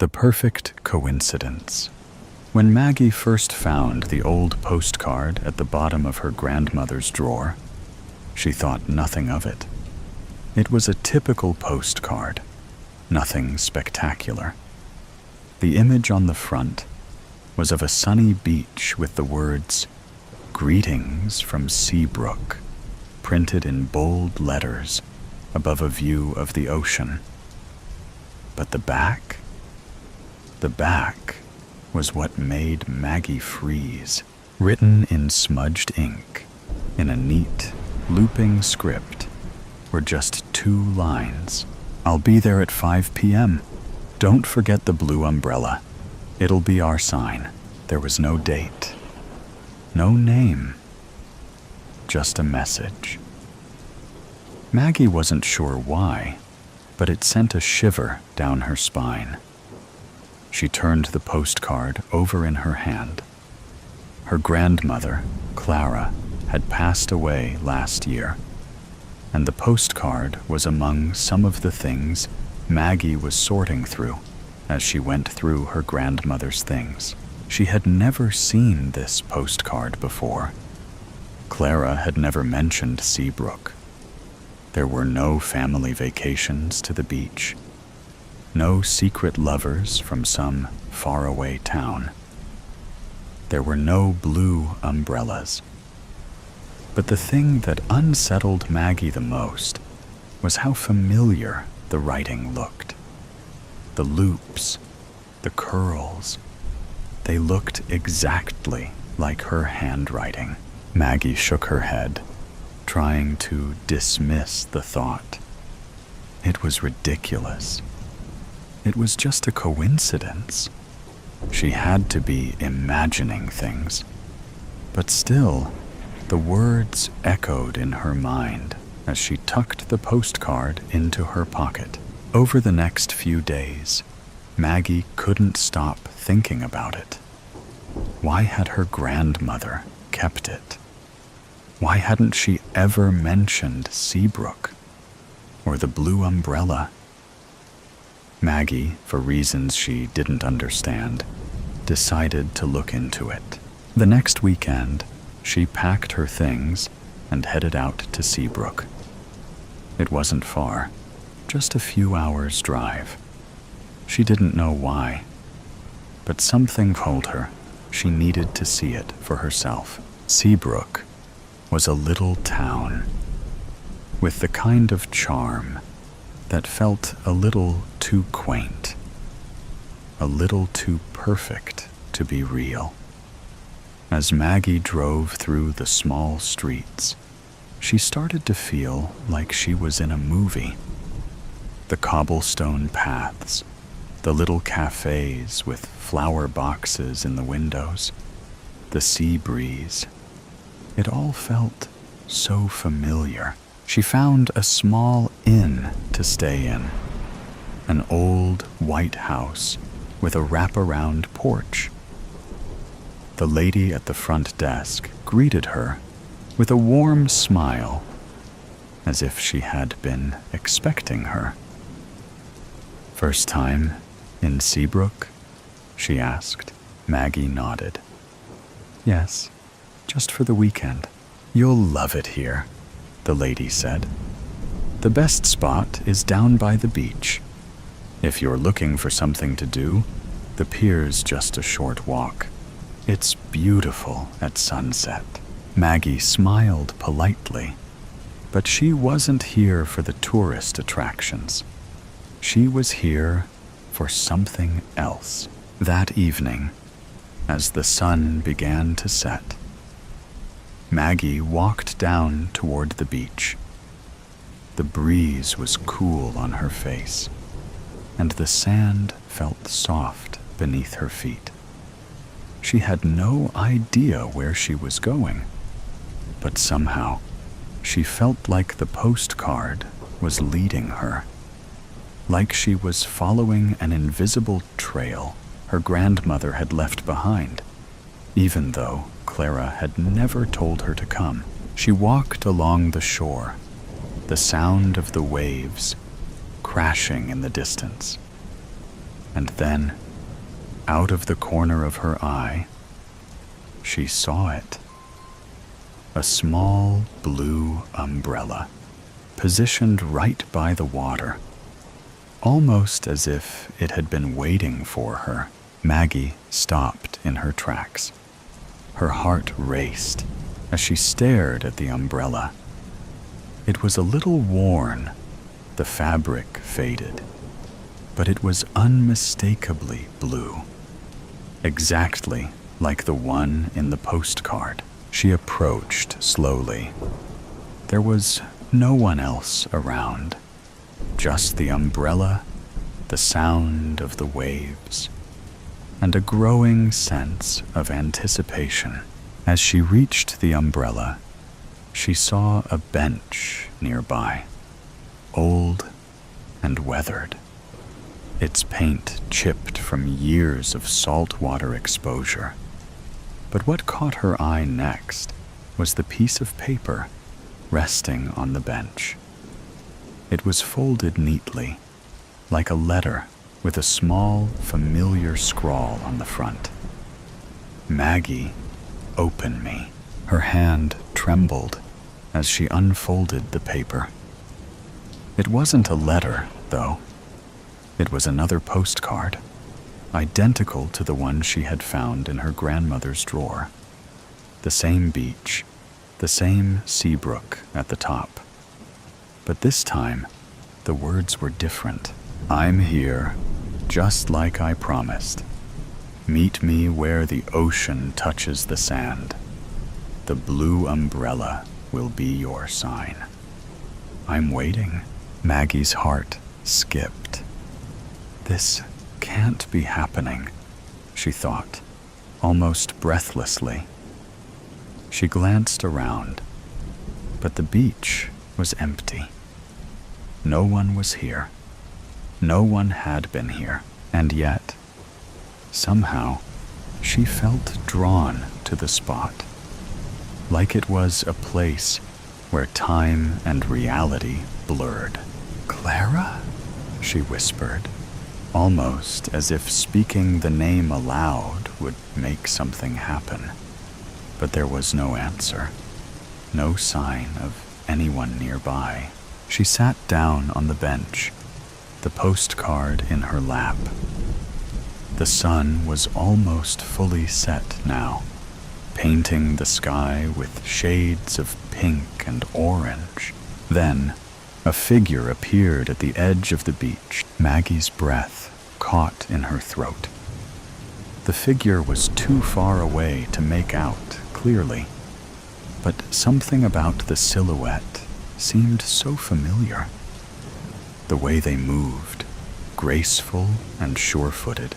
The perfect coincidence. When Maggie first found the old postcard at the bottom of her grandmother's drawer, she thought nothing of it. It was a typical postcard, nothing spectacular. The image on the front was of a sunny beach with the words, "Greetings from Seabrook," printed in bold letters above a view of the ocean. But the back was what made Maggie freeze. Written in smudged ink, in a neat, looping script, were just 2 lines. "I'll be there at 5 p.m. Don't forget the blue umbrella. It'll be our sign." There was no date, no name, just a message. Maggie wasn't sure why, but it sent a shiver down her spine. She turned the postcard over in her hand. Her grandmother, Clara, had passed away last year, and the postcard was among some of the things Maggie was sorting through as she went through her grandmother's things. She had never seen this postcard before. Clara had never mentioned Seabrook. There were no family vacations to the beach, no secret lovers from some faraway town. There were no blue umbrellas. But the thing that unsettled Maggie the most was how familiar the writing looked. The loops, the curls, they looked exactly like her handwriting. Maggie shook her head, trying to dismiss the thought. It was ridiculous. It was just a coincidence. She had to be imagining things. But still, the words echoed in her mind as she tucked the postcard into her pocket. Over the next few days, Maggie couldn't stop thinking about it. Why had her grandmother kept it? Why hadn't she ever mentioned Seabrook or the blue umbrella? Maggie, for reasons she didn't understand, decided to look into it. The next weekend, she packed her things and headed out to Seabrook. It wasn't far, just a few hours' drive. She didn't know why, but something told her she needed to see it for herself. Seabrook was a little town with the kind of charm that felt a little too quaint, a little too perfect to be real. As Maggie drove through the small streets, she started to feel like she was in a movie. The cobblestone paths, the little cafes with flower boxes in the windows, the sea breeze, it all felt so familiar. She found a small inn to stay in, an old white house with a wraparound porch. The lady at the front desk greeted her with a warm smile, as if she had been expecting her. "First time in Seabrook?" she asked. Maggie nodded. "Yes, just for the weekend." "You'll love it here," the lady said. "The best spot is down by the beach. If you're looking for something to do, the pier's just a short walk. It's beautiful at sunset." Maggie smiled politely, but she wasn't here for the tourist attractions. She was here for something else. That evening, as the sun began to set, Maggie walked down toward the beach. The breeze was cool on her face, and the sand felt soft beneath her feet. She had no idea where she was going, but somehow she felt like the postcard was leading her, like she was following an invisible trail her grandmother had left behind, even though Clara had never told her to come. She walked along the shore, the sound of the waves crashing in the distance. And then, out of the corner of her eye, she saw it. A small blue umbrella, positioned right by the water, almost as if it had been waiting for her. Maggie stopped in her tracks. Her heart raced as she stared at the umbrella. It was a little worn, the fabric faded, but it was unmistakably blue, exactly like the one in the postcard. She approached slowly. There was no one else around, just the umbrella, the sound of the waves, and a growing sense of anticipation. As she reached the umbrella, she saw a bench nearby, old and weathered, its paint chipped from years of saltwater exposure. But what caught her eye next was the piece of paper resting on the bench. It was folded neatly, like a letter with a small, familiar scrawl on the front. "Maggie, open me." Her hand trembled as she unfolded the paper. It wasn't a letter, though. It was another postcard, identical to the one she had found in her grandmother's drawer. The same beach, the same seabrook at the top. But this time, the words were different. "I'm here, just like I promised. Meet me where the ocean touches the sand. The blue umbrella will be your sign." "I'm waiting." Maggie's heart skipped. This can't be happening, she thought, almost breathlessly. She glanced around, but the beach was empty. No one was here. No one had been here, and yet, somehow, she felt drawn to the spot, like it was a place where time and reality blurred. "Clara?" she whispered, almost as if speaking the name aloud would make something happen. But there was no answer, no sign of anyone nearby. She sat down on the bench, the postcard in her lap. The sun was almost fully set now, painting the sky with shades of pink and orange. Then, a figure appeared at the edge of the beach. Maggie's breath caught in her throat. The figure was too far away to make out clearly, but something about the silhouette seemed so familiar. The way they moved, graceful and sure-footed,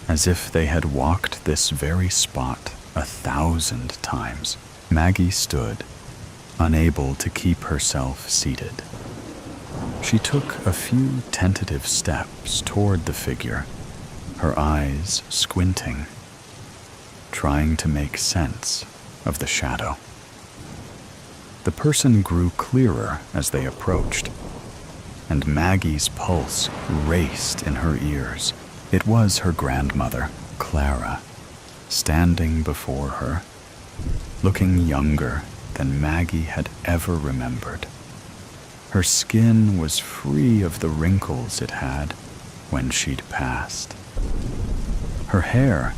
as if they had walked this very spot 1,000 times. Maggie stood, unable to keep herself seated. She took a few tentative steps toward the figure, her eyes squinting, trying to make sense of the shadow. The person grew clearer as they approached, and Maggie's pulse raced in her ears. It was her grandmother, Clara, standing before her, looking younger than Maggie had ever remembered. Her skin was free of the wrinkles it had when she'd passed. Her hair,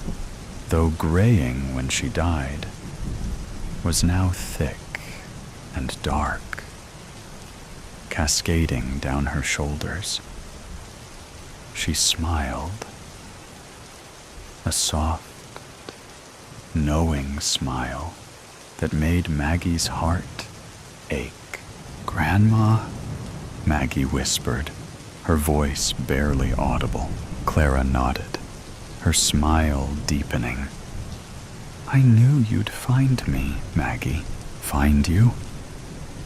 though graying when she died, was now thick and dark, cascading down her shoulders. She smiled, a soft, knowing smile that made Maggie's heart ache. "Grandma?" Maggie whispered, her voice barely audible. Clara nodded, her smile deepening. "I knew you'd find me, Maggie." "Find you?"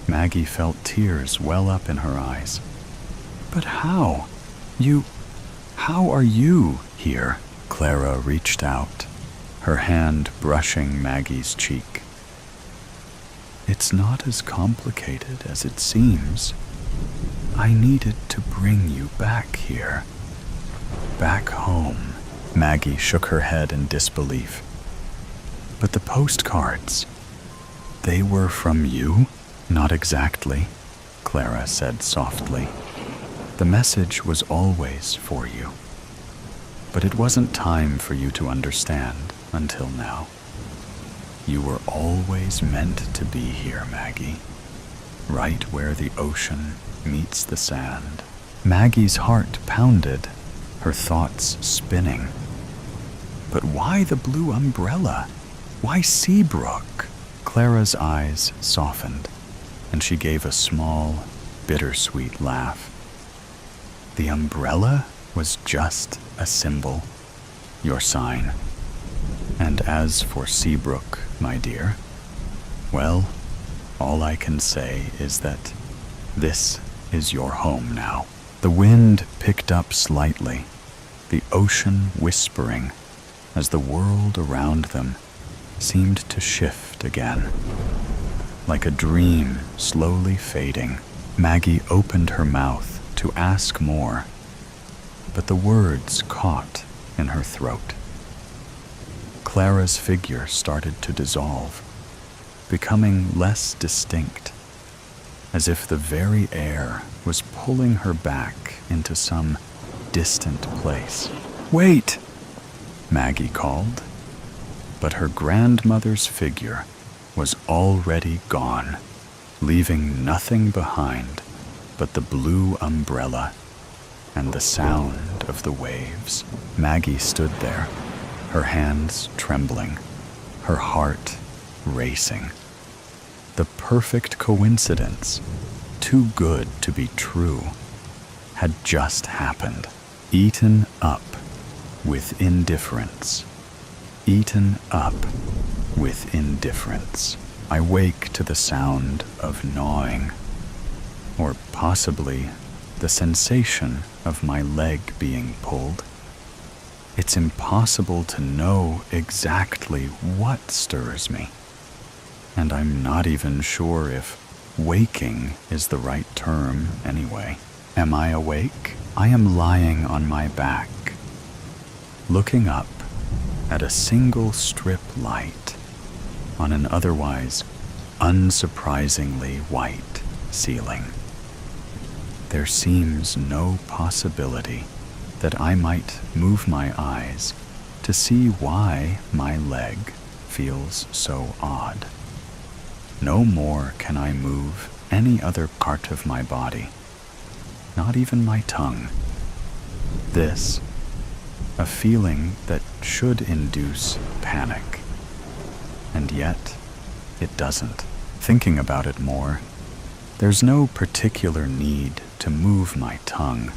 Maggie felt tears well up in her eyes. "But how? How are you here?" Clara reached out, her hand brushing Maggie's cheek. "It's not as complicated as it seems. I needed to bring you back here." Back home. Maggie shook her head in disbelief. But the postcards, they were from you? Not exactly, Clara said softly. The message was always for you. But it wasn't time for you to understand until now. You were always meant to be here, Maggie. Right where the ocean meets the sand. Maggie's heart pounded, her thoughts spinning. But why the blue umbrella? Why Seabrook? Clara's eyes softened, and she gave a small, bittersweet laugh. The umbrella was just a symbol, your sign. And as for Seabrook, my dear, well, all I can say is that this is your home now. The wind picked up slightly, the ocean whispering as the world around them seemed to shift again. Like a dream slowly fading, Maggie opened her mouth to ask more, but the words caught in her throat. Clara's figure started to dissolve, becoming less distinct, as if the very air was pulling her back into some distant place. "Wait!" Maggie called, but her grandmother's figure was already gone, leaving nothing behind but the blue umbrella and the sound of the waves. Maggie stood there, her hands trembling, her heart racing. The perfect coincidence, too good to be true, had just happened. Eaten up with indifference. Eaten up with indifference. I wake to the sound of gnawing, or possibly the sensation of my leg being pulled. It's impossible to know exactly what stirs me, and I'm not even sure if waking is the right term anyway. Am I awake? I am lying on my back, looking up at a single strip light on an otherwise unsurprisingly white ceiling. There seems no possibility that I might move my eyes to see why my leg feels so odd. No more can I move any other part of my body, not even my tongue. This, a feeling that should induce panic, and yet it doesn't. Thinking about it more, there's no particular need to move my tongue,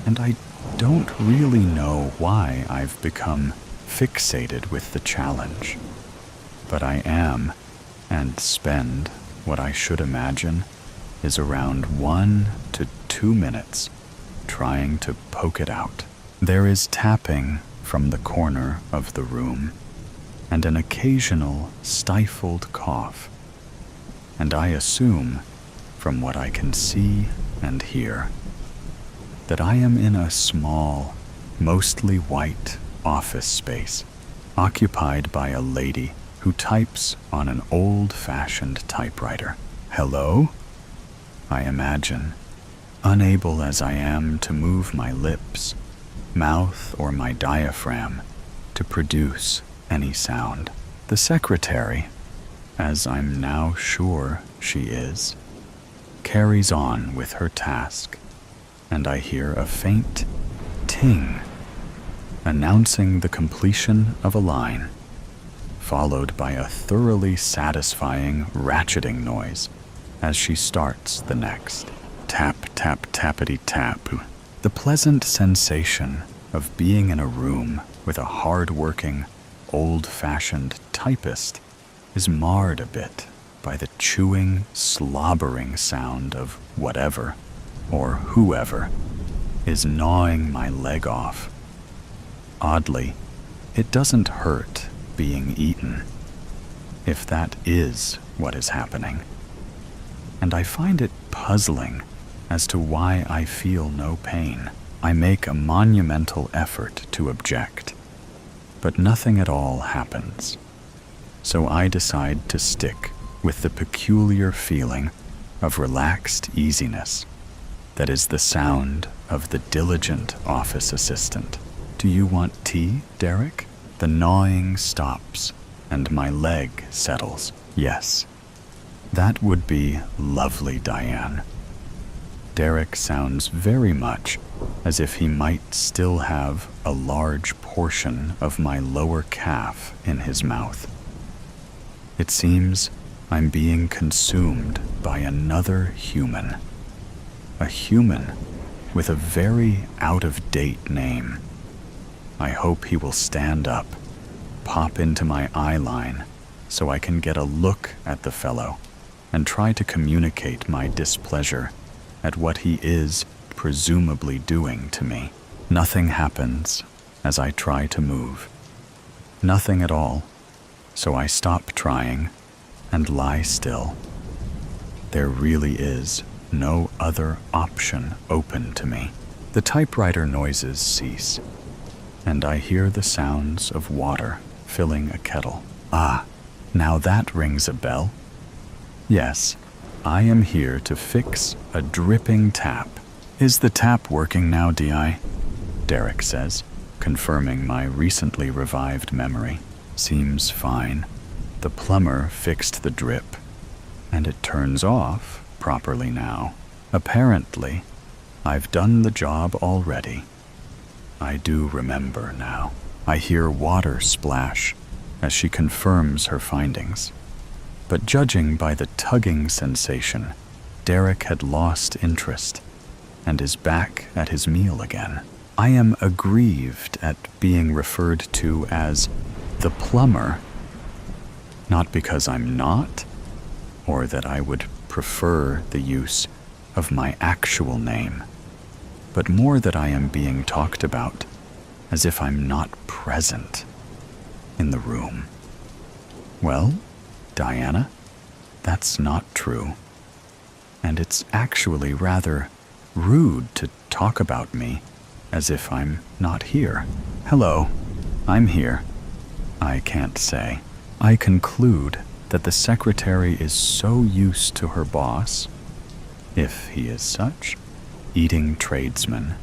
and I don't really know why I've become fixated with the challenge, but I am, and spend what I should imagine is around 1 to 2 minutes trying to poke it out. There is tapping from the corner of the room, and an occasional stifled cough, and I assume, from what I can see and hear, that I am in a small, mostly white office space, occupied by a lady who types on an old-fashioned typewriter. Hello? I imagine, unable as I am to move my lips, mouth, or my diaphragm to produce any sound. The secretary, as I'm now sure she is, carries on with her task, and I hear a faint ting, announcing the completion of a line, followed by a thoroughly satisfying ratcheting noise as she starts the next. Tap, tap, tappity tap. The pleasant sensation of being in a room with a hard-working, old-fashioned typist is marred a bit by the chewing, slobbering sound of whatever, or whoever, is gnawing my leg off. Oddly, it doesn't hurt being eaten, if that is what is happening. And I find it puzzling as to why I feel no pain. I make a monumental effort to object, but nothing at all happens. So I decide to stick with the peculiar feeling of relaxed easiness that is the sound of the diligent office assistant. "Do you want tea, Derek?" The gnawing stops, and my leg settles. "Yes, that would be lovely, Diane." Derek sounds very much as if he might still have a large portion of my lower calf in his mouth. It seems I'm being consumed by another human. A human with a very out-of-date name. I hope he will stand up, pop into my eye line, so I can get a look at the fellow and try to communicate my displeasure at what he is presumably doing to me. Nothing happens as I try to move. Nothing at all, so I stop trying and lie still. There really is no other option open to me. The typewriter noises cease, and I hear the sounds of water filling a kettle. Ah, now that rings a bell. Yes, I am here to fix a dripping tap. "Is the tap working now, Di?" Derek says, confirming my recently revived memory. "Seems fine. The plumber fixed the drip, and it turns off properly now. Apparently, I've done the job already." I do remember now. I hear water splash as she confirms her findings. But judging by the tugging sensation, Derek had lost interest and is back at his meal again. I am aggrieved at being referred to as the plumber, not because I'm not, or that I would prefer the use of my actual name, but more that I am being talked about as if I'm not present in the room. Well, Diana, that's not true. And it's actually rather rude to talk about me as if I'm not here. "Hello, I'm here," I can't say. I conclude that the secretary is so used to her boss, if he is such, eating tradesmen,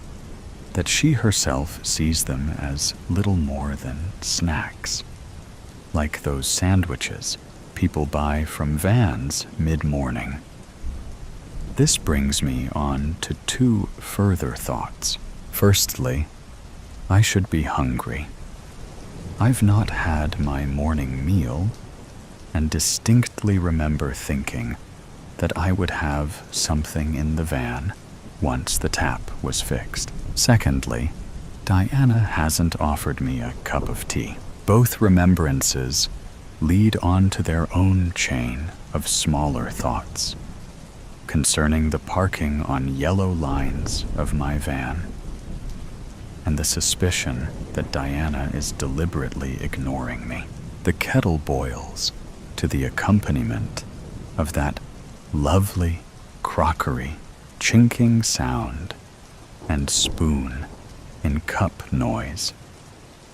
that she herself sees them as little more than snacks, like those sandwiches people buy from vans mid-morning. This brings me on to two further thoughts. Firstly, I should be hungry. I've not had my morning meal, and distinctly remember thinking that I would have something in the van once the tap was fixed. Secondly, Diana hasn't offered me a cup of tea. Both remembrances lead on to their own chain of smaller thoughts concerning the parking on yellow lines of my van, and the suspicion that Diana is deliberately ignoring me. The kettle boils to the accompaniment of that lovely crockery chinking sound and spoon in cup noise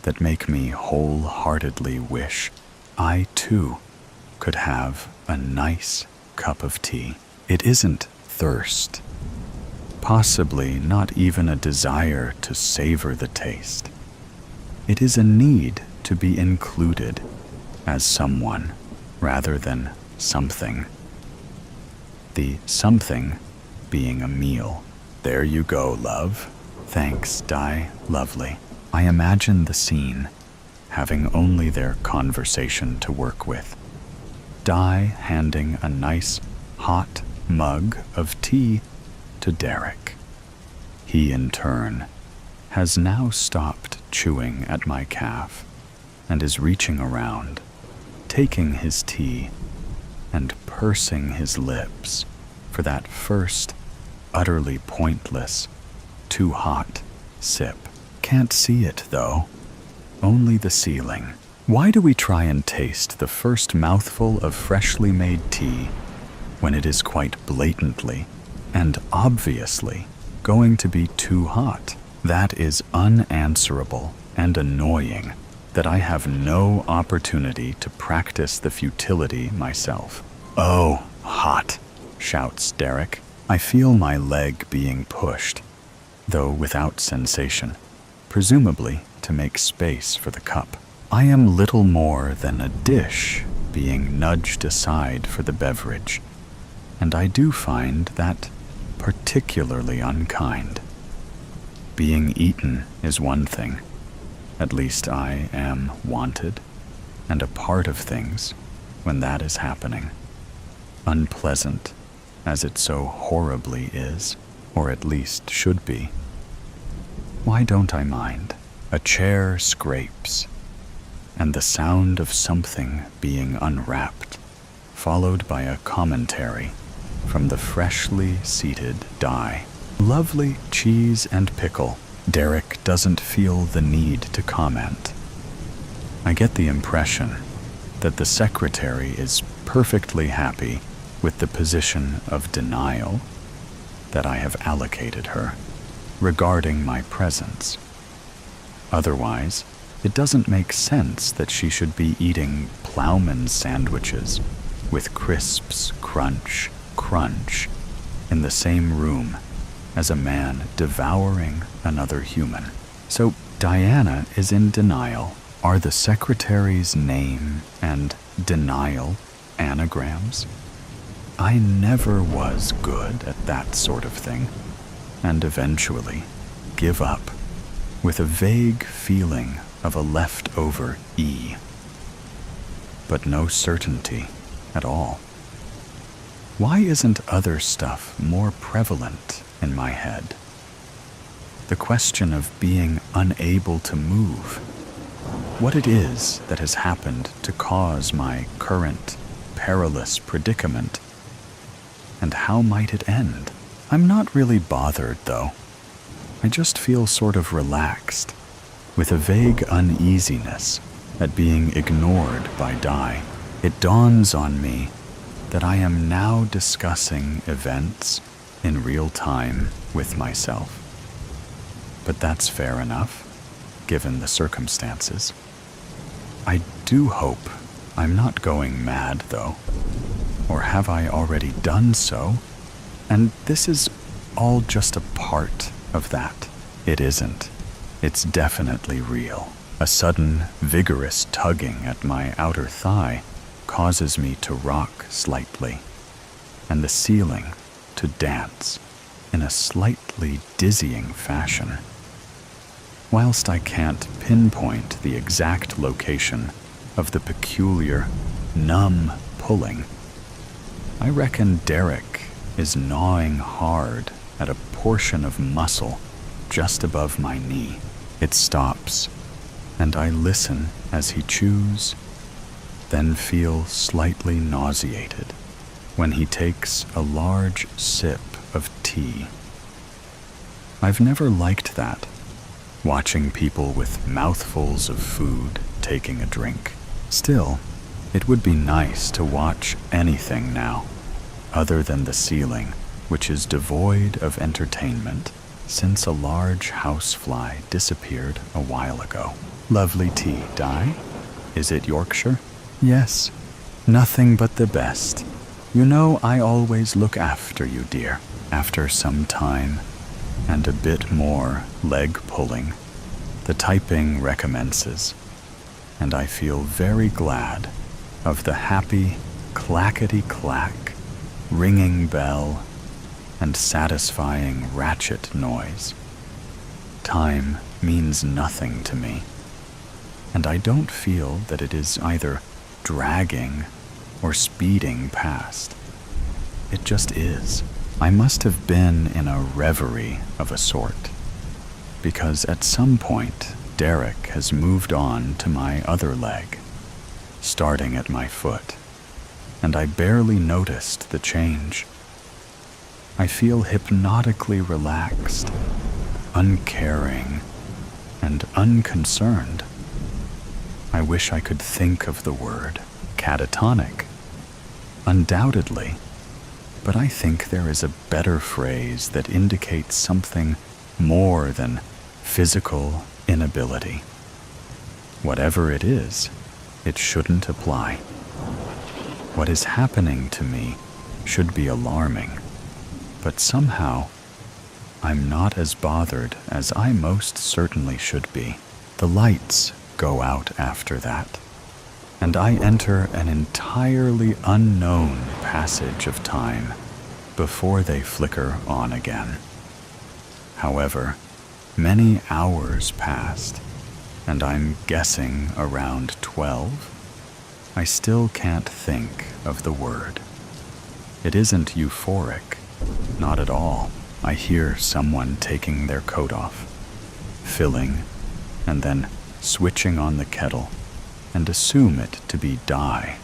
that make me wholeheartedly wish I too could have a nice cup of tea. It isn't thirst, possibly not even a desire to savor the taste. It is a need to be included as someone rather than something. The something being a meal. "There you go, love." "Thanks, Di, lovely." I imagine the scene, having only their conversation to work with. Di handing a nice hot mug of tea to Derek. He, in turn, has now stopped chewing at my calf and is reaching around, taking his tea and pursing his lips for that first utterly pointless, too hot sip. Can't see it, though. Only the ceiling. Why do we try and taste the first mouthful of freshly made tea when it is quite blatantly and obviously going to be too hot? That is unanswerable and annoying that I have no opportunity to practice the futility myself. "Oh, hot," shouts Derek. I feel my leg being pushed, though without sensation, presumably to make space for the cup. I am little more than a dish being nudged aside for the beverage, and I do find that particularly unkind. Being eaten is one thing. At least I am wanted and a part of things when that is happening. Unpleasant as it so horribly is, or at least should be. Why don't I mind? A chair scrapes, and the sound of something being unwrapped, followed by a commentary from the freshly seated Di. "Lovely cheese and pickle." Derek doesn't feel the need to comment. I get the impression that the secretary is perfectly happy with the position of denial that I have allocated her regarding my presence. Otherwise, it doesn't make sense that she should be eating plowman sandwiches with crisps crunch, crunch in the same room as a man devouring another human. So Diana is in denial. Are the secretary's name and denial anagrams? I never was good at that sort of thing, and eventually give up with a vague feeling of a leftover E, but no certainty at all. Why isn't other stuff more prevalent in my head? The question of being unable to move, what it is that has happened to cause my current perilous predicament, and how might it end? I'm not really bothered, though. I just feel sort of relaxed, with a vague uneasiness at being ignored by Di. It dawns on me that I am now discussing events in real time with myself. But that's fair enough, given the circumstances. I do hope I'm not going mad, though. Or have I already done so? And this is all just a part of that. It isn't. It's definitely real. A sudden, vigorous tugging at my outer thigh causes me to rock slightly, and the ceiling to dance in a slightly dizzying fashion. Whilst I can't pinpoint the exact location of the peculiar, numb pulling, I reckon Derek is gnawing hard at a portion of muscle just above my knee. It stops, and I listen as he chews, then feel slightly nauseated when he takes a large sip of tea. I've never liked that, watching people with mouthfuls of food taking a drink. Still, it would be nice to watch anything now, other than the ceiling, which is devoid of entertainment since a large housefly disappeared a while ago. Lovely tea, Di? Is it Yorkshire? Yes, nothing but the best. You know I always look after you, dear. After some time and a bit more leg pulling, the typing recommences, and I feel very glad of the happy clackety-clack, ringing bell, and satisfying ratchet noise. Time means nothing to me, and I don't feel that it is either dragging or speeding past. It just is. I must have been in a reverie of a sort, because at some point Derek has moved on to my other leg, starting at my foot, and I barely noticed the change. I feel hypnotically relaxed, uncaring, and unconcerned. I wish I could think of the word catatonic. Undoubtedly, but I think there is a better phrase that indicates something more than physical inability. Whatever it is, it shouldn't apply. What is happening to me should be alarming, but somehow I'm not as bothered as I most certainly should be. The lights go out after that, and I enter an entirely unknown passage of time before they flicker on again. However, many hours passed, and I'm guessing around 12. I still can't think of the word. It isn't euphoric, not at all. I hear someone taking their coat off, filling, and then switching on the kettle, and assume it to be Di,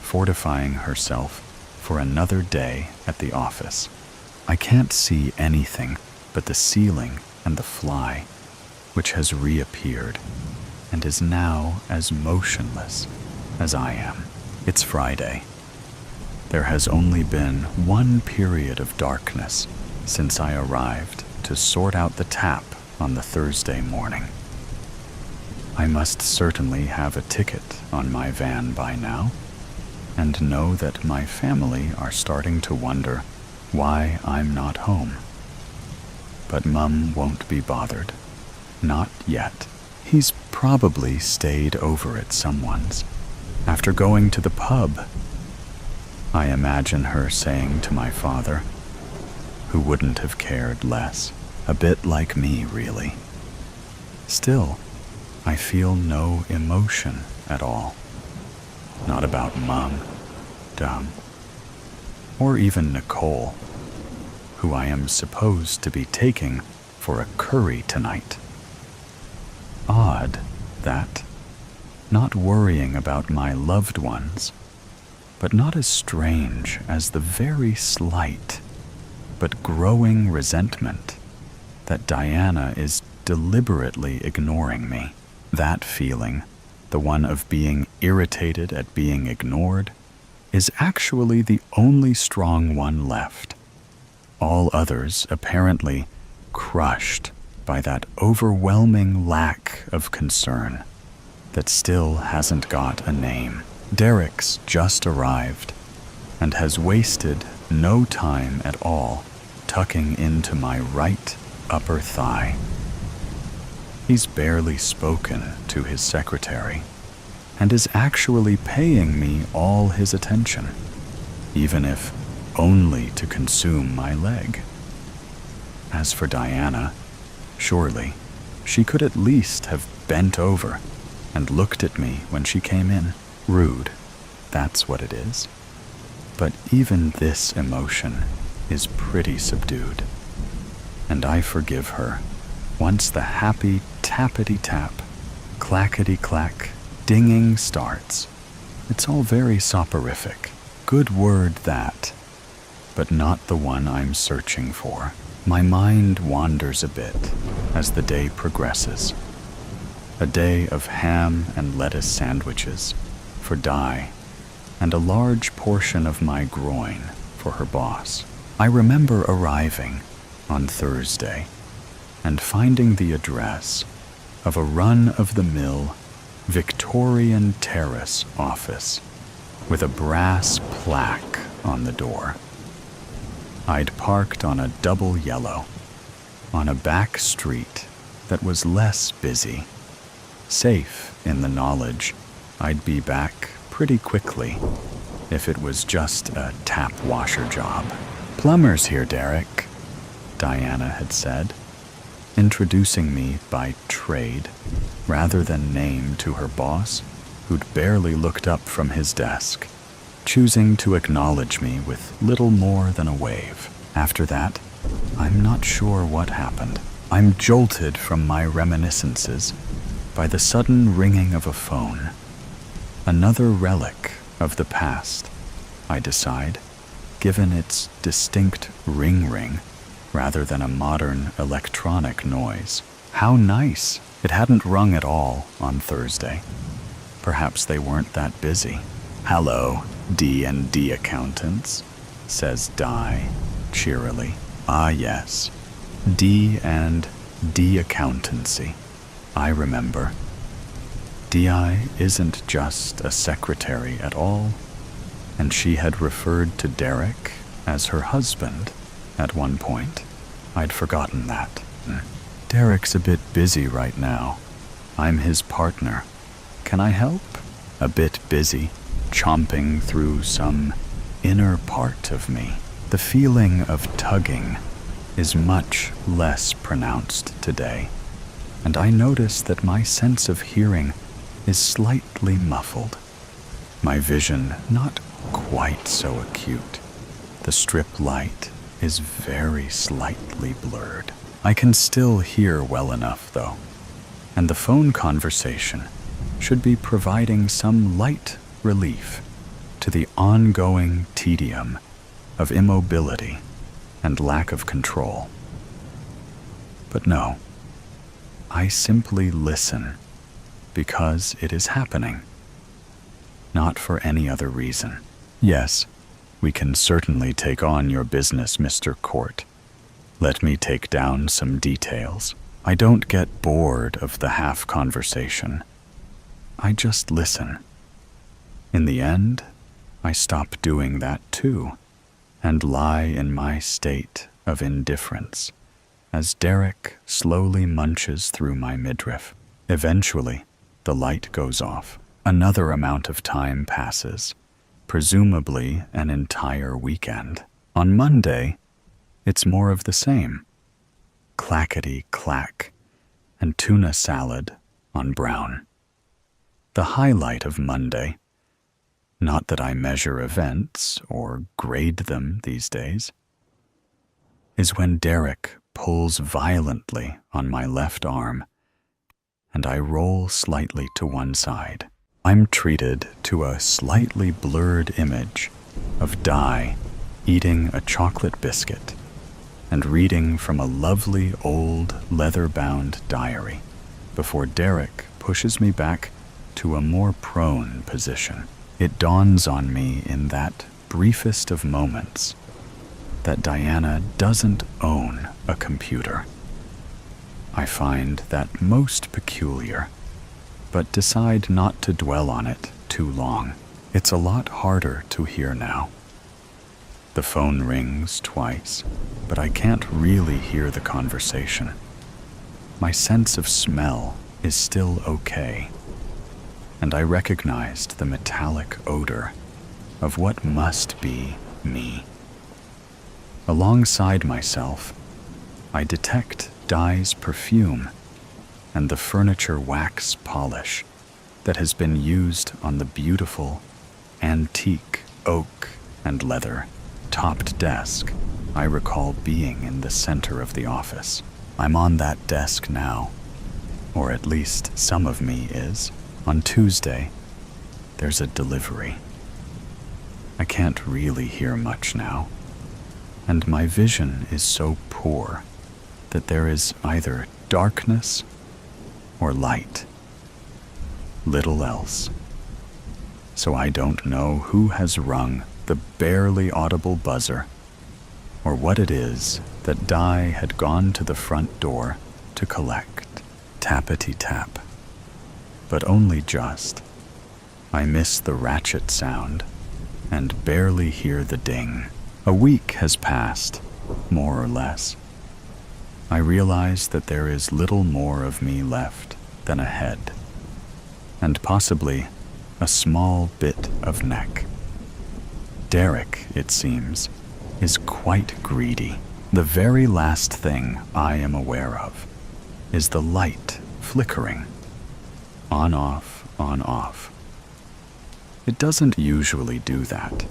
fortifying herself for another day at the office. I can't see anything but the ceiling and the fly, which has reappeared and is now as motionless as I am. It's Friday. There has only been one period of darkness since I arrived to sort out the tap on the Thursday morning. I must certainly have a ticket on my van by now, and know that my family are starting to wonder why I'm not home. But Mum won't be bothered. Not yet. He's probably stayed over at someone's after going to the pub. I imagine her saying to my father, who wouldn't have cared less, a bit like me, really. Still, I feel no emotion at all. Not about Mum, dumb, or even Nicole, who I am supposed to be taking for a curry tonight. Odd, that. Not worrying about my loved ones, but not as strange as the very slight but growing resentment that Diana is deliberately ignoring me. That feeling, the one of being irritated at being ignored, is actually the only strong one left. All others apparently crushed by that overwhelming lack of concern that still hasn't got a name. Derek's just arrived and has wasted no time at all tucking into my right upper thigh. He's barely spoken to his secretary and is actually paying me all his attention, even if only to consume my leg. As for Diana, surely she could at least have bent over and looked at me when she came in. Rude, that's what it is. But even this emotion is pretty subdued, and I forgive her once the happy tappity-tap, clackety-clack, dinging starts. It's all very soporific. Good word, that, but not the one I'm searching for. My mind wanders a bit as the day progresses. A day of ham and lettuce sandwiches for Di, and a large portion of my groin for her boss. I remember arriving on Thursday and finding the address of a run-of-the-mill Victorian terrace office with a brass plaque on the door. I'd parked on a double yellow on a back street that was less busy, safe in the knowledge I'd be back pretty quickly if it was just a tap washer job. "Plumber's here, Derek," Diana had said, introducing me by trade rather than name to her boss, who'd barely looked up from his desk, choosing to acknowledge me with little more than a wave. After that, I'm not sure what happened. I'm jolted from my reminiscences by the sudden ringing of a phone. Another relic of the past, I decide, given its distinct ring rather than a modern electronic noise. How nice! It hadn't rung at all on Thursday. Perhaps they weren't that busy. "Hello, D&D accountants," says Di cheerily. Ah yes, D and de-accountancy. I remember. Di isn't just a secretary at all, and she had referred to Derek as her husband at one point. I'd forgotten that. Derek's a bit busy right now. I'm his partner. Can I help? A bit busy, chomping through some inner part of me. The feeling of tugging is much less pronounced today, and I notice that my sense of hearing is slightly muffled. My vision not quite so acute. The strip light is very slightly blurred. I can still hear well enough, though, and the phone conversation should be providing some light relief to the ongoing tedium of immobility and lack of control. But no, I simply listen because it is happening, not for any other reason. Yes, we can certainly take on your business, Mr. Court. Let me take down some details. I don't get bored of the half conversation. I just listen. In the end, I stop doing that too, and lie in my state of indifference as Derek slowly munches through my midriff. Eventually, the light goes off. Another amount of time passes, presumably an entire weekend. On Monday, it's more of the same. Clackety-clack and tuna salad on brown. The highlight of Monday, not that I measure events or grade them these days, is when Derek pulls violently on my left arm and I roll slightly to one side. I'm treated to a slightly blurred image of Di eating a chocolate biscuit and reading from a lovely old leather-bound diary before Derek pushes me back to a more prone position. It dawns on me in that briefest of moments that Diana doesn't own a computer. I find that most peculiar, but decide not to dwell on it too long. It's a lot harder to hear now. The phone rings twice, but I can't really hear the conversation. My sense of smell is still okay, and I recognized the metallic odor of what must be me. Alongside myself, I detect Di's perfume and the furniture wax polish that has been used on the beautiful, antique oak and leather topped desk I recall being in the center of the office. I'm on that desk now, or at least some of me is. On Tuesday, there's a delivery. I can't really hear much now, and my vision is so poor that there is either darkness or light. Little else. So I don't know who has rung the barely audible buzzer or what it is that Di had gone to the front door to collect. Tappity-tap. But only just. I miss the ratchet sound and barely hear the ding. A week has passed, more or less. I realize that there is little more of me left than a head, and possibly a small bit of neck. Derek, it seems, is quite greedy. The very last thing I am aware of is the light flickering. On off, on off. It doesn't usually do that,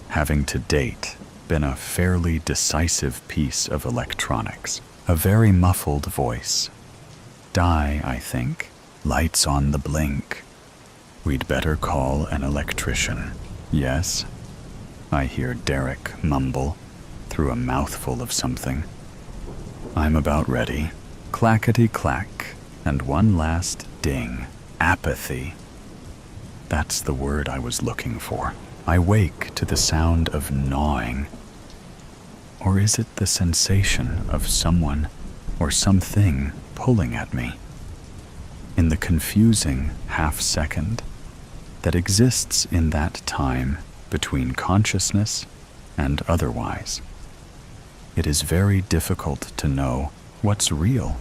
having to date been a fairly decisive piece of electronics. A very muffled voice. Di, I think. Lights on the blink. We'd better call an electrician. Yes, I hear Derek mumble through a mouthful of something. I'm about ready. Clackety-clack, and one last ding. Apathy. That's the word I was looking for. I wake to the sound of gnawing. Or is it the sensation of someone or something pulling at me. In the confusing half-second that exists in that time between consciousness and otherwise, it is very difficult to know what's real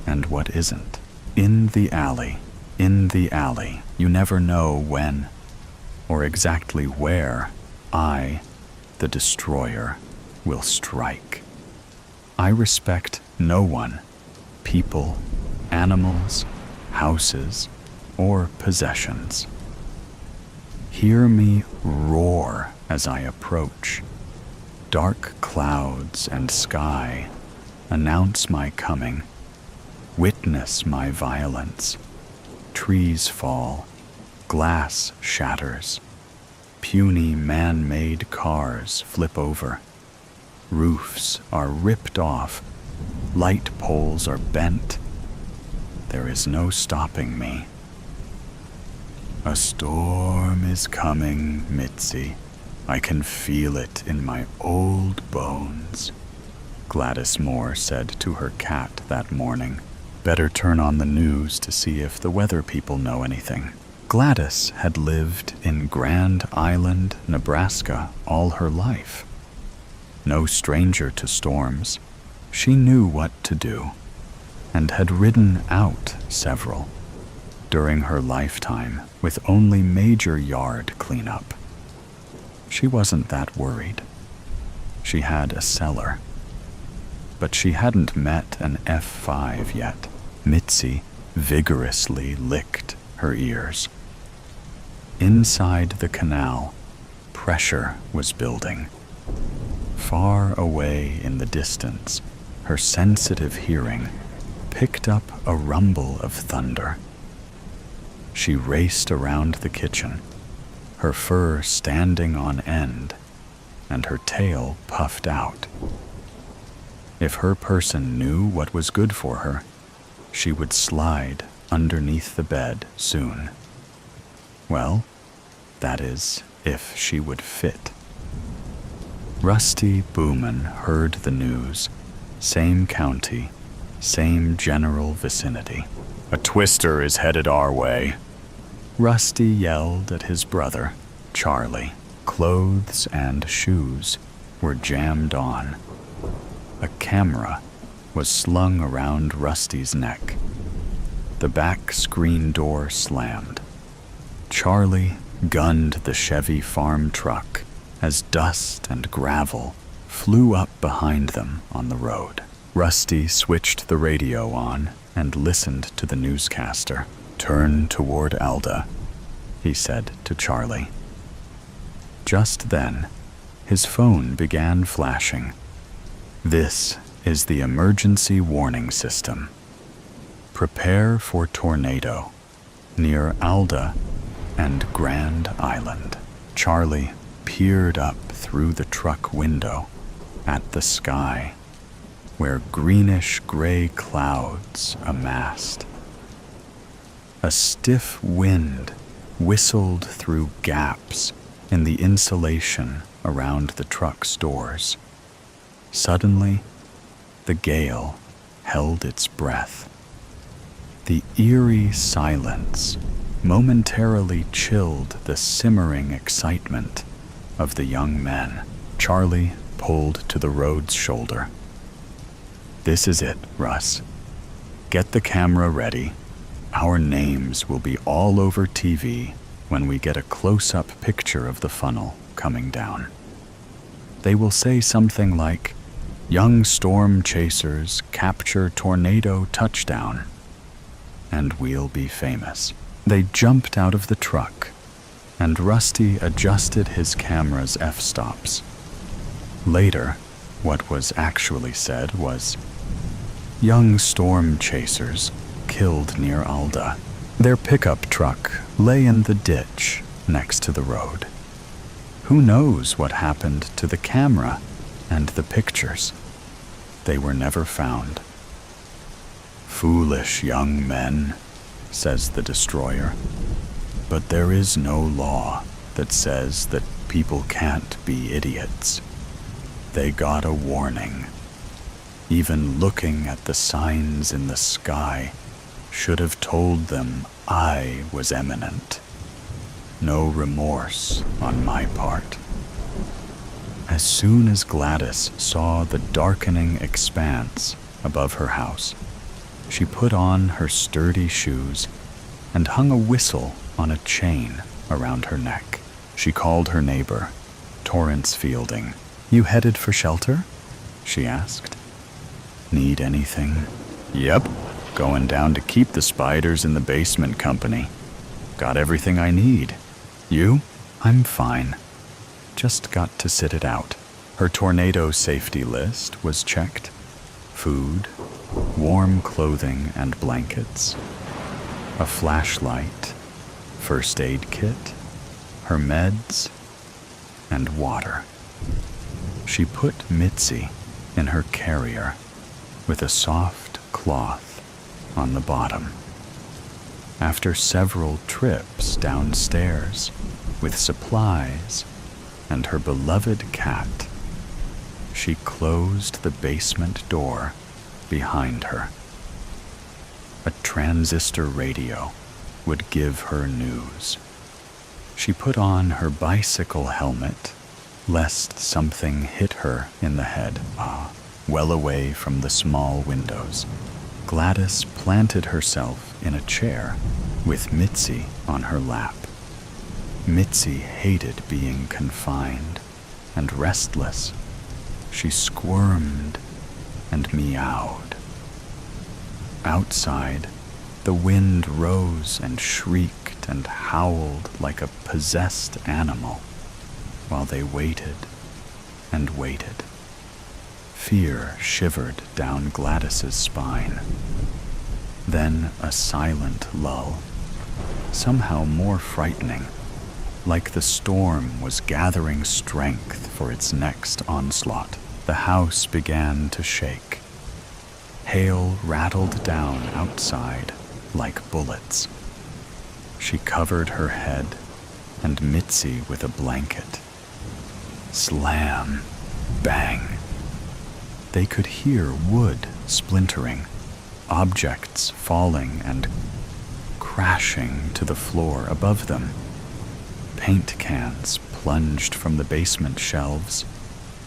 and what isn't. In the alley, you never know when or exactly where I, the destroyer, will strike. I respect no one, people, animals, houses, or possessions. Hear me roar as I approach. Dark clouds and sky announce my coming. Witness my violence. Trees fall, glass shatters, puny man-made cars flip over, roofs are ripped off, light poles are bent. There is no stopping me. A storm is coming, Mitzi. I can feel it in my old bones, Gladys Moore said to her cat that morning. Better turn on the news to see if the weather people know anything. Gladys had lived in Grand Island, Nebraska all her life. No stranger to storms, she knew what to do and had ridden out several during her lifetime with only major yard cleanup. She wasn't that worried. She had a cellar, but she hadn't met an F5 yet. Mitzi vigorously licked her ears. Inside the canal, pressure was building. Far away in the distance, her sensitive hearing picked up a rumble of thunder. She raced around the kitchen, her fur standing on end and her tail puffed out. If her person knew what was good for her, she would slide underneath the bed soon. Well, that is, if she would fit. Rusty Booman heard the news. Same county, same general vicinity. A twister is headed our way. Rusty yelled at his brother, Charlie. Clothes and shoes were jammed on. A camera was slung around Rusty's neck. The back screen door slammed. Charlie gunned the Chevy farm truck as dust and gravel flew up behind them on the road. Rusty switched the radio on and listened to the newscaster. "Turn toward Alda," he said to Charlie. Just then, his phone began flashing. "This is the emergency warning system. Prepare for tornado near Alda and Grand Island." Charlie peered up through the truck window at the sky, where greenish-gray clouds amassed. A stiff wind whistled through gaps in the insulation around the truck's doors. Suddenly, the gale held its breath. The eerie silence momentarily chilled the simmering excitement of the young men. Charlie pulled to the road's shoulder. "This is it, Russ. Get the camera ready. Our names will be all over TV when we get a close-up picture of the funnel coming down. They will say something like, 'Young storm chasers capture tornado touchdown,' and we'll be famous." They jumped out of the truck, and Rusty adjusted his camera's f-stops. Later, what was actually said was, "Young storm chasers killed near Alda." Their pickup truck lay in the ditch next to the road. Who knows what happened to the camera and the pictures? They were never found. "Foolish young men," says the destroyer. "But there is no law that says that people can't be idiots. They got a warning. Even looking at the signs in the sky should have told them I was eminent. No remorse on my part. As soon as Gladys saw the darkening expanse above her house, she put on her sturdy shoes and hung a whistle on a chain around her neck. She called her neighbor, Torrance Fielding. "You headed for shelter?" she asked. "Need anything?" "Yep, going down to keep the spiders in the basement company. Got everything I need. You?" "I'm fine. Just got to sit it out." Her tornado safety list was checked. Food, warm clothing and blankets, a flashlight, first aid kit, her meds, and water. She put Mitzi in her carrier with a soft cloth on the bottom. After several trips downstairs with supplies and her beloved cat, she closed the basement door behind her. A transistor radio would give her news. She put on her bicycle helmet, lest something hit her in the head, well away from the small windows. Gladys planted herself in a chair with Mitzi on her lap. Mitzi hated being confined and restless. She squirmed and meowed. Outside, the wind rose and shrieked and howled like a possessed animal while they waited and waited. Fear shivered down Gladys's spine. Then a silent lull, somehow more frightening, like the storm was gathering strength for its next onslaught. The house began to shake. Hail rattled down outside like bullets. She covered her head and Mitzi with a blanket. Slam, bang. They could hear wood splintering, objects falling and crashing to the floor above them. Paint cans plunged from the basement shelves,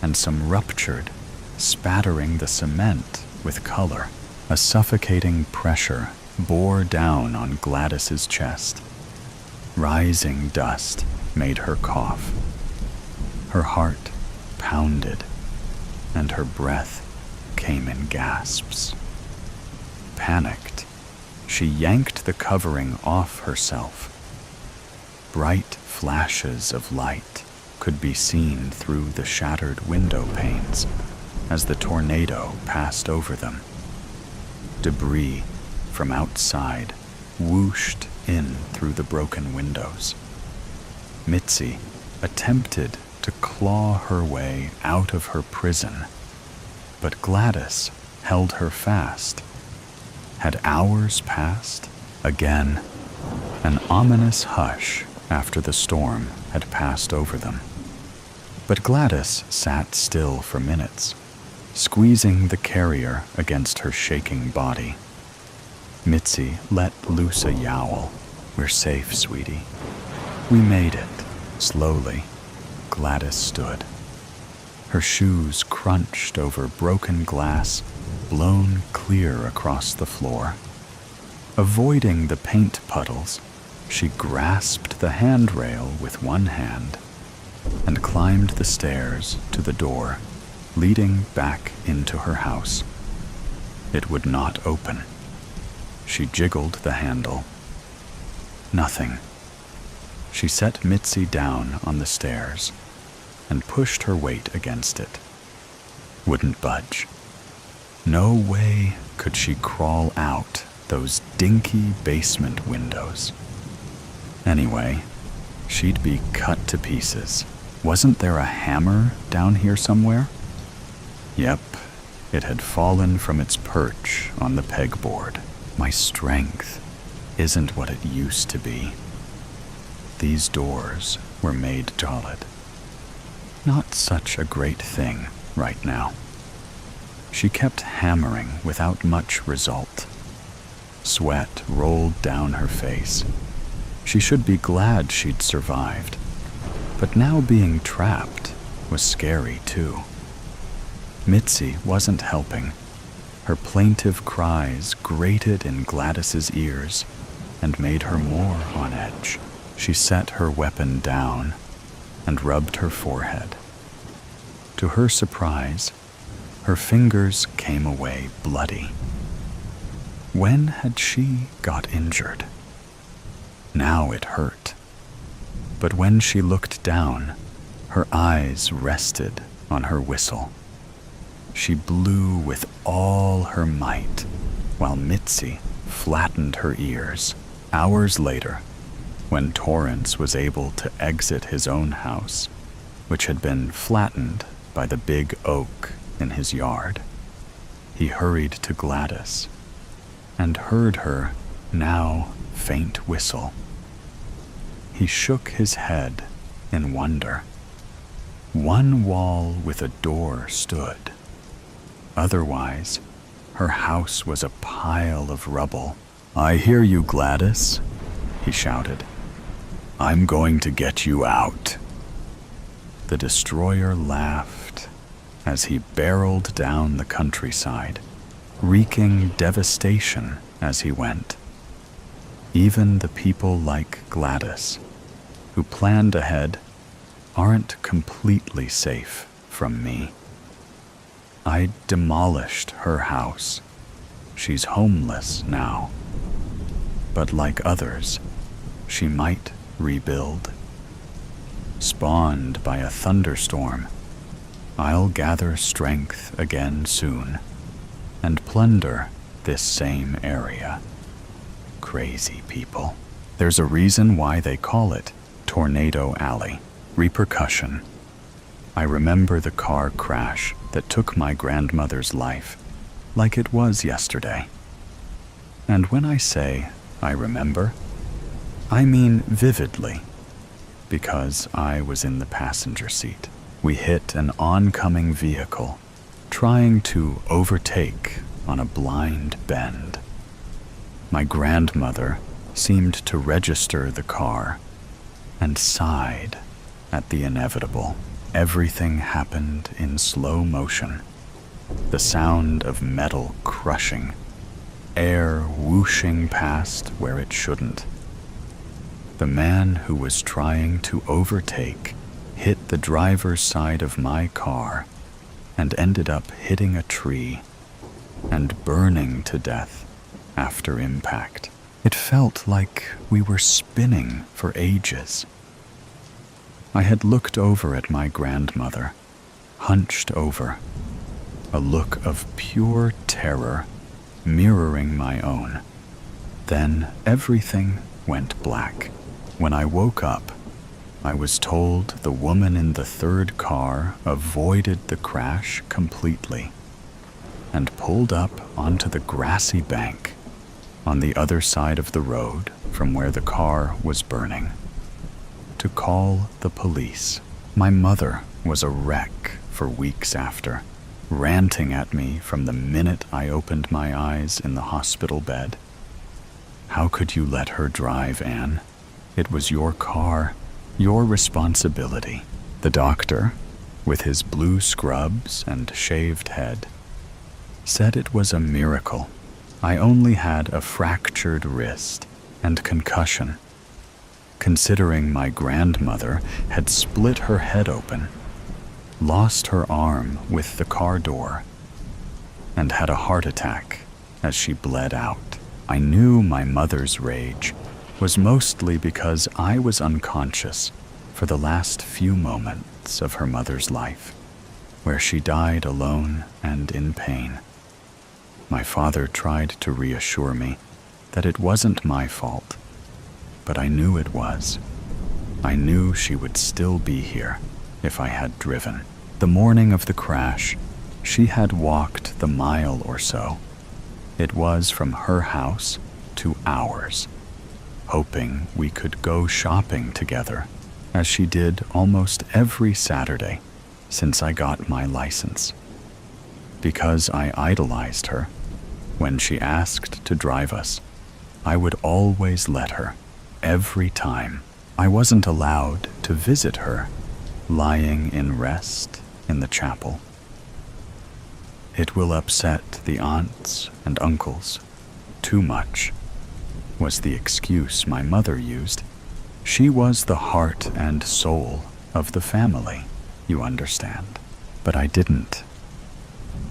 and some ruptured, spattering the cement with color. A suffocating pressure bore down on Gladys's chest. Rising dust made her cough. Her heart pounded, and her breath came in gasps. Panicked, she yanked the covering off herself. Bright flashes of light could be seen through the shattered window panes as the tornado passed over them. Debris from outside whooshed in through the broken windows. Mitzi attempted to claw her way out of her prison, but Gladys held her fast. Had hours passed? Again, an ominous hush after the storm had passed over them. But Gladys sat still for minutes, squeezing the carrier against her shaking body. Mitzi let loose a yowl. "We're safe, sweetie." "We made it." Slowly, Gladys stood. Her shoes crunched over broken glass, blown clear across the floor. Avoiding the paint puddles, she grasped the handrail with one hand and climbed the stairs to the door leading back into her house. It would not open. She jiggled the handle. Nothing. She set Mitzi down on the stairs and pushed her weight against it. Wouldn't budge. No way could she crawl out those dinky basement windows. Anyway, she'd be cut to pieces. Wasn't there a hammer down here somewhere? Yep, it had fallen from its perch on the pegboard. My strength isn't what it used to be. These doors were made solid. Not such a great thing right now. She kept hammering without much result. Sweat rolled down her face. She should be glad she'd survived, but now being trapped was scary too. Mitzi wasn't helping. Her plaintive cries grated in Gladys's ears and made her more on edge. She set her weapon down and rubbed her forehead. To her surprise, her fingers came away bloody. When had she got injured? Now it hurt. But when she looked down, her eyes rested on her whistle. She blew with all her might, while Mitzi flattened her ears. Hours later, when Torrance was able to exit his own house, which had been flattened by the big oak in his yard, he hurried to Gladys and heard her now faint whistle. He shook his head in wonder. One wall with a door stood. Otherwise, her house was a pile of rubble. "I hear you, Gladys," he shouted. "I'm going to get you out." The destroyer laughed as he barreled down the countryside, wreaking devastation as he went. Even the people like Gladys, who planned ahead, aren't completely safe from me. I demolished her house. She's homeless now. But like others, she might rebuild. Spawned by a thunderstorm, I'll gather strength again soon and plunder this same area. Crazy people. There's a reason why they call it Tornado Alley. Repercussion. I remember the car crash that took my grandmother's life like it was yesterday. And when I say I remember, I mean vividly, because I was in the passenger seat. We hit an oncoming vehicle, trying to overtake on a blind bend. My grandmother seemed to register the car and sighed at the inevitable. Everything happened in slow motion. The sound of metal crushing, air whooshing past where it shouldn't. The man who was trying to overtake hit the driver's side of my car and ended up hitting a tree and burning to death after impact. It felt like we were spinning for ages. I had looked over at my grandmother, hunched over, a look of pure terror mirroring my own. Then everything went black. When I woke up, I was told the woman in the third car avoided the crash completely and pulled up onto the grassy bank on the other side of the road from where the car was burning to call the police. My mother was a wreck for weeks after, ranting at me from the minute I opened my eyes in the hospital bed. How could you let her drive, Anne? It was your car, your responsibility. The doctor, with his blue scrubs and shaved head, said it was a miracle. I only had a fractured wrist and concussion, considering my grandmother had split her head open, lost her arm with the car door, and had a heart attack as she bled out. I knew my mother's rage was mostly because I was unconscious for the last few moments of her mother's life, where she died alone and in pain. My father tried to reassure me that it wasn't my fault, but I knew it was. I knew she would still be here if I had driven. The morning of the crash, she had walked the mile or so. It was from her house to ours, hoping we could go shopping together, as she did almost every Saturday since I got my license. Because I idolized her, when she asked to drive us, I would always let her, every time. I wasn't allowed to visit her, lying in rest in the chapel. It will upset the aunts and uncles too much, was the excuse my mother used. She was the heart and soul of the family, you understand. But I didn't.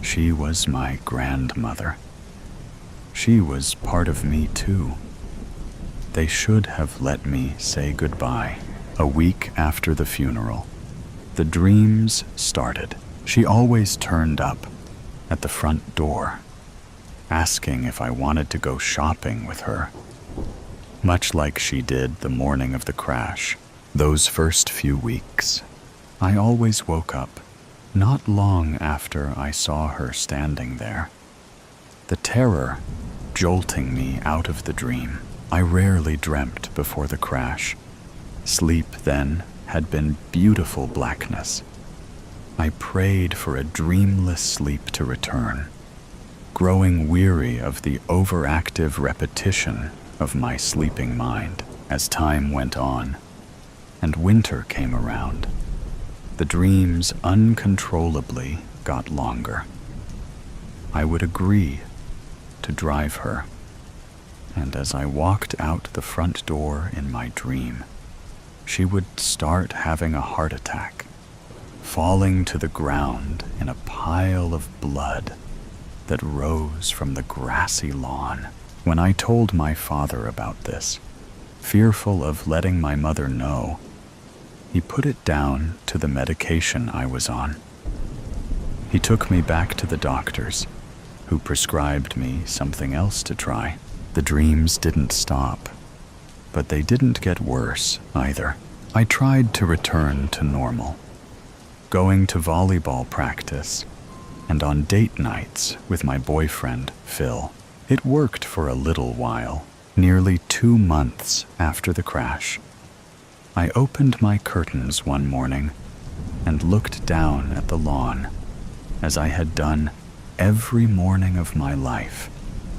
She was my grandmother. She was part of me too. They should have let me say goodbye. A week after the funeral, the dreams started. She always turned up at the front door, asking if I wanted to go shopping with her, much like she did the morning of the crash. Those first few weeks, I always woke up not long after I saw her standing there, the terror jolting me out of the dream. I rarely dreamt before the crash. Sleep then had been beautiful blackness. I prayed for a dreamless sleep to return, growing weary of the overactive repetition of my sleeping mind. As time went on and winter came around, the dreams uncontrollably got longer. I would agree to drive her, and as I walked out the front door in my dream, she would start having a heart attack, falling to the ground in a pile of blood that rose from the grassy lawn. When I told my father about this, fearful of letting my mother know, he put it down to the medication I was on. He took me back to the doctors, who prescribed me something else to try. The dreams didn't stop, but they didn't get worse either. I tried to return to normal, going to volleyball practice and on date nights with my boyfriend, Phil. It worked for a little while. Nearly 2 months after the crash, I opened my curtains one morning and looked down at the lawn, as I had done every morning of my life,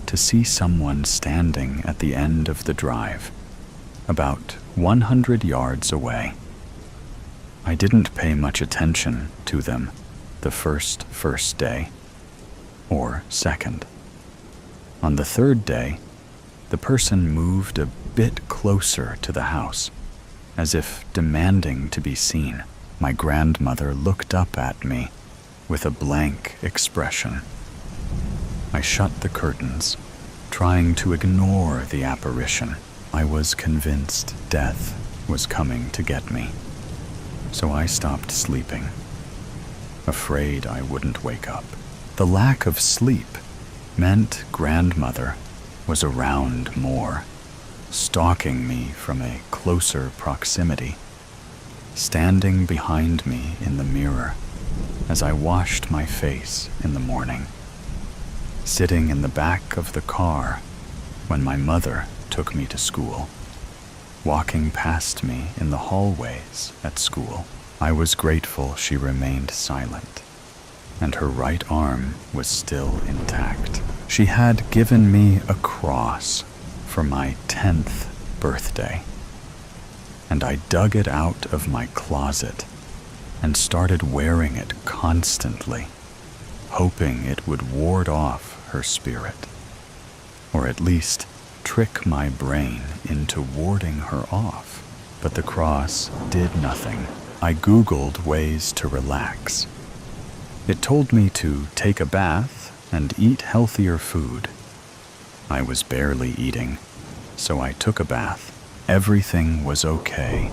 to see someone standing at the end of the drive, about 100 yards away. I didn't pay much attention to them the first day, or second. On the third day, the person moved a bit closer to the house, as if demanding to be seen. My grandmother looked up at me with a blank expression. I shut the curtains, trying to ignore the apparition. I was convinced death was coming to get me, so I stopped sleeping, afraid I wouldn't wake up. The lack of sleep meant grandmother was around more, stalking me from a closer proximity, standing behind me in the mirror as I washed my face in the morning, sitting in the back of the car when my mother took me to school, walking past me in the hallways at school. I was grateful she remained silent, and her right arm was still intact. She had given me a cross for my 10th birthday, and I dug it out of my closet and started wearing it constantly, hoping it would ward off her spirit, or at least trick my brain into warding her off. But the cross did nothing. I Googled ways to relax. It told me to take a bath and eat healthier food. I was barely eating, so I took a bath. Everything was okay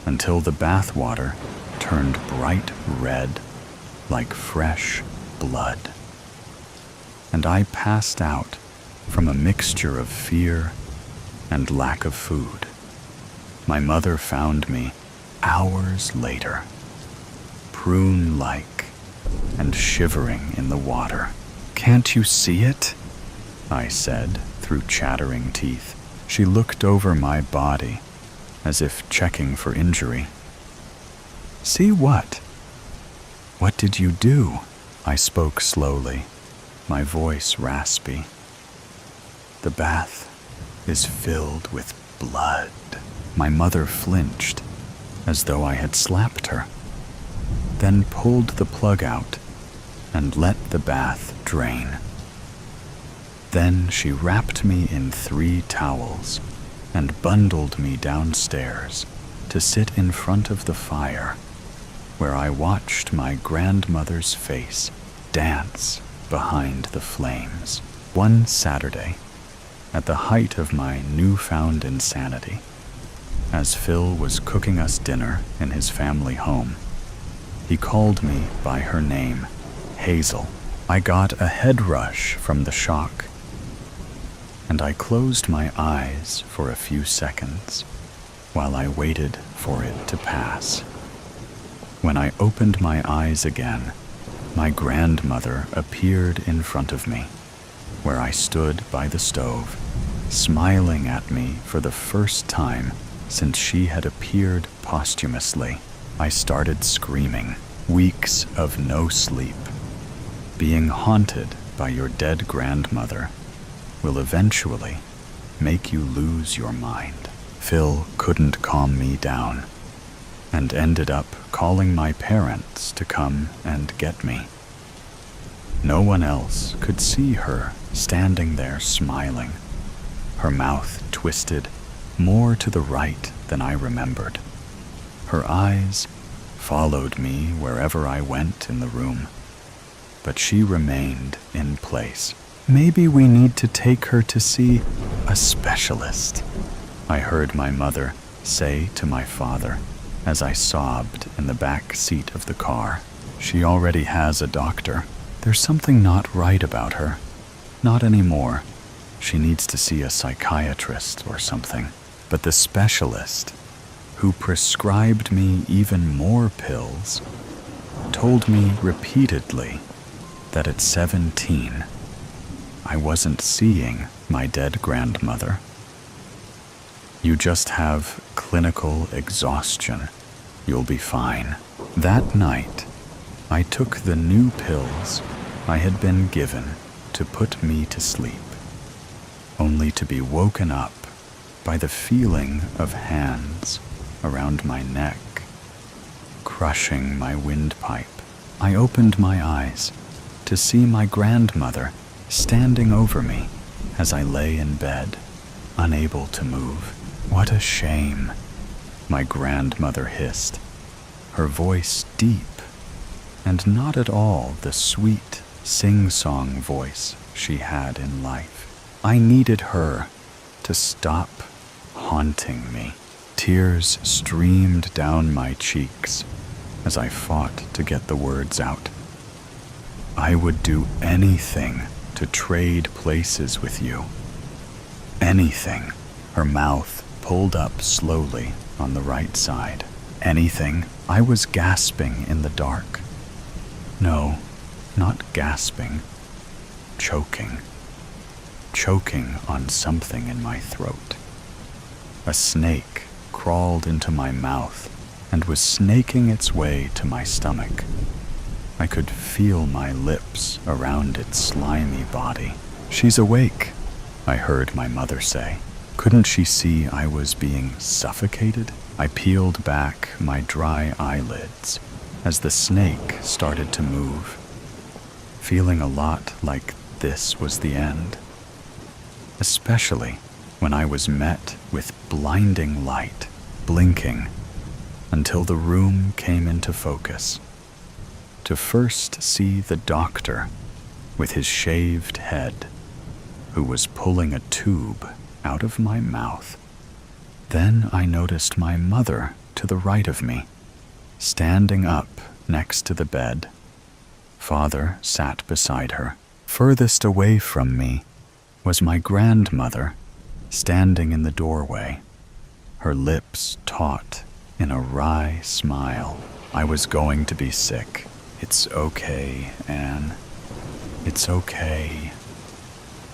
until the bath water turned bright red like fresh blood, and I passed out from a mixture of fear and lack of food. My mother found me hours later, prune-like and shivering in the water. "Can't you see it?" I said through chattering teeth. She looked over my body as if checking for injury. "See what? What did you do?" I spoke slowly, my voice raspy. The bath is filled with blood. My mother flinched, as though I had slapped her, then pulled the plug out and let the bath drain. Then she wrapped me in 3 towels and bundled me downstairs to sit in front of the fire, where I watched my grandmother's face dance behind the flames. One Saturday, at the height of my newfound insanity, as Phil was cooking us dinner in his family home, he called me by her name, Hazel. I got a head rush from the shock, and I closed my eyes for a few seconds while I waited for it to pass. When I opened my eyes again, my grandmother appeared in front of me, where I stood by the stove, smiling at me for the first time since she had appeared posthumously. I started screaming. Weeks of no sleep, being haunted by your dead grandmother, will eventually make you lose your mind. Phil couldn't calm me down and ended up calling my parents to come and get me. No one else could see her standing there smiling, her mouth twisted more to the right than I remembered. Her eyes followed me wherever I went in the room, but she remained in place. Maybe we need to take her to see a specialist, I heard my mother say to my father as I sobbed in the back seat of the car. She already has a doctor. There's something not right about her. Not anymore. She needs to see a psychiatrist or something. But the specialist, who prescribed me even more pills, told me repeatedly that at 17, I wasn't seeing my dead grandmother. You just have clinical exhaustion. You'll be fine. That night, I took the new pills I had been given to put me to sleep, only to be woken up by the feeling of hands around my neck, crushing my windpipe. I opened my eyes to see my grandmother standing over me as I lay in bed, unable to move. What a shame, my grandmother hissed, her voice deep and not at all the sweet sing-song voice she had in life. I needed her to stop haunting me. Tears streamed down my cheeks as I fought to get the words out. I would do anything to trade places with you. Anything. Her mouth pulled up slowly on the right side. Anything. I was gasping in the dark. No, not gasping. Choking. Choking on something in my throat. A snake crawled into my mouth and was snaking its way to my stomach. I could feel my lips around its slimy body. She's awake, I heard my mother say. Couldn't she see I was being suffocated? I peeled back my dry eyelids as the snake started to move, feeling a lot like this was the end. Especially when I was met with blinding light, blinking until the room came into focus. To first see the doctor with his shaved head, who was pulling a tube out of my mouth. Then I noticed my mother to the right of me, standing up next to the bed. Father sat beside her. Furthest away from me was my grandmother, standing in the doorway, her lips taut in a wry smile. I was going to be sick. It's okay, Anne. It's okay.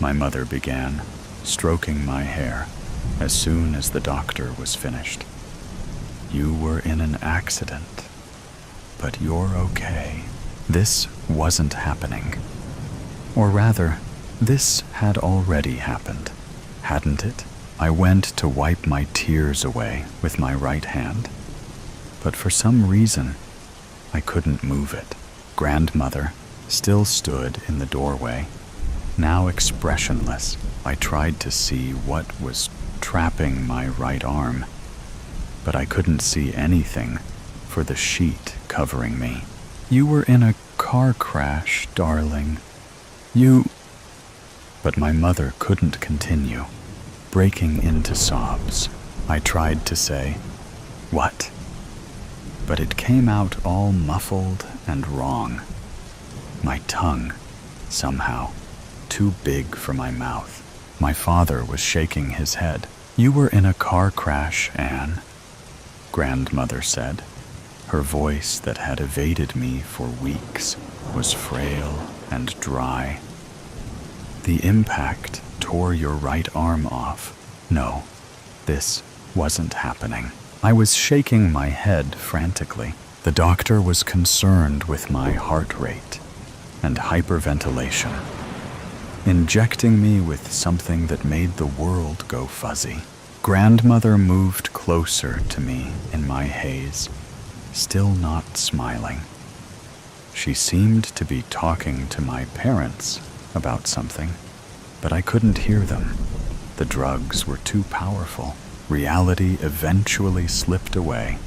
My mother began, stroking my hair as soon as the doctor was finished. You were in an accident, but you're okay. This wasn't happening. Or rather, this had already happened, hadn't it? I went to wipe my tears away with my right hand, but for some reason, I couldn't move it. Grandmother still stood in the doorway, now expressionless. I tried to see what was trapping my right arm, but I couldn't see anything for the sheet covering me. "You were in a car crash, darling. You..." But my mother couldn't continue, breaking into sobs. I tried to say, "What?" but it came out all muffled and wrong. My tongue, somehow, too big for my mouth. My father was shaking his head. "You were in a car crash, Anne," grandmother said. Her voice that had evaded me for weeks was frail and dry. "The impact tore your right arm off." No, this wasn't happening. I was shaking my head frantically. The doctor was concerned with my heart rate and hyperventilation, injecting me with something that made the world go fuzzy. Grandmother moved closer to me in my haze, still not smiling. She seemed to be talking to my parents about something, but I couldn't hear them. The drugs were too powerful. Reality eventually slipped away,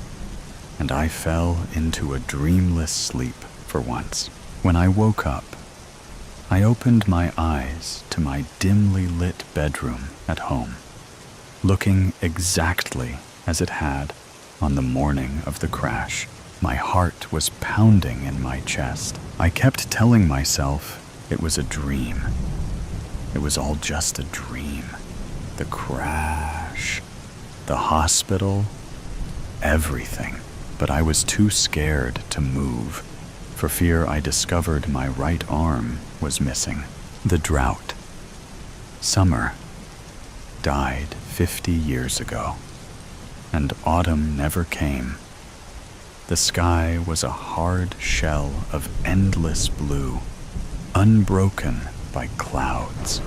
and I fell into a dreamless sleep for once. When I woke up, I opened my eyes to my dimly lit bedroom at home, looking exactly as it had on the morning of the crash. My heart was pounding in my chest. I kept telling myself it was a dream. It was all just a dream. The crash, the hospital, everything. But I was too scared to move, for fear I discovered my right arm was missing. The drought. Summer died 50 years ago, and autumn never came. The sky was a hard shell of endless blue, unbroken by clouds,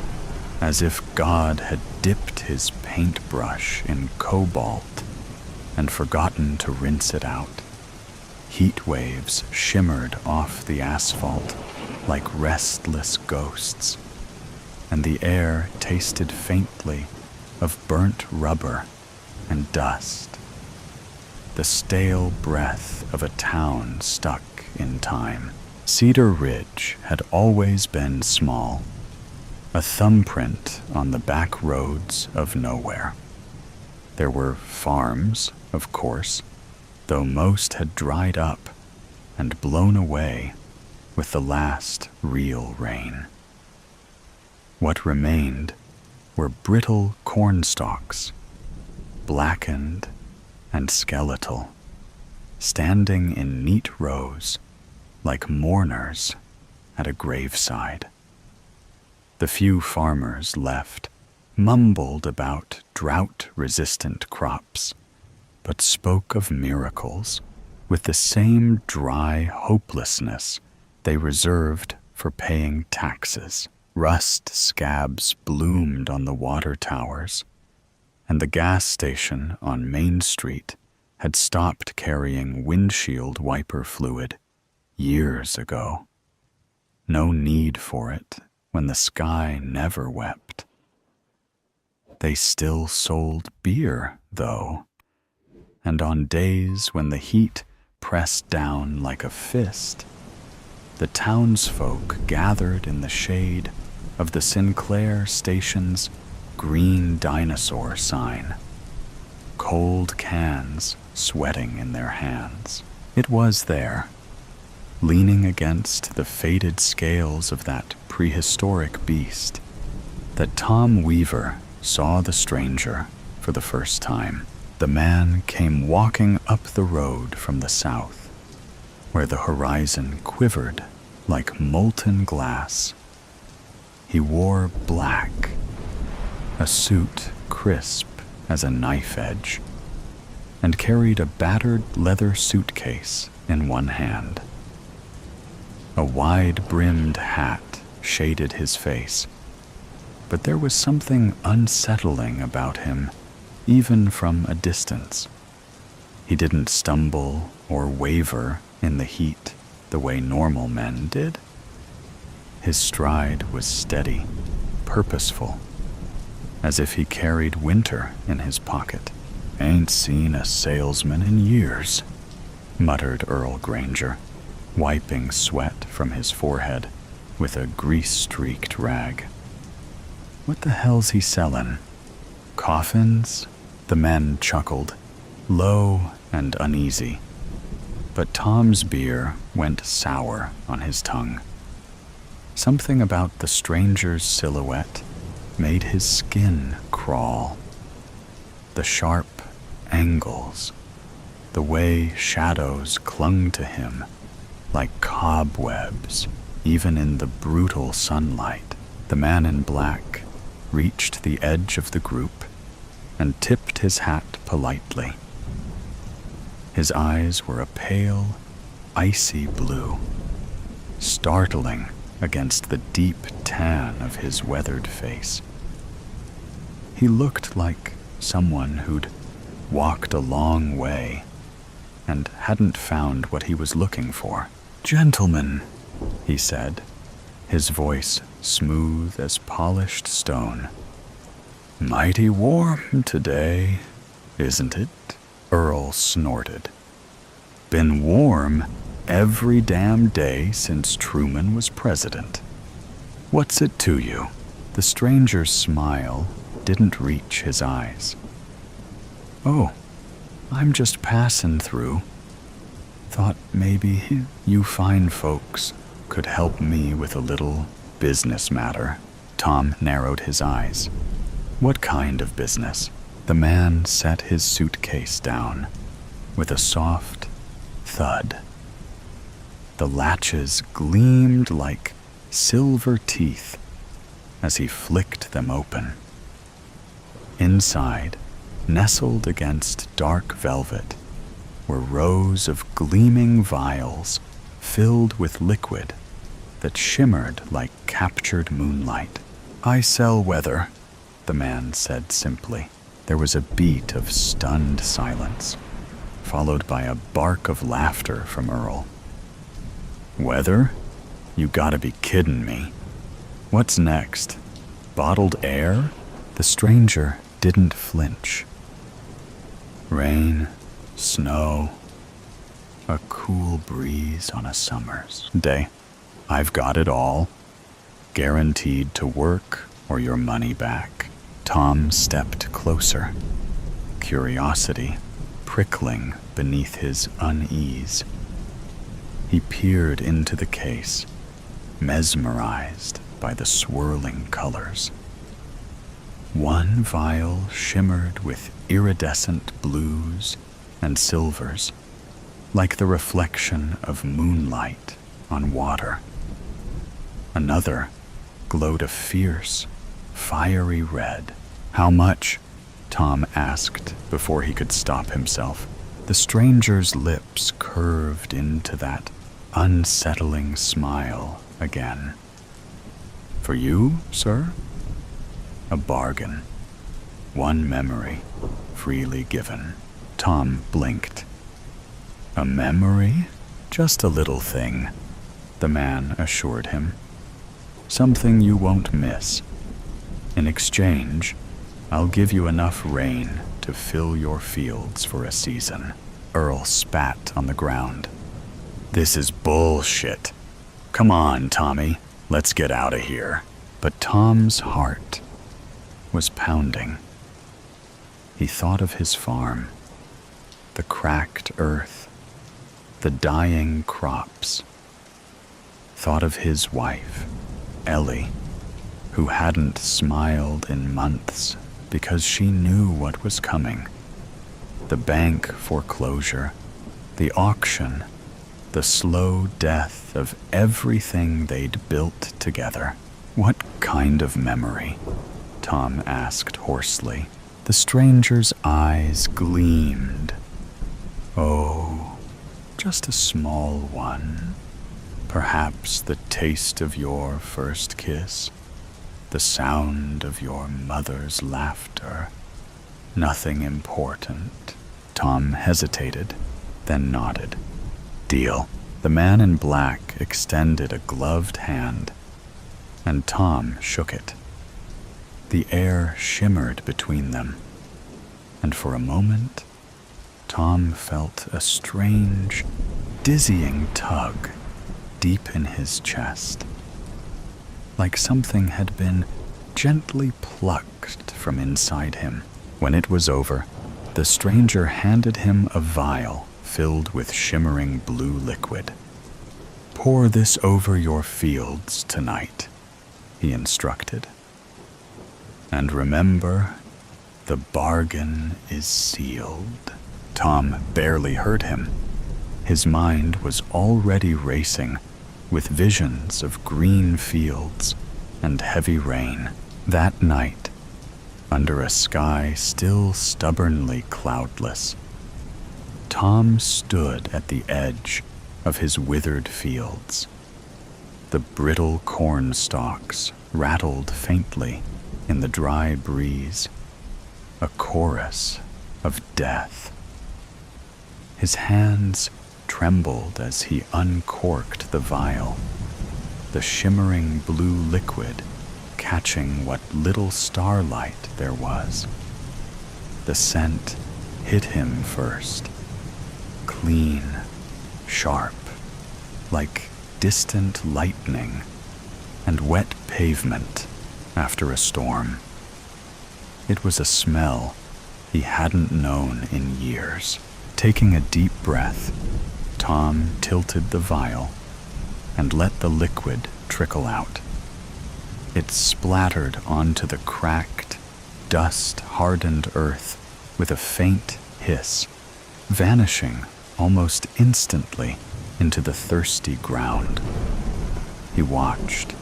as if God had dipped his paintbrush in cobalt and forgotten to rinse it out. Heat waves shimmered off the asphalt like restless ghosts, and the air tasted faintly of burnt rubber and dust, the stale breath of a town stuck in time. Cedar Ridge had always been small, a thumbprint on the back roads of nowhere. There were farms, of course, though most had dried up and blown away with the last real rain. What remained were brittle corn stalks, blackened and skeletal, standing in neat rows like mourners at a graveside. The few farmers left mumbled about drought-resistant crops, but spoke of miracles with the same dry hopelessness they reserved for paying taxes. Rust scabs bloomed on the water towers, and the gas station on Main Street had stopped carrying windshield wiper fluid years ago. No need for it when the sky never wept. They still sold beer, though, and on days when the heat pressed down like a fist, the townsfolk gathered in the shade of the Sinclair station's green dinosaur sign, cold cans sweating in their hands. It was there, leaning against the faded scales of that prehistoric beast, that Tom Weaver saw the stranger for the first time. The man came walking up the road from the south, where the horizon quivered like molten glass. He wore black, a suit crisp as a knife edge, and carried a battered leather suitcase in one hand. A wide-brimmed hat shaded his face, but there was something unsettling about him, even from a distance. He didn't stumble or waver in the heat the way normal men did. His stride was steady, purposeful, as if he carried winter in his pocket. "Ain't seen a salesman in years," muttered Earl Granger, wiping sweat from his forehead with a grease-streaked rag. "What the hell's he sellin'? Coffins?" The men chuckled, low and uneasy. But Tom's beer went sour on his tongue. Something about the stranger's silhouette made his skin crawl. The sharp angles, the way shadows clung to him like cobwebs, even in the brutal sunlight. The man in black reached the edge of the group and tipped his hat politely. His eyes were a pale, icy blue, startling against the deep tan of his weathered face. He looked like someone who'd walked a long way and hadn't found what he was looking for. "Gentlemen," he said, his voice smooth as polished stone. "Mighty warm today, isn't it?" Earl snorted. "Been warm every damn day since Truman was president. What's it to you?" The stranger's smile didn't reach his eyes. "Oh, I'm just passing through. Thought maybe you fine folks could help me with a little business matter." Tom narrowed his eyes. "What kind of business?" The man set his suitcase down with a soft thud. The latches gleamed like silver teeth as he flicked them open. Inside, nestled against dark velvet, were rows of gleaming vials filled with liquid that shimmered like captured moonlight. "I sell weather," the man said simply. There was a beat of stunned silence, followed by a bark of laughter from Earl. "Weather? You gotta be kidding me. What's next? Bottled air?" The stranger didn't flinch. "Rain, snow, a cool breeze on a summer's day. I've got it all. Guaranteed to work or your money back." Tom stepped closer, curiosity prickling beneath his unease. He peered into the case, mesmerized by the swirling colors. One vial shimmered with iridescent blues and silvers, like the reflection of moonlight on water. Another glowed a fierce, fiery red. "How much?" Tom asked before he could stop himself. The stranger's lips curved into that unsettling smile again. "For you, sir? A bargain. One memory, freely given." Tom blinked. "A memory? Just a little thing," the man assured him. "Something you won't miss. In exchange, I'll give you enough rain to fill your fields for a season." Earl spat on the ground. "This is bullshit. Come on, Tommy, let's get out of here." But Tom's heart was pounding. He thought of his farm, the cracked earth, the dying crops. Thought of his wife, Ellie, who hadn't smiled in months because she knew what was coming. The bank foreclosure, the auction, the slow death of everything they'd built together. "What kind of memory?" Tom asked hoarsely. The stranger's eyes gleamed. "Oh, just a small one. Perhaps the taste of your first kiss, the sound of your mother's laughter. Nothing important. Tom hesitated, then nodded. Deal. The man in black extended a gloved hand, and Tom shook it. The air shimmered between them, and for a moment, Tom felt a strange, dizzying tug deep in his chest, like something had been gently plucked from inside him. When it was over, the stranger handed him a vial filled with shimmering blue liquid. Pour this over your fields tonight, he instructed. And remember, the bargain is sealed. Tom barely heard him. His mind was already racing with visions of green fields and heavy rain. That night, under a sky still stubbornly cloudless, Tom stood at the edge of his withered fields. The brittle corn stalks rattled faintly in the dry breeze, a chorus of death. His hands trembled as he uncorked the vial, the shimmering blue liquid catching what little starlight there was. The scent hit him first, clean, sharp, like distant lightning and wet pavement after a storm. It was a smell he hadn't known in years. Taking a deep breath, Tom tilted the vial and let the liquid trickle out. It splattered onto the cracked, dust-hardened earth with a faint hiss, vanishing almost instantly into the thirsty ground. He watched,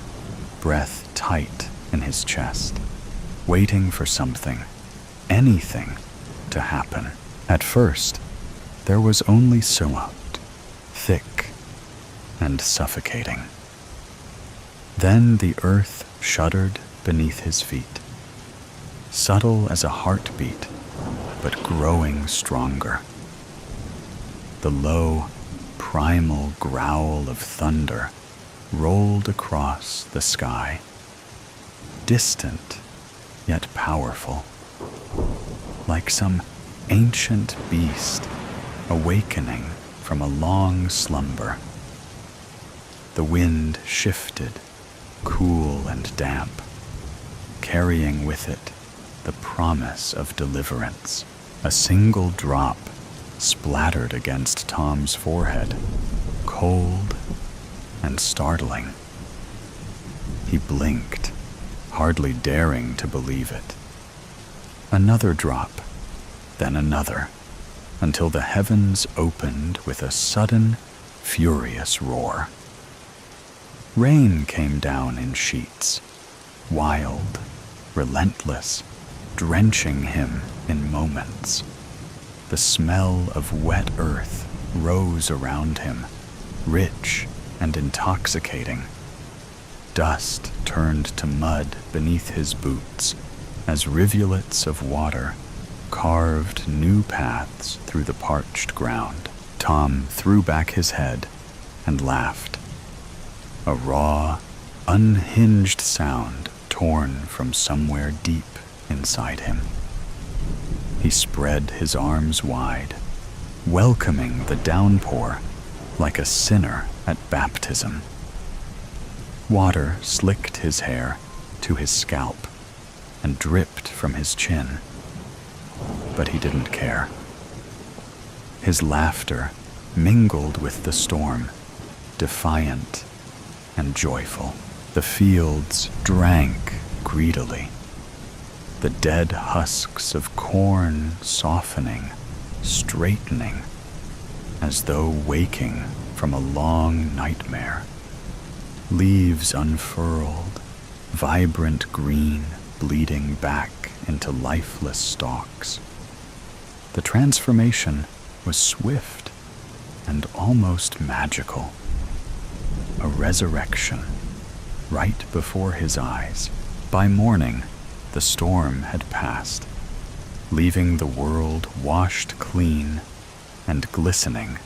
breath tight in his chest, waiting for something, anything, to happen. At first, there was only smoke, thick and suffocating. Then the earth shuddered beneath his feet, subtle as a heartbeat, but growing stronger. The low, primal growl of thunder rolled across the sky, distant yet powerful, like some ancient beast awakening from a long slumber. The wind shifted, cool and damp, carrying with it the promise of deliverance. A single drop splattered against Tom's forehead, cold and startling. He blinked, hardly daring to believe it. Another drop, then another, until the heavens opened with a sudden, furious roar. Rain came down in sheets, wild, relentless, drenching him in moments. The smell of wet earth rose around him, rich and intoxicating. Dust turned to mud beneath his boots as rivulets of water carved new paths through the parched ground. Tom threw back his head and laughed, a raw, unhinged sound torn from somewhere deep inside him. He spread his arms wide, welcoming the downpour like a sinner at baptism. Water slicked his hair to his scalp and dripped from his chin, but he didn't care. His laughter mingled with the storm, defiant and joyful. The fields drank greedily, the dead husks of corn softening, straightening, as though waking from a long nightmare. Leaves unfurled, vibrant green bleeding back into lifeless stalks. The transformation was swift and almost magical. A a resurrection, right before his eyes. By morning, the storm had passed, leaving the world washed clean and glistening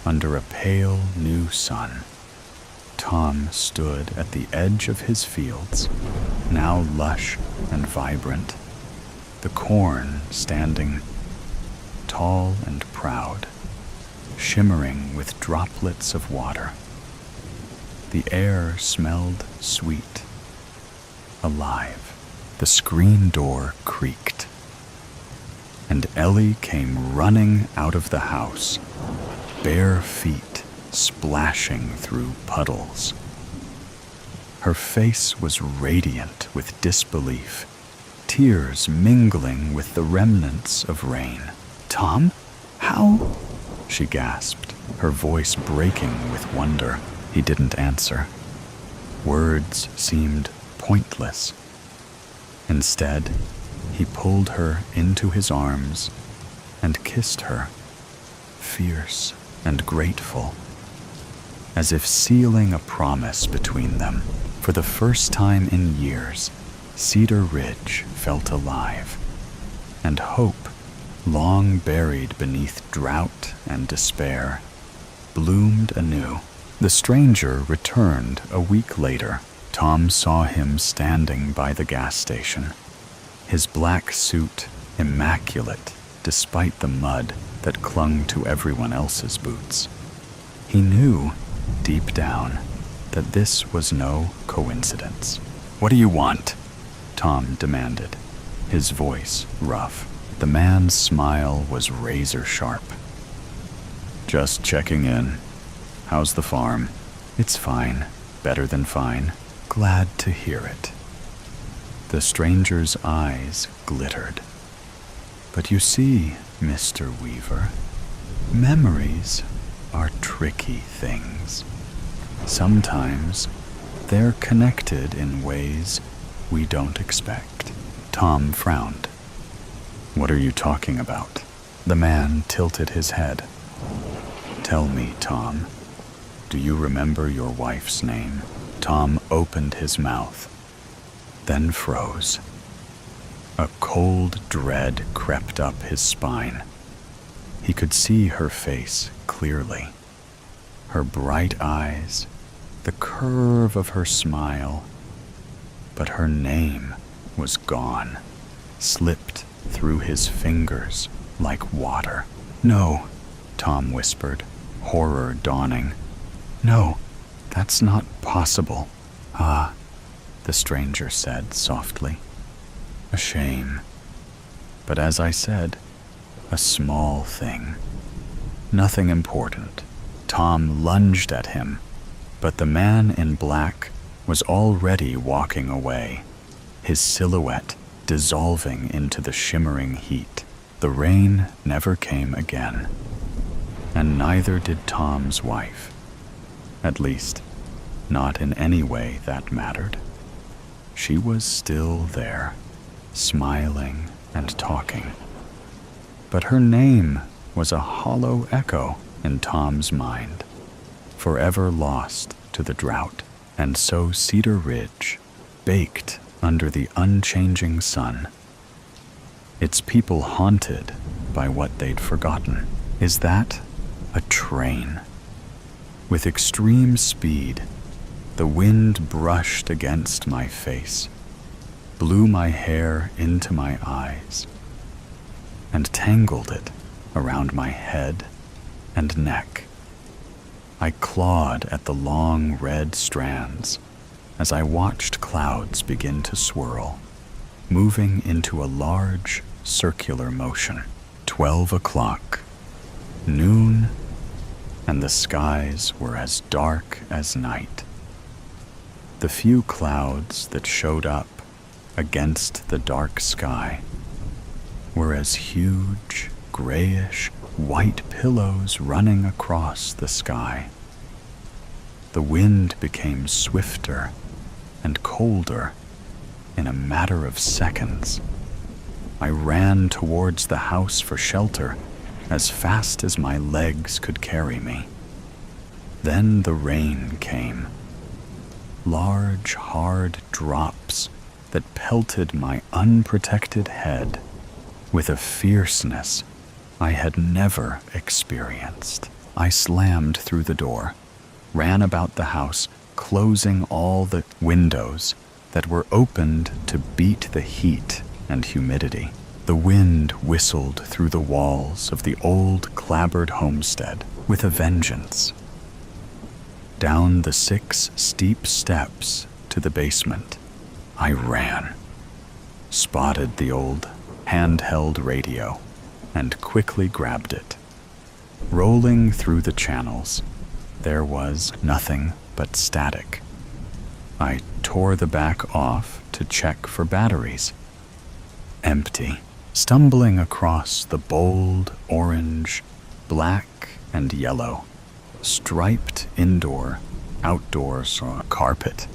under a pale new sun. Tom stood at the edge of his fields, now lush and vibrant, the corn standing tall and proud, shimmering with droplets of water. The air smelled sweet, alive. The screen door creaked, and Ellie came running out of the house, bare feet splashing through puddles. Her face was radiant with disbelief, tears mingling with the remnants of rain. "Tom? How?" she gasped, her voice breaking with wonder. He didn't answer. Words seemed pointless. Instead, he pulled her into his arms and kissed her, fierce and grateful, as if sealing a promise between them. For the first time in years, Cedar Ridge felt alive, and hope, long buried beneath drought and despair, bloomed anew. The stranger returned a week later. Tom saw him standing by the gas station, his black suit immaculate despite the mud that clung to everyone else's boots. He knew, deep down, that this was no coincidence. "What do you want?" Tom demanded, his voice rough. The man's smile was razor sharp. "Just checking in. How's the farm?" "It's fine. Better than fine." "Glad to hear it." The stranger's eyes glittered. "But you see, Mr. Weaver, memories are tricky things. Sometimes they're connected in ways we don't expect." Tom frowned. "What are you talking about?" The man tilted his head. "Tell me, Tom, do you remember your wife's name?" Tom opened his mouth, then froze. A cold dread crept up his spine. He could see her face clearly, her bright eyes, the curve of her smile, but her name was gone, slipped through his fingers like water. "No," Tom whispered, horror dawning. "No, that's not possible." "Ah," the stranger said softly. "A shame. But as I said, a small thing. Nothing important." Tom lunged at him, but the man in black was already walking away, his silhouette dissolving into the shimmering heat. The rain never came again, and neither did Tom's wife. At least, not in any way that mattered. She was still there, smiling and talking. But her name was a hollow echo in Tom's mind, forever lost to the drought. And so Cedar Ridge, baked under the unchanging sun, its people haunted by what they'd forgotten. Is that a train? With extreme speed, the wind brushed against my face, blew my hair into my eyes, and tangled it around my head and neck. I clawed at the long red strands as I watched clouds begin to swirl, moving into a large circular motion. 12 o'clock, noon, and the skies were as dark as night. The few clouds that showed up against the dark sky were as huge, grayish, white pillows running across the sky. The wind became swifter and colder in a matter of seconds. I ran towards the house for shelter as fast as my legs could carry me. Then the rain came, large, hard drops that pelted my unprotected head with a fierceness I had never experienced. I slammed through the door, ran about the house, closing all the windows that were opened to beat the heat and humidity. The wind whistled through the walls of the old clapboard homestead with a vengeance. Down the 6 steep steps to the basement, I ran, spotted the old handheld radio, and quickly grabbed it. Rolling through the channels, there was nothing but static. I tore the back off to check for batteries. Empty. Stumbling across the bold orange, black, and yellow, striped outdoor carpet,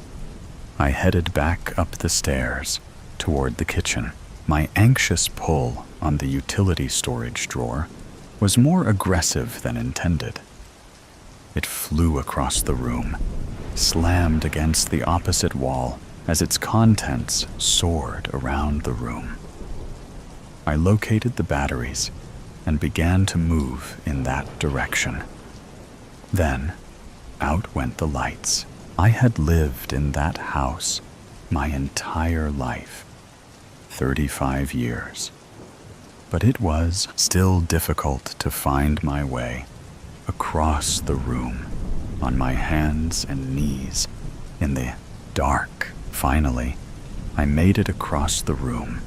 I headed back up the stairs toward the kitchen. My anxious pull on the utility storage drawer was more aggressive than intended. It flew across the room, slammed against the opposite wall as its contents soared around the room. I located the batteries and began to move in that direction. Then, out went the lights. I had lived in that house my entire life, 35 years. But it was still difficult to find my way across the room on my hands and knees in the dark. Finally, I made it across the room.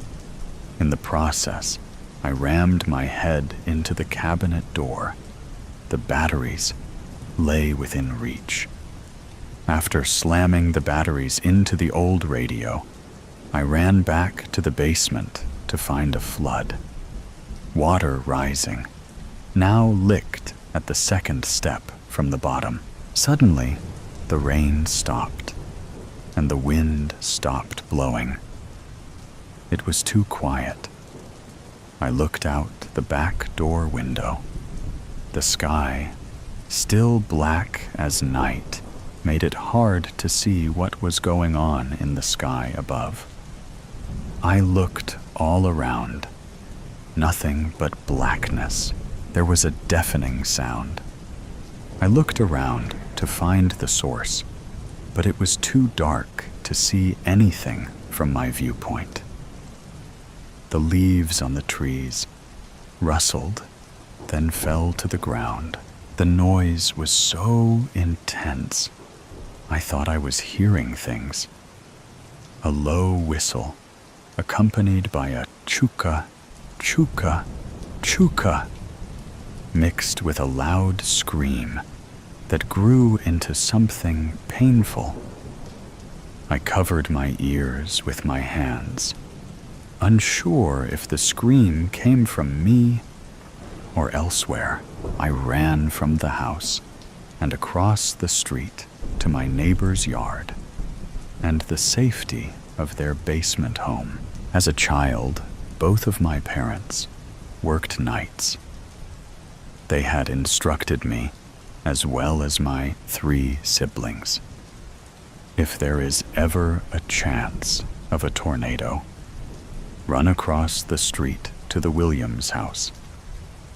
In the process, I rammed my head into the cabinet door. The batteries lay within reach. After slamming the batteries into the old radio, I ran back to the basement to find a flood. Water rising, now licked at the 2nd step from the bottom. Suddenly, the rain stopped, and the wind stopped blowing. It was too quiet. I looked out the back door window. The sky, still black as night, made it hard to see what was going on in the sky above. I looked all around. Nothing but blackness. There was a deafening sound. I looked around to find the source, but it was too dark to see anything from my viewpoint. The leaves on the trees rustled, then fell to the ground. The noise was so intense, I thought I was hearing things. A low whistle, accompanied by a chuka, chuka, chuka, mixed with a loud scream that grew into something painful. I covered my ears with my hands, unsure if the scream came from me or elsewhere. I ran from the house and across the street to my neighbor's yard and the safety of their basement home. As a child, both of my parents worked nights. They had instructed me, as well as my 3 siblings. If there is ever a chance of a tornado, run across the street to the Williams house.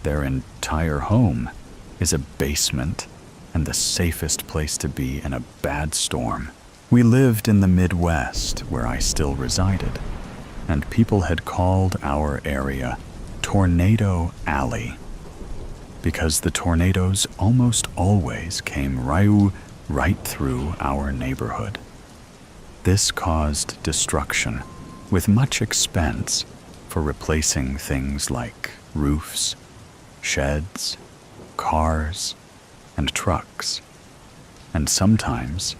Their entire home is a basement and the safest place to be in a bad storm. We lived in the Midwest, where I still resided, and people had called our area Tornado Alley because the tornadoes almost always came right through our neighborhood. This caused destruction, with much expense for replacing things like roofs, sheds, cars, and trucks, and sometimes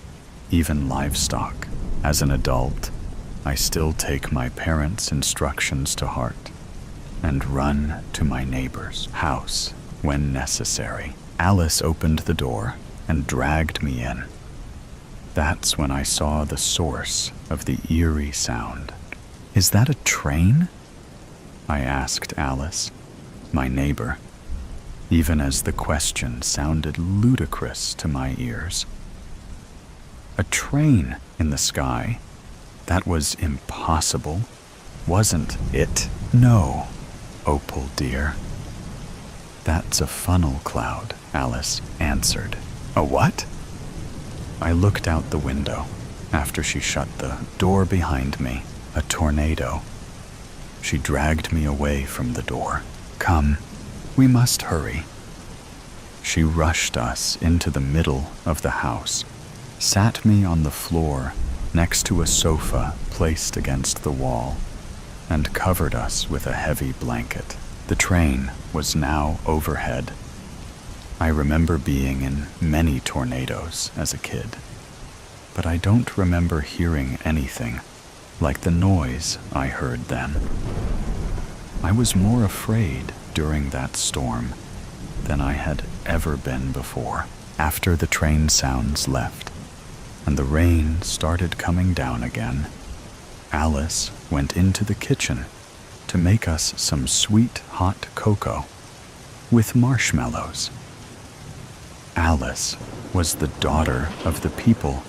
even livestock. As an adult, I still take my parents' instructions to heart and run to my neighbor's house when necessary. Alice opened the door and dragged me in. That's when I saw the source of the eerie sound. "Is that a train?" I asked Alice, my neighbor, even as the question sounded ludicrous to my ears. A train in the sky? That was impossible, wasn't it? No, Opal dear. That's a funnel cloud, Alice answered. A what? I looked out the window after she shut the door behind me. A tornado. She dragged me away from the door. Come, we must hurry. She rushed us into the middle of the house, sat me on the floor next to a sofa placed against the wall, and covered us with a heavy blanket. The train was now overhead. I remember being in many tornadoes as a kid, but I don't remember hearing anything like the noise I heard then. I was more afraid during that storm than I had ever been before. After the train sounds left and the rain started coming down again, Alice went into the kitchen to make us some sweet hot cocoa with marshmallows. Alice was the daughter of the people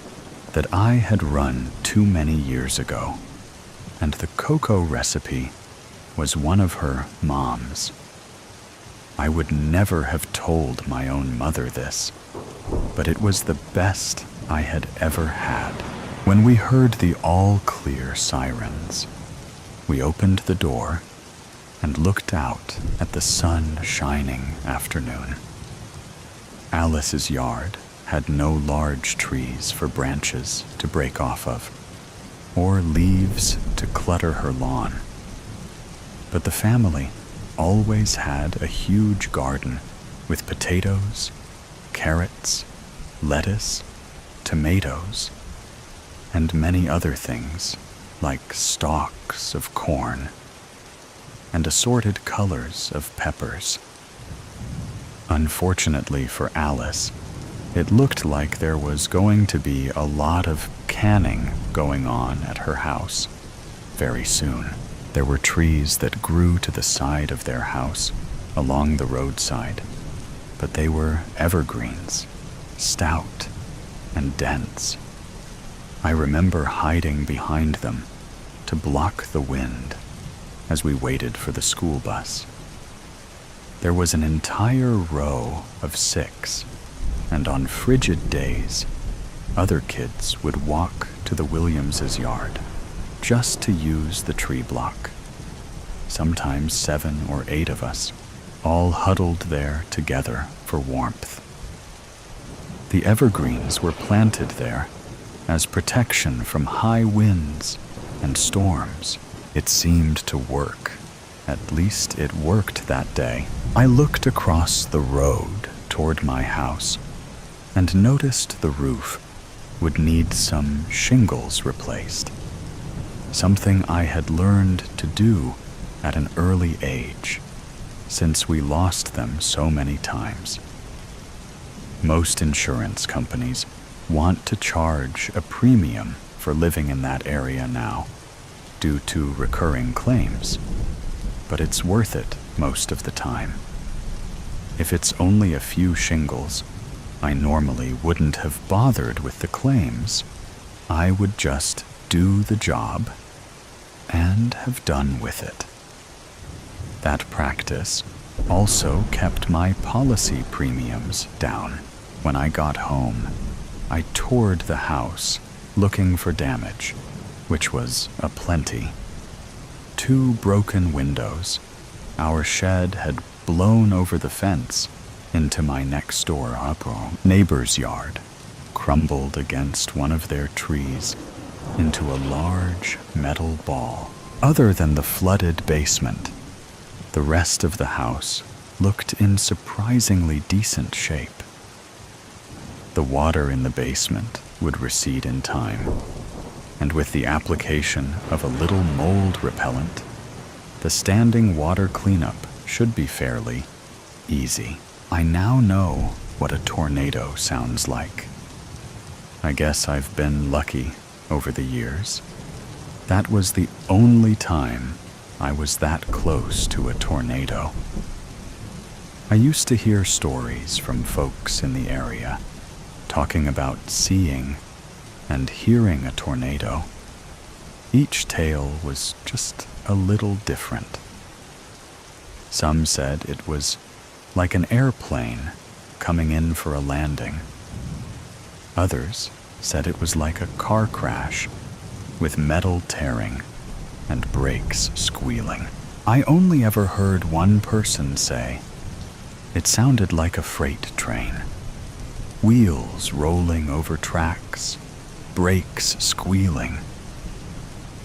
that I had run too many years ago, and the cocoa recipe was one of her mom's. I would never have told my own mother this, but it was the best I had ever had. When we heard the all-clear sirens, we opened the door and looked out at the sun-shining afternoon. Alice's yard had no large trees for branches to break off of, or leaves to clutter her lawn. But the family always had a huge garden with potatoes, carrots, lettuce, tomatoes, and many other things like stalks of corn and assorted colors of peppers. Unfortunately for Alice, it looked like there was going to be a lot of canning going on at her house very soon. There were trees that grew to the side of their house along the roadside, but they were evergreens, stout and dense. I remember hiding behind them to block the wind as we waited for the school bus. There was an entire row of 6, and on frigid days, other kids would walk to the Williamses' yard just to use the tree block. Sometimes 7 or 8 of us, all huddled there together for warmth. The evergreens were planted there as protection from high winds and storms. It seemed to work. At least it worked that day. I looked across the road toward my house and noticed the roof would need some shingles replaced, something I had learned to do at an early age, since we lost them so many times. Most insurance companies want to charge a premium for living in that area now, due to recurring claims, but it's worth it most of the time. If it's only a few shingles, I normally wouldn't have bothered with the claims. I would just do the job and have done with it. That practice also kept my policy premiums down. When I got home, I toured the house looking for damage, which was aplenty. 2 broken windows. Our shed had blown over the fence into my next-door neighbor's yard, crumbled against one of their trees into a large metal ball. Other than the flooded basement, the rest of the house looked in surprisingly decent shape. The water in the basement would recede in time, and with the application of a little mold repellent, the standing water cleanup should be fairly easy. I now know what a tornado sounds like. I guess I've been lucky over the years. That was the only time I was that close to a tornado. I used to hear stories from folks in the area talking about seeing and hearing a tornado, each tale was just a little different. Some said it was like an airplane coming in for a landing. Others said it was like a car crash with metal tearing and brakes squealing. I only ever heard one person say it sounded like a freight train. Wheels rolling over tracks, brakes squealing,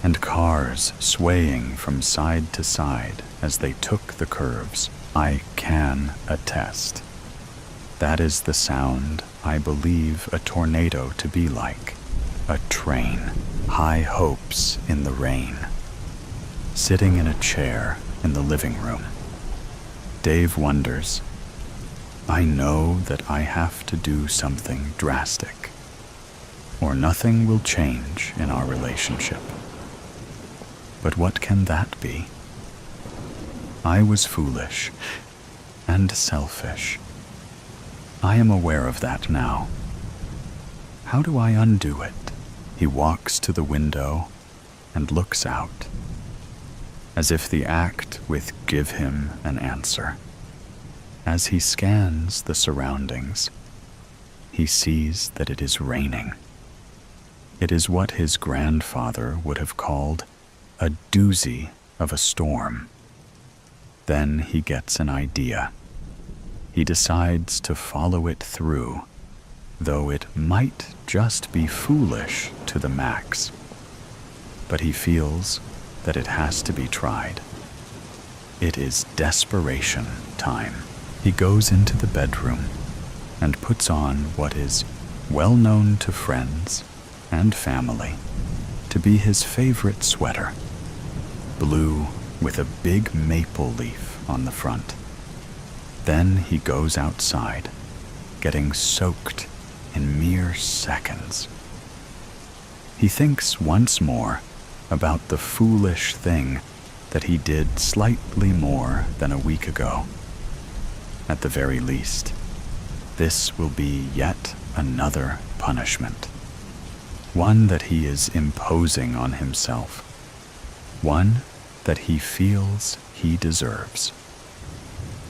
and cars swaying from side to side as they took the curves. I can attest. That is the sound I believe a tornado to be like. A train, high hopes in the rain. Sitting in a chair in the living room, Dave wonders, I know that I have to do something drastic, or nothing will change in our relationship. But what can that be? I was foolish and selfish. I am aware of that now. How do I undo it? He walks to the window and looks out, as if the act would give him an answer. As he scans the surroundings, he sees that it is raining. It is what his grandfather would have called a doozy of a storm. Then he gets an idea. He decides to follow it through, though it might just be foolish to the max. But he feels that it has to be tried. It is desperation time. He goes into the bedroom and puts on what is well known to friends and family to be his favorite sweater, blue with a big maple leaf on the front. Then he goes outside, getting soaked in mere seconds. He thinks once more about the foolish thing that he did slightly more than a week ago. At the very least, this will be yet another punishment, one that he is imposing on himself, one that he feels he deserves.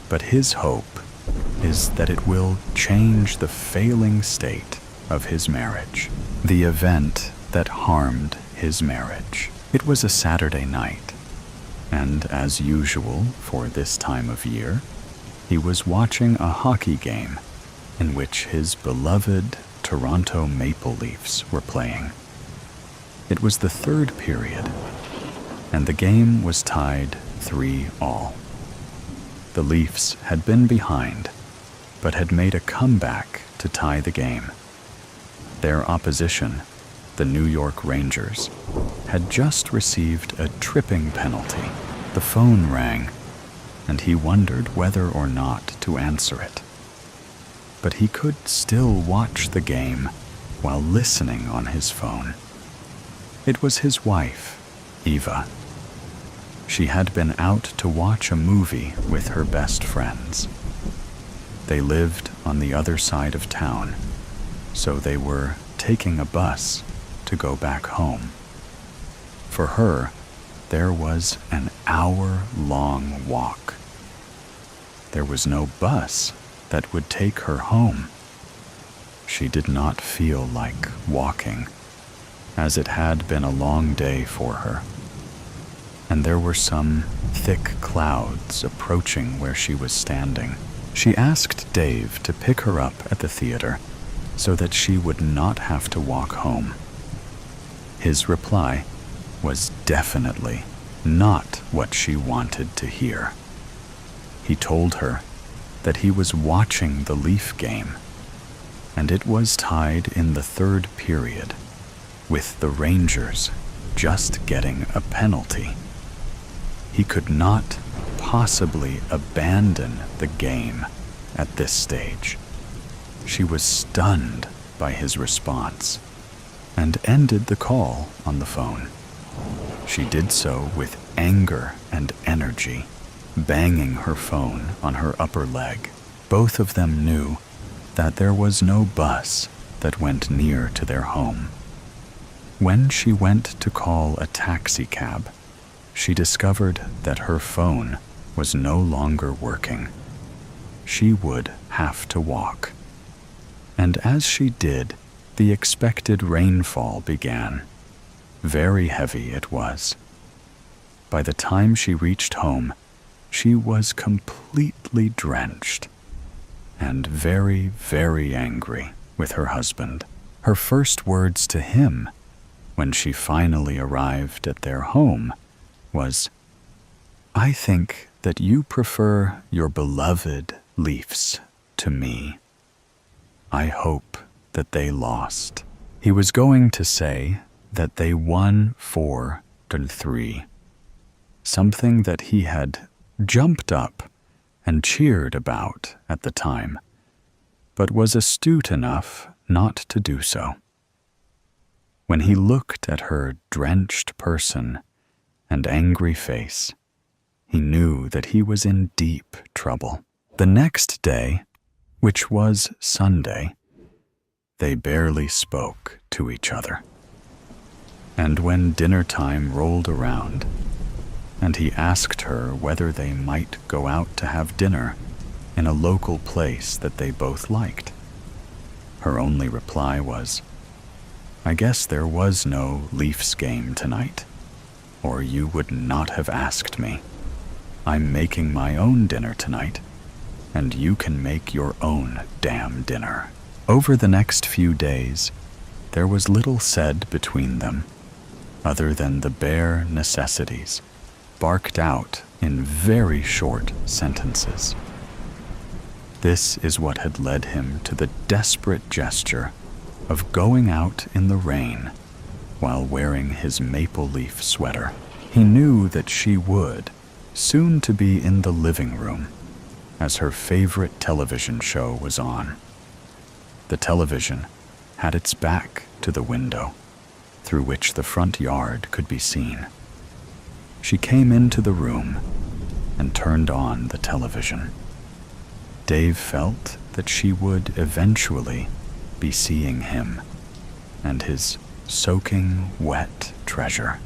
But his hope is that it will change the failing state of his marriage, the event that harmed his marriage. It was a Saturday night, and as usual for this time of year, he was watching a hockey game in which his beloved Toronto Maple Leafs were playing. It was the third period, and the game was tied 3-3. The Leafs had been behind, but had made a comeback to tie the game. Their opposition, the New York Rangers, had just received a tripping penalty. The phone rang, and he wondered whether or not to answer it. But he could still watch the game while listening on his phone. It was his wife, Eva. She had been out to watch a movie with her best friends. They lived on the other side of town, so they were taking a bus to go back home. For her, there was an hour-long walk. There was no bus that would take her home. She did not feel like walking, as it had been a long day for her, and there were some thick clouds approaching where she was standing. She asked Dave to pick her up at the theater so that she would not have to walk home. His reply was definitely not what she wanted to hear. He told her that he was watching the Leaf game, and it was tied in the third period, with the Rangers just getting a penalty. He could not possibly abandon the game at this stage. She was stunned by his response and ended the call on the phone. She did so with anger and energy, banging her phone on her upper leg. Both of them knew that there was no bus that went near to their home. When she went to call a taxi cab, she discovered that her phone was no longer working. She would have to walk. And as she did, the expected rainfall began. Very heavy it was. By the time she reached home, she was completely drenched and very, very angry with her husband. Her first words to him, when she finally arrived at their home, was, "I think that you prefer your beloved Leafs to me. I hope that they lost." He was going to say that they won 4-3, something that he had jumped up and cheered about at the time, but was astute enough not to do so. When he looked at her drenched person and angry face, he knew that he was in deep trouble. The next day, which was Sunday, they barely spoke to each other. And when dinner time rolled around, and he asked her whether they might go out to have dinner in a local place that they both liked, her only reply was, "I guess there was no Leafs game tonight, or you would not have asked me. I'm making my own dinner tonight, and you can make your own damn dinner." Over the next few days, there was little said between them, other than the bare necessities, barked out in very short sentences. This is what had led him to the desperate gesture of going out in the rain while wearing his maple leaf sweater. He knew that she would soon to be in the living room as her favorite television show was on. The television had its back to the window, through which the front yard could be seen. She came into the room and turned on the television. Dave felt that she would eventually be seeing him and his soaking wet treasure.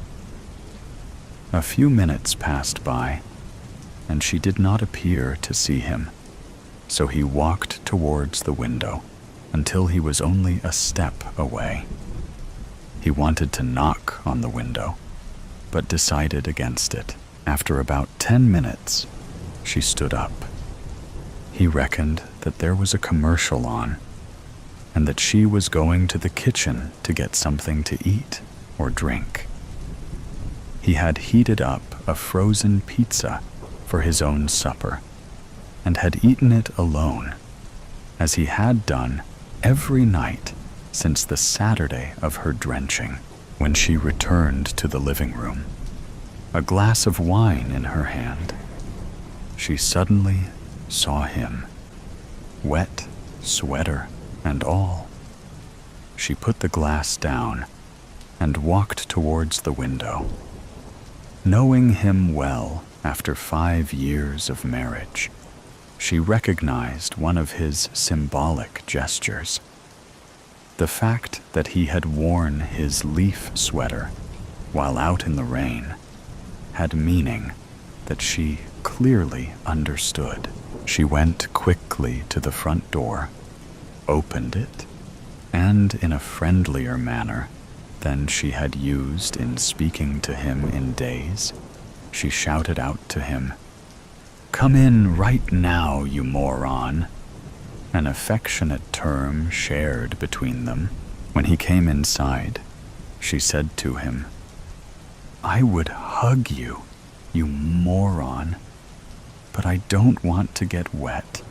A few minutes passed by, and she did not appear to see him, so he walked towards the window until he was only a step away. He wanted to knock on the window, but decided against it. After about 10 minutes, she stood up. He reckoned that there was a commercial on, and that she was going to the kitchen to get something to eat or drink. He had heated up a frozen pizza for his own supper, and had eaten it alone, as he had done every night since the Saturday of her drenching. When she returned to the living room, a glass of wine in her hand, she suddenly saw him, wet sweater and all. She put the glass down and walked towards the window. Knowing him well after 5 years of marriage, she recognized one of his symbolic gestures. The fact that he had worn his leaf sweater while out in the rain had meaning that she clearly understood. She went quickly to the front door, opened it, and in a friendlier manner than she had used in speaking to him in days, she shouted out to him, "Come in right now, you moron," an affectionate term shared between them. When he came inside, she said to him, "I would hug you, you moron, but I don't want to get wet.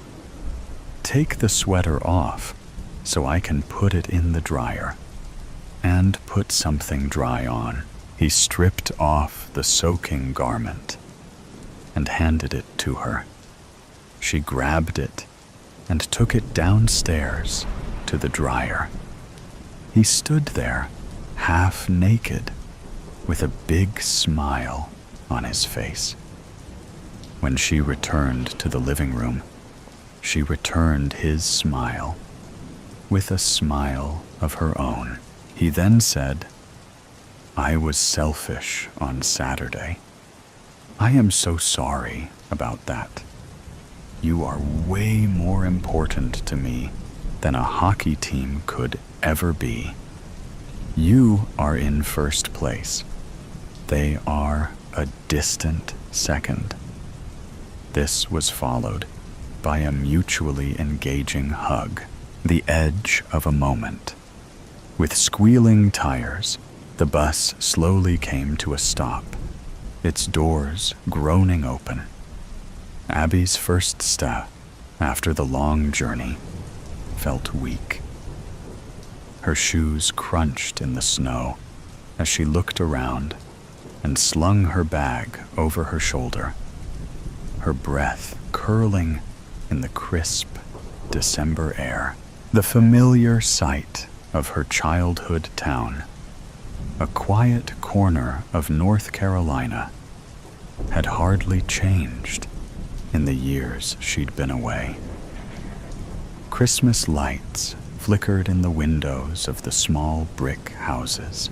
Take the sweater off so I can put it in the dryer, and put something dry on." He stripped off the soaking garment and handed it to her. She grabbed it and took it downstairs to the dryer. He stood there, half naked, with a big smile on his face. When she returned to the living room, she returned his smile with a smile of her own. He then said, I was selfish on Saturday. I am so sorry about that. You are way more important to me than a hockey team could ever be. You are in first place. They are a distant second. This was followed by a mutually engaging hug, the edge of a moment. With squealing tires, the bus slowly came to a stop, its doors groaning open. Abby's first step after the long journey felt weak. Her shoes crunched in the snow as she looked around and slung her bag over her shoulder, her breath curling in the crisp December air. The familiar sight of her childhood town, a quiet corner of North Carolina, had hardly changed in the years she'd been away. Christmas lights flickered in the windows of the small brick houses,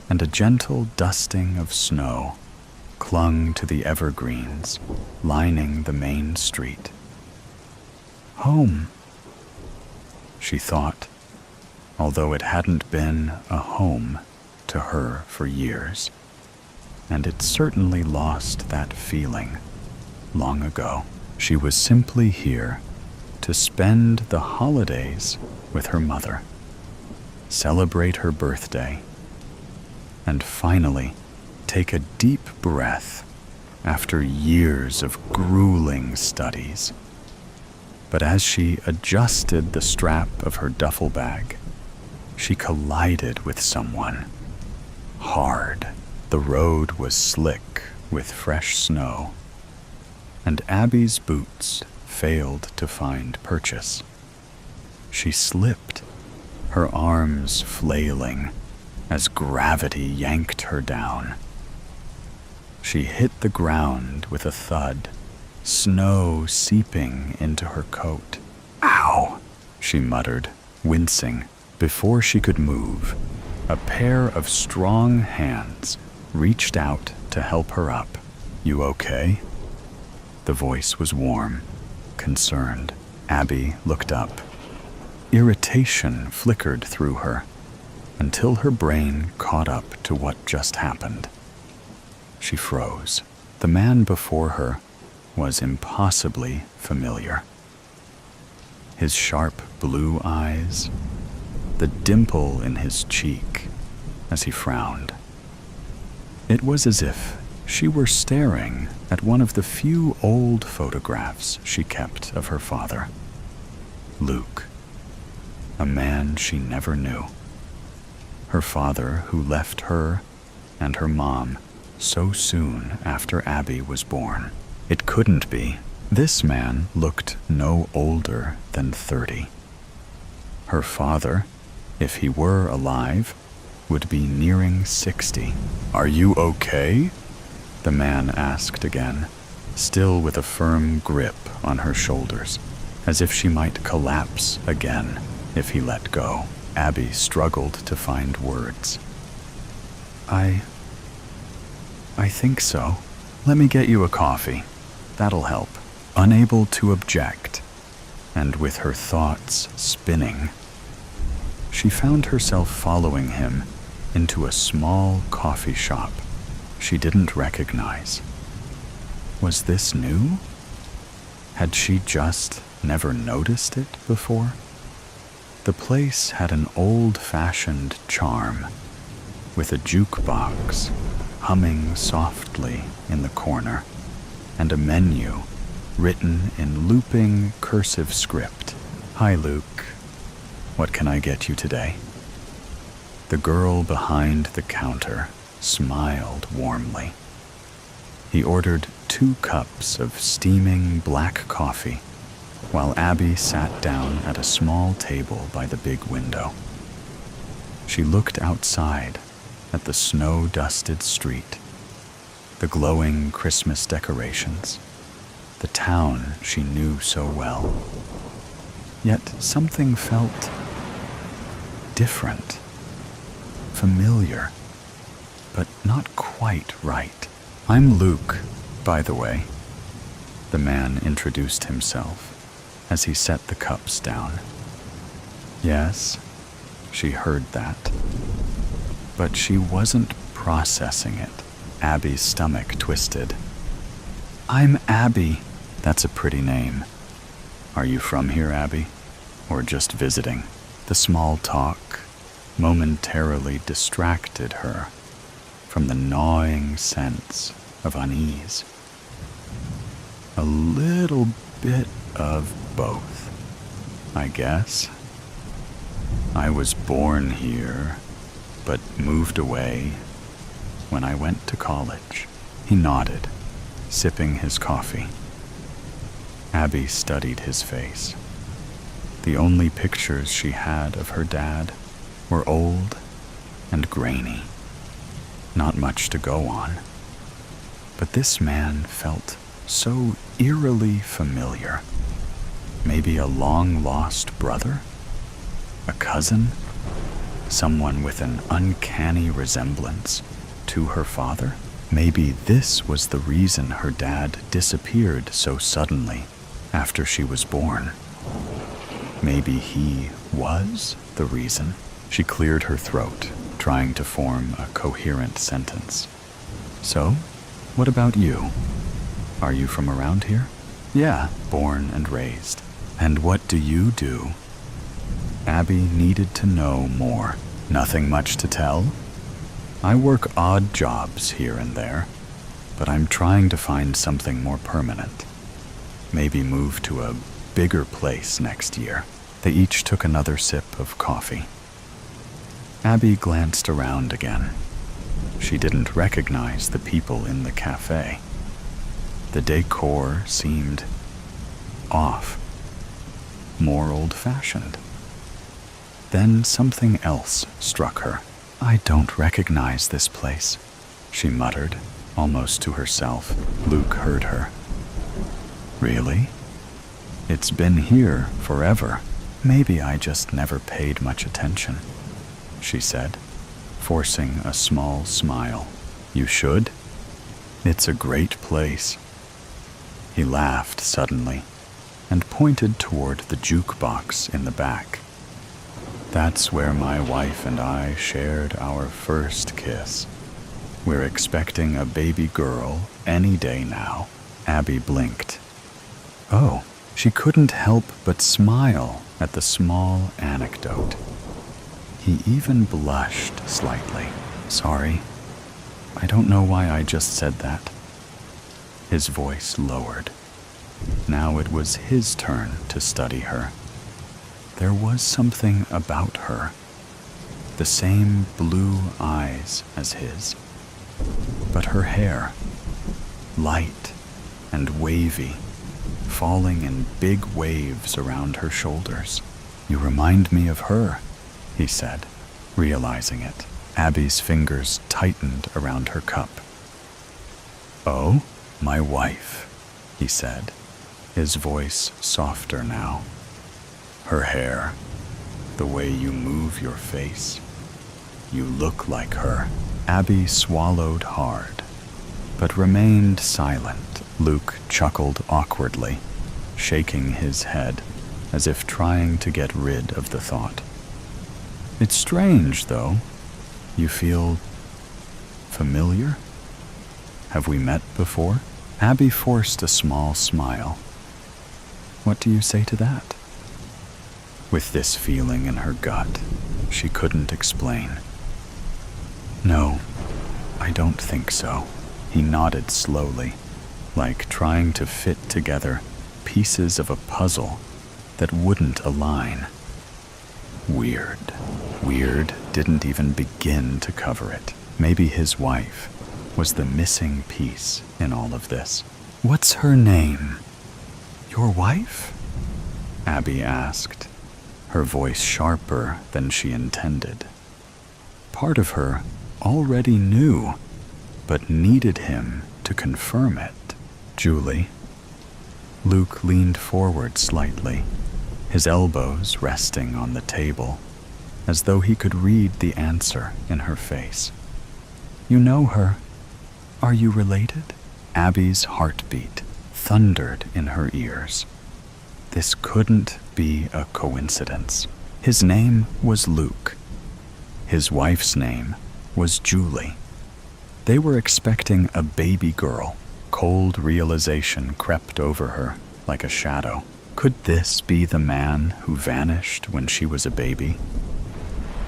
and a gentle dusting of snow clung to the evergreens lining the main street. Home, she thought, although it hadn't been a home to her for years, and it certainly lost that feeling long ago. She was simply here to spend the holidays with her mother, celebrate her birthday, and finally take a deep breath after years of grueling studies. But as she adjusted the strap of her duffel bag, she collided with someone. Hard. The road was slick with fresh snow, and Abby's boots failed to find purchase. She slipped, her arms flailing as gravity yanked her down. She hit the ground with a thud, snow seeping into her coat. Ow, she muttered, wincing. Before she could move, a pair of strong hands reached out to help her up. You okay? The voice was warm, concerned. Abby looked up. Irritation flickered through her until her brain caught up to what just happened. She froze. The man before her was impossibly familiar. His sharp blue eyes, the dimple in his cheek as he frowned. It was as if she were staring at one of the few old photographs she kept of her father, Luke, a man she never knew. Her father who left her and her mom so soon after Abby was born. It couldn't be. This man looked no older than 30. Her father, if he were alive, would be nearing 60. Are you okay? The man asked again, still with a firm grip on her shoulders, as if she might collapse again if he let go. Abby struggled to find words. I think so. Let me get you a coffee. That'll help. Unable to object, and with her thoughts spinning, she found herself following him into a small coffee shop she didn't recognize. Was this new? Had she just never noticed it before? The place had an old-fashioned charm, with a jukebox humming softly in the corner, and a menu written in looping cursive script. Hi, Luke. What can I get you today? The girl behind the counter smiled warmly. He ordered 2 cups of steaming black coffee, while Abby sat down at a small table by the big window. She looked outside at the snow-dusted street, the glowing Christmas decorations, the town she knew so well. Yet something felt different, familiar. but not quite right. I'm Luke, by the way. The man introduced himself as he set the cups down. Yes, she heard that. But she wasn't processing it. Abby's stomach twisted. I'm Abby. That's a pretty name. Are you from here, Abby? Or just visiting? The small talk momentarily distracted her from the gnawing sense of unease. A little bit of both, I guess. I was born here, but moved away when I went to college. He nodded, sipping his coffee. Abby studied his face. The only pictures she had of her dad were old and grainy. Not much to go on. But this man felt so eerily familiar. Maybe a long-lost brother? A cousin? Someone with an uncanny resemblance to her father? Maybe this was the reason her dad disappeared so suddenly after she was born. Maybe he was the reason. She cleared her throat, trying to form a coherent sentence. So, what about you? Are you from around here? Yeah, born and raised. And what do you do? Abby needed to know more. Nothing much to tell? I work odd jobs here and there, but I'm trying to find something more permanent. Maybe move to a bigger place next year. They each took another sip of coffee. Abby glanced around again. She didn't recognize the people in the cafe. The decor seemed off, more old-fashioned. Then something else struck her. I don't recognize this place, she muttered, almost to herself. Luke heard her. Really? It's been here forever. Maybe I just never paid much attention, she said, forcing a small smile. You should. It's a great place. He laughed suddenly and pointed toward the jukebox in the back. That's where my wife and I shared our first kiss. We're expecting a baby girl any day now. Abby blinked. Oh, she couldn't help but smile at the small anecdote. He even blushed slightly. Sorry, I don't know why I just said that. His voice lowered. Now it was his turn to study her. There was something about her. The same blue eyes as his. But her hair, light and wavy, falling in big waves around her shoulders. You remind me of her, he said, realizing it. Abby's fingers tightened around her cup. Oh, my wife, he said, his voice softer now. Her hair, the way you move your face. You look like her. Abby swallowed hard, but remained silent. Luke chuckled awkwardly, shaking his head as if trying to get rid of the thought. It's strange, though. You feel familiar? Have we met before? Abby forced a small smile. What do you say to that? With this feeling in her gut, she couldn't explain. No, I don't think so. He nodded slowly, like trying to fit together pieces of a puzzle that wouldn't align. Weird. Weird didn't even begin to cover it. Maybe his wife was the missing piece in all of this. What's her name? Your wife? Abby asked, her voice sharper than she intended. Part of her already knew, but needed him to confirm it. Julie. Luke leaned forward slightly, his elbows resting on the table, as though he could read the answer in her face. You know her. Are you related? Abby's heartbeat thundered in her ears. This couldn't be a coincidence. His name was Luke. His wife's name was Julie. They were expecting a baby girl. Cold realization crept over her like a shadow. Could this be the man who vanished when she was a baby?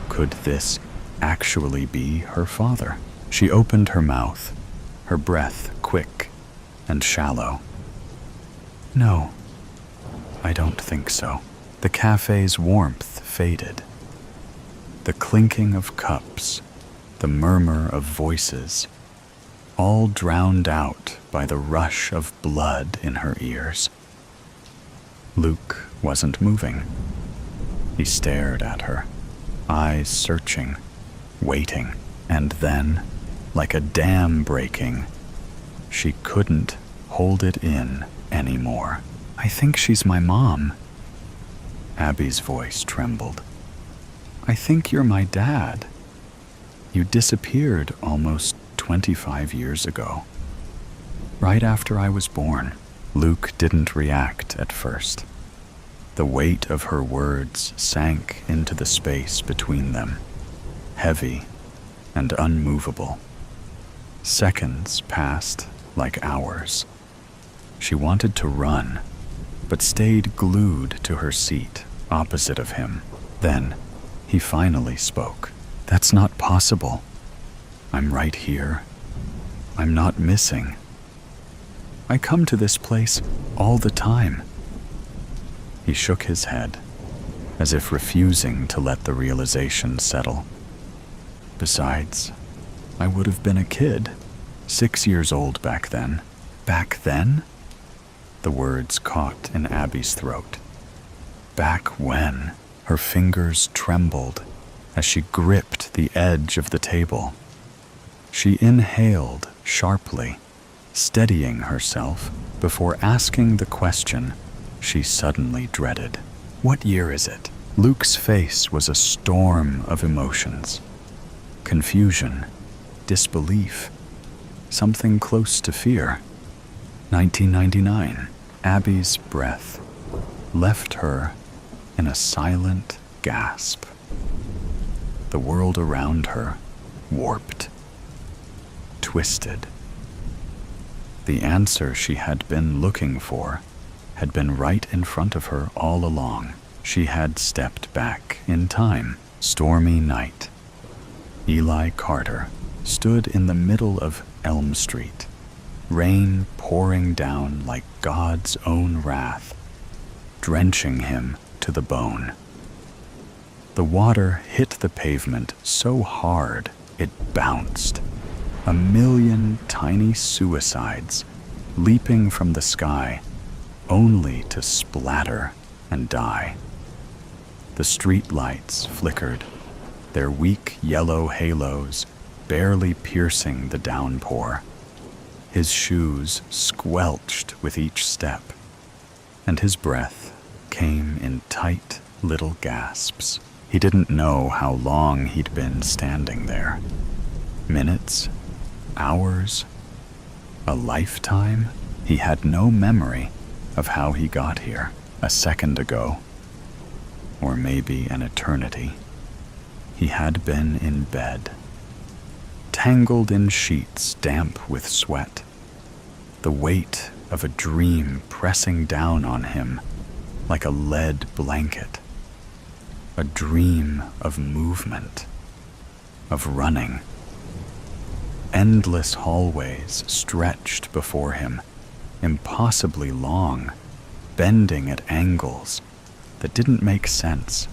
Could this actually be her father? She opened her mouth, her breath quick and shallow. No, I don't think so. The cafe's warmth faded. The clinking of cups, the murmur of voices, all drowned out by the rush of blood in her ears. Luke wasn't moving. He stared at her, eyes searching, waiting, and then, like a dam breaking, she couldn't hold it in anymore. I think she's my mom. Abby's voice trembled. I think you're my dad. You disappeared almost 25 years ago. Right after I was born. Luke didn't react at first. The weight of her words sank into the space between them, heavy and unmovable. Seconds passed like hours. She wanted to run, but stayed glued to her seat opposite of him. Then he finally spoke. That's not possible. I'm right here. I'm not missing. I come to this place all the time. He shook his head, as if refusing to let the realization settle. Besides, I would have been a kid, 6 years old back then. Back then? The words caught in Abby's throat. Back when? Her fingers trembled as she gripped the edge of the table. She inhaled sharply, steadying herself before asking the question she suddenly dreaded. What year is it? Luke's face was a storm of emotions. Confusion, disbelief, something close to fear. 1999. Abby's breath left her in a silent gasp. The world around her warped, twisted. The answer she had been looking for had been right in front of her all along. She had stepped back in time. Stormy night. Eli Carter stood in the middle of Elm Street, rain pouring down like God's own wrath, drenching him to the bone. The water hit the pavement so hard it bounced. A million tiny suicides leaping from the sky, only to splatter and die. The street lights flickered, their weak yellow halos barely piercing the downpour. His shoes squelched with each step, and his breath came in tight little gasps. He didn't know how long he'd been standing there. Minutes, hours, a lifetime? He had no memory of how he got here. A second ago, or maybe an eternity. He had been in bed, tangled in sheets damp with sweat, the weight of a dream pressing down on him like a lead blanket. A dream of movement, of running. Endless hallways stretched before him, impossibly long, bending at angles that didn't make sense.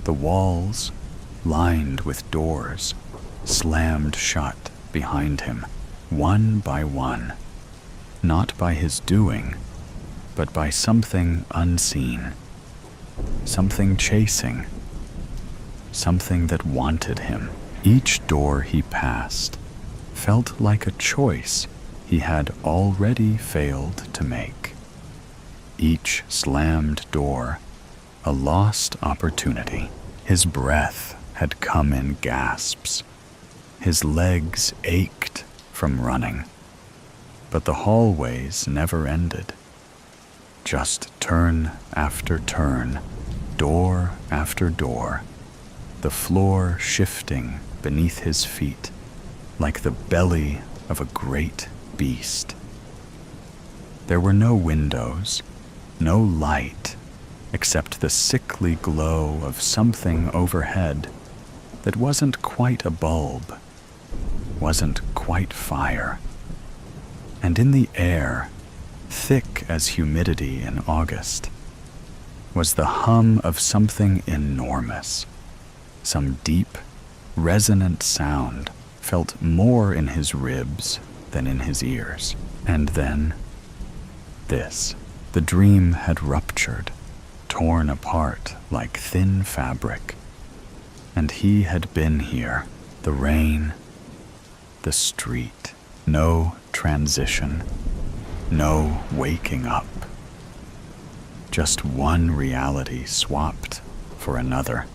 The walls, lined with doors, slammed shut behind him, one by one, not by his doing, but by something unseen, something chasing, something that wanted him. Each door he passed felt like a choice he had already failed to make. Each slammed door, a lost opportunity. His breath had come in gasps. His legs ached from running, but the hallways never ended. Just turn after turn, door after door, the floor shifting beneath his feet like the belly of a great beast. There were no windows, no light, except the sickly glow of something overhead that wasn't quite a bulb, wasn't quite fire. And in the air, thick as humidity in August, was the hum of something enormous, some deep, resonant sound felt more in his ribs than in his ears. And then, this. The dream had ruptured, torn apart like thin fabric. And he had been here, the rain, the street, no transition, no waking up. Just one reality swapped for another,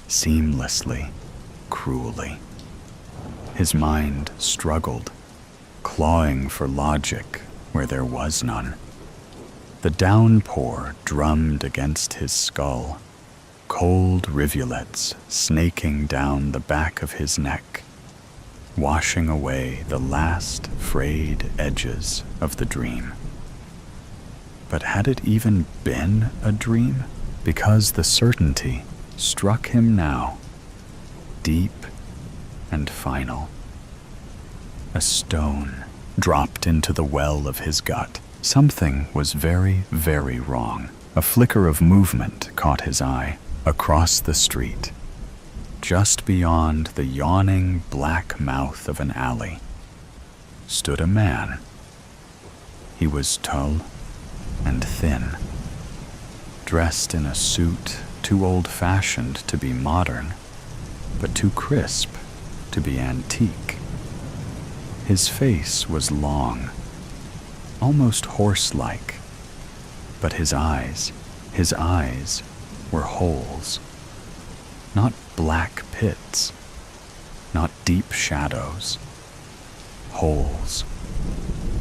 seamlessly, cruelly. His mind struggled, clawing for logic where there was none. The downpour drummed against his skull, cold rivulets snaking down the back of his neck, washing away the last frayed edges of the dream. But had it even been a dream? Because the certainty struck him now, deep and final. A stone dropped into the well of his gut. Something was very, very wrong. A flicker of movement caught his eye. Across the street, just beyond the yawning black mouth of an alley, stood a man. He was tall and thin, dressed in a suit too old-fashioned to be modern, but too crisp to be antique. His face was long, almost horse-like, but his eyes were holes. Not black pits, not deep shadows. Holes,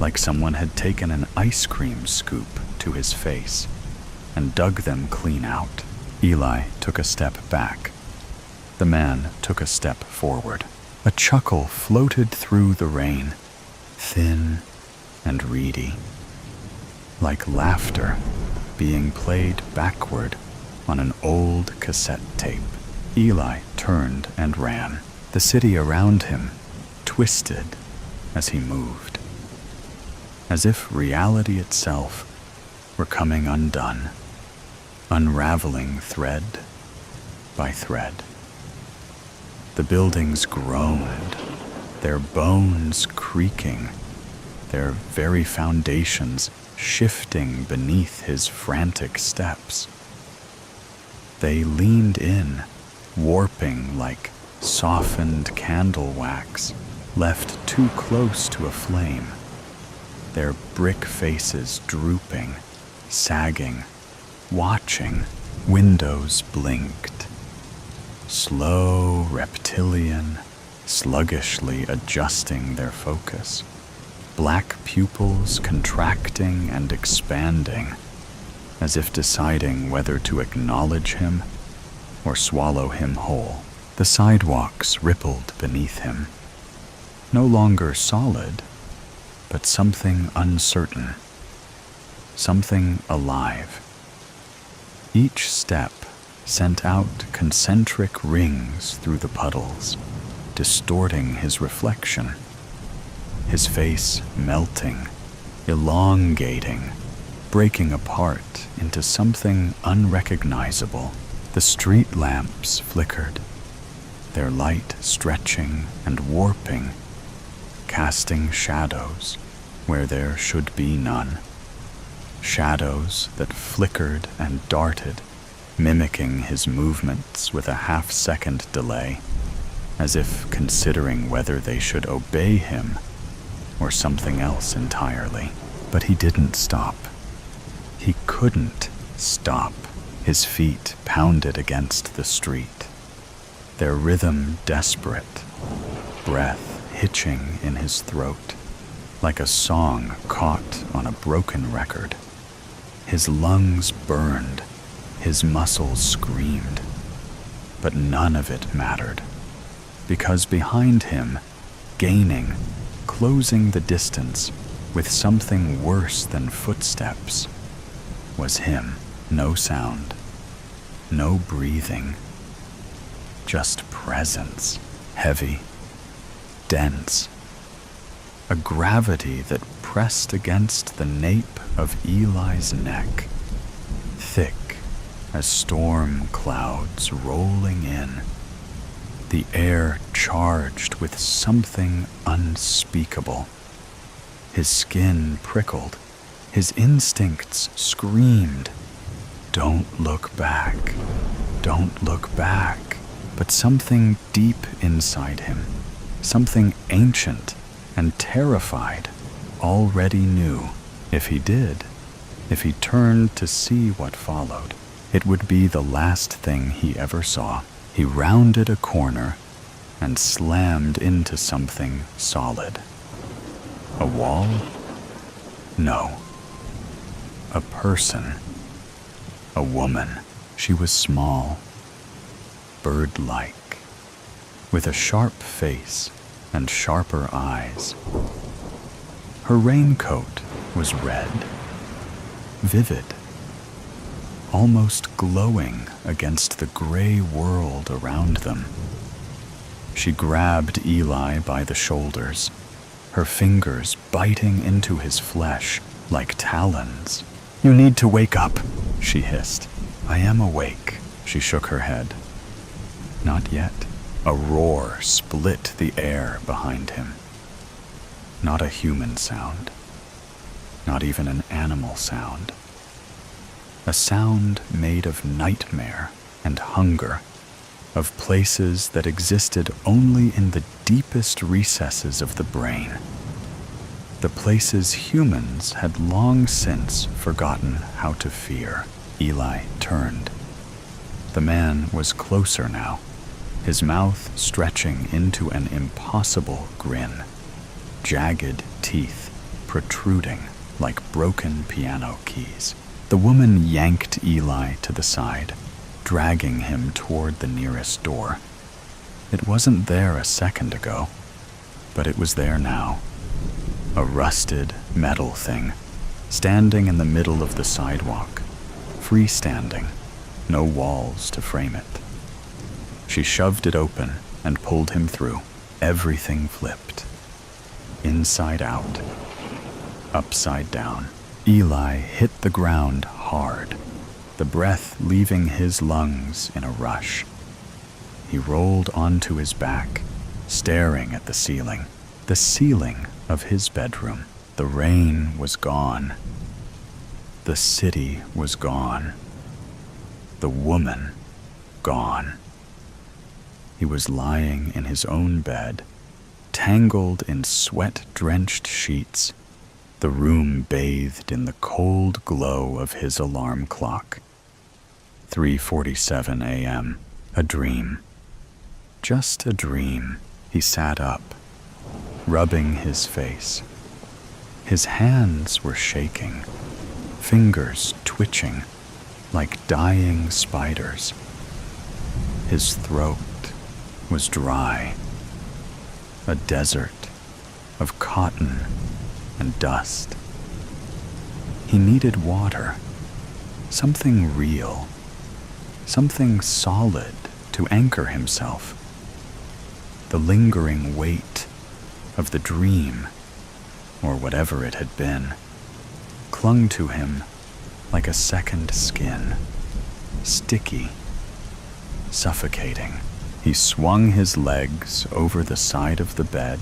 like someone had taken an ice cream scoop to his face and dug them clean out. Eli took a step back. The man took a step forward. A chuckle floated through the rain, thin and reedy, like laughter being played backward on an old cassette tape. Eli turned and ran. The city around him twisted as he moved, as if reality itself were coming undone, unraveling thread by thread. The buildings groaned, their bones creaking, their very foundations shifting beneath his frantic steps. They leaned in, warping like softened candle wax left too close to a flame, their brick faces drooping, sagging, watching. Windows blinked, slow, reptilian, sluggishly adjusting their focus. Black pupils contracting and expanding, as if deciding whether to acknowledge him or swallow him whole. The sidewalks rippled beneath him, no longer solid, but something uncertain, something alive. Each step sent out concentric rings through the puddles, distorting his reflection. His face melting, elongating, breaking apart into something unrecognizable. The street lamps flickered, their light stretching and warping, casting shadows where there should be none. Shadows that flickered and darted, mimicking his movements with a half-second delay, as if considering whether they should obey him or something else entirely. But he didn't stop. He couldn't stop. His feet pounded against the street, their rhythm desperate, breath hitching in his throat, like a song caught on a broken record. His lungs burned, his muscles screamed, but none of it mattered, because behind him, gaining, closing the distance with something worse than footsteps, was him. No sound, no breathing, just presence, heavy, dense, a gravity that pressed against the nape of Eli's neck, thick as storm clouds rolling in, the air charged with something unspeakable. His skin prickled, his instincts screamed, "Don't look back, don't look back." But something deep inside him, something ancient and terrified, already knew if he did, if he turned to see what followed, it would be the last thing he ever saw. He rounded a corner and slammed into something solid. A wall? No. A person. A woman. She was small, bird-like, with a sharp face and sharper eyes. Her raincoat was red, vivid, almost glowing against the gray world around them. She grabbed Eli by the shoulders, her fingers biting into his flesh like talons. "You need to wake up," she hissed. "I am awake." She shook her head. Not yet. A roar split the air behind him. Not a human sound. Not even an animal sound. A sound made of nightmare and hunger, of places that existed only in the deepest recesses of the brain. The places humans had long since forgotten how to fear. Eli turned. The man was closer now, his mouth stretching into an impossible grin, jagged teeth protruding like broken piano keys. The woman yanked Eli to the side, dragging him toward the nearest door. It wasn't there a second ago, but it was there now. A rusted metal thing, standing in the middle of the sidewalk, freestanding, no walls to frame it. She shoved it open and pulled him through. Everything flipped. Inside out. Upside down. Eli hit the ground hard, the breath leaving his lungs in a rush. He rolled onto his back, staring at the ceiling of his bedroom. The rain was gone. The city was gone. The woman gone. He was lying in his own bed, tangled in sweat-drenched sheets, the room bathed in the cold glow of his alarm clock. 3:47 a.m. A dream. Just a dream. He sat up, rubbing his face. His hands were shaking, fingers twitching like dying spiders. His throat was dry, a desert of cotton and dust. He needed water, something real, something solid to anchor himself. The lingering weight of the dream, or whatever it had been, clung to him like a second skin, sticky, suffocating. He swung his legs over the side of the bed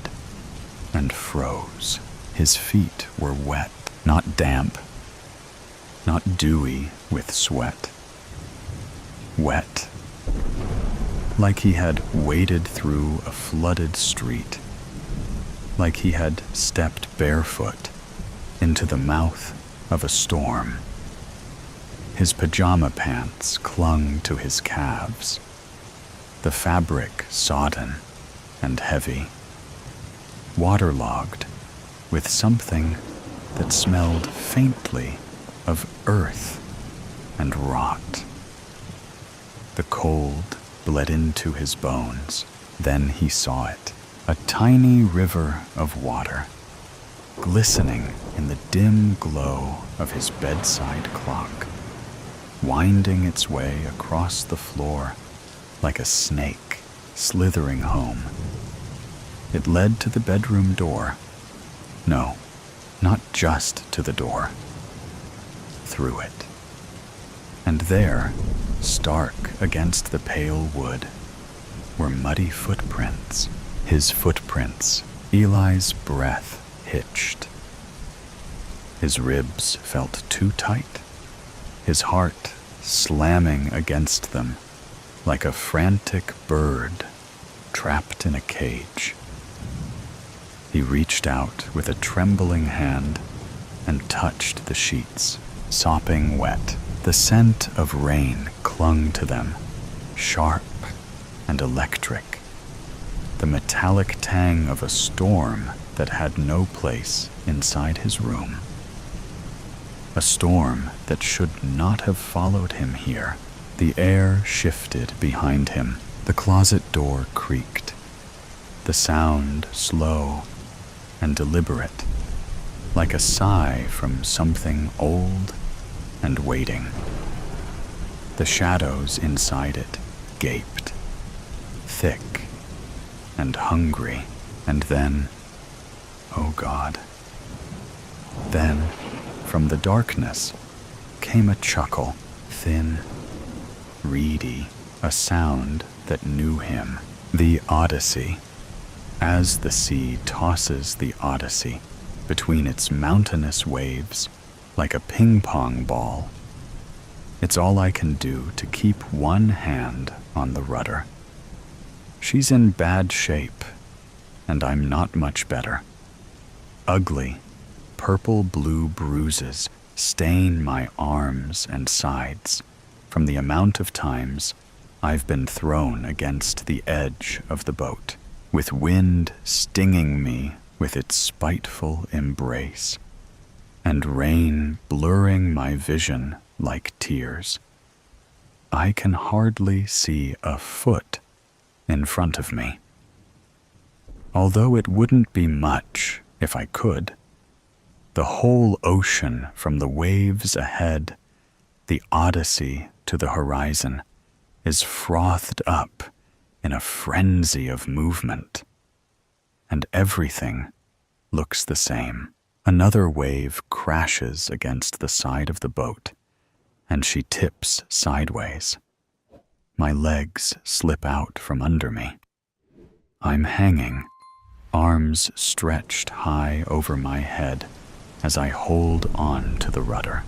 and froze. His feet were wet, not damp, not dewy with sweat. Wet, like he had waded through a flooded street, like he had stepped barefoot into the mouth of a storm. His pajama pants clung to his calves, the fabric sodden and heavy. waterlogged, with something that smelled faintly of earth and rot. The cold bled into his bones. Then he saw it, a tiny river of water, glistening in the dim glow of his bedside clock, winding its way across the floor like a snake slithering home. It led to the bedroom door. No, not just to the door. Through it. And there, stark against the pale wood, were muddy footprints. His footprints, Eli's breath hitched. His ribs felt too tight, his heart slamming against them like a frantic bird trapped in a cage. He reached out with a trembling hand and touched the sheets, sopping wet. The scent of rain clung to them, sharp and electric. The metallic tang of a storm that had no place inside his room. A storm that should not have followed him here. The air shifted behind him. The closet door creaked. The sound slow and deliberate, like a sigh from something old and waiting. The shadows inside it gaped, thick and hungry, and then, oh God, then from the darkness came a chuckle, thin, reedy, a sound that knew him. The Odyssey, as the sea tosses the Odyssey between its mountainous waves like a ping-pong ball. It's all I can do to keep one hand on the rudder. She's in bad shape, and I'm not much better. Ugly, purple-blue bruises stain my arms and sides from the amount of times I've been thrown against the edge of the boat, with wind stinging me with its spiteful embrace, and rain blurring my vision like tears. I can hardly see a foot in front of me. Although it wouldn't be much if I could. The whole ocean from the waves ahead, the Odyssey to the horizon, is frothed up in a frenzy of movement. And everything looks the same. Another wave crashes against the side of the boat, and she tips sideways. My legs slip out from under me. I'm hanging, arms stretched high over my head as I hold on to the rudder.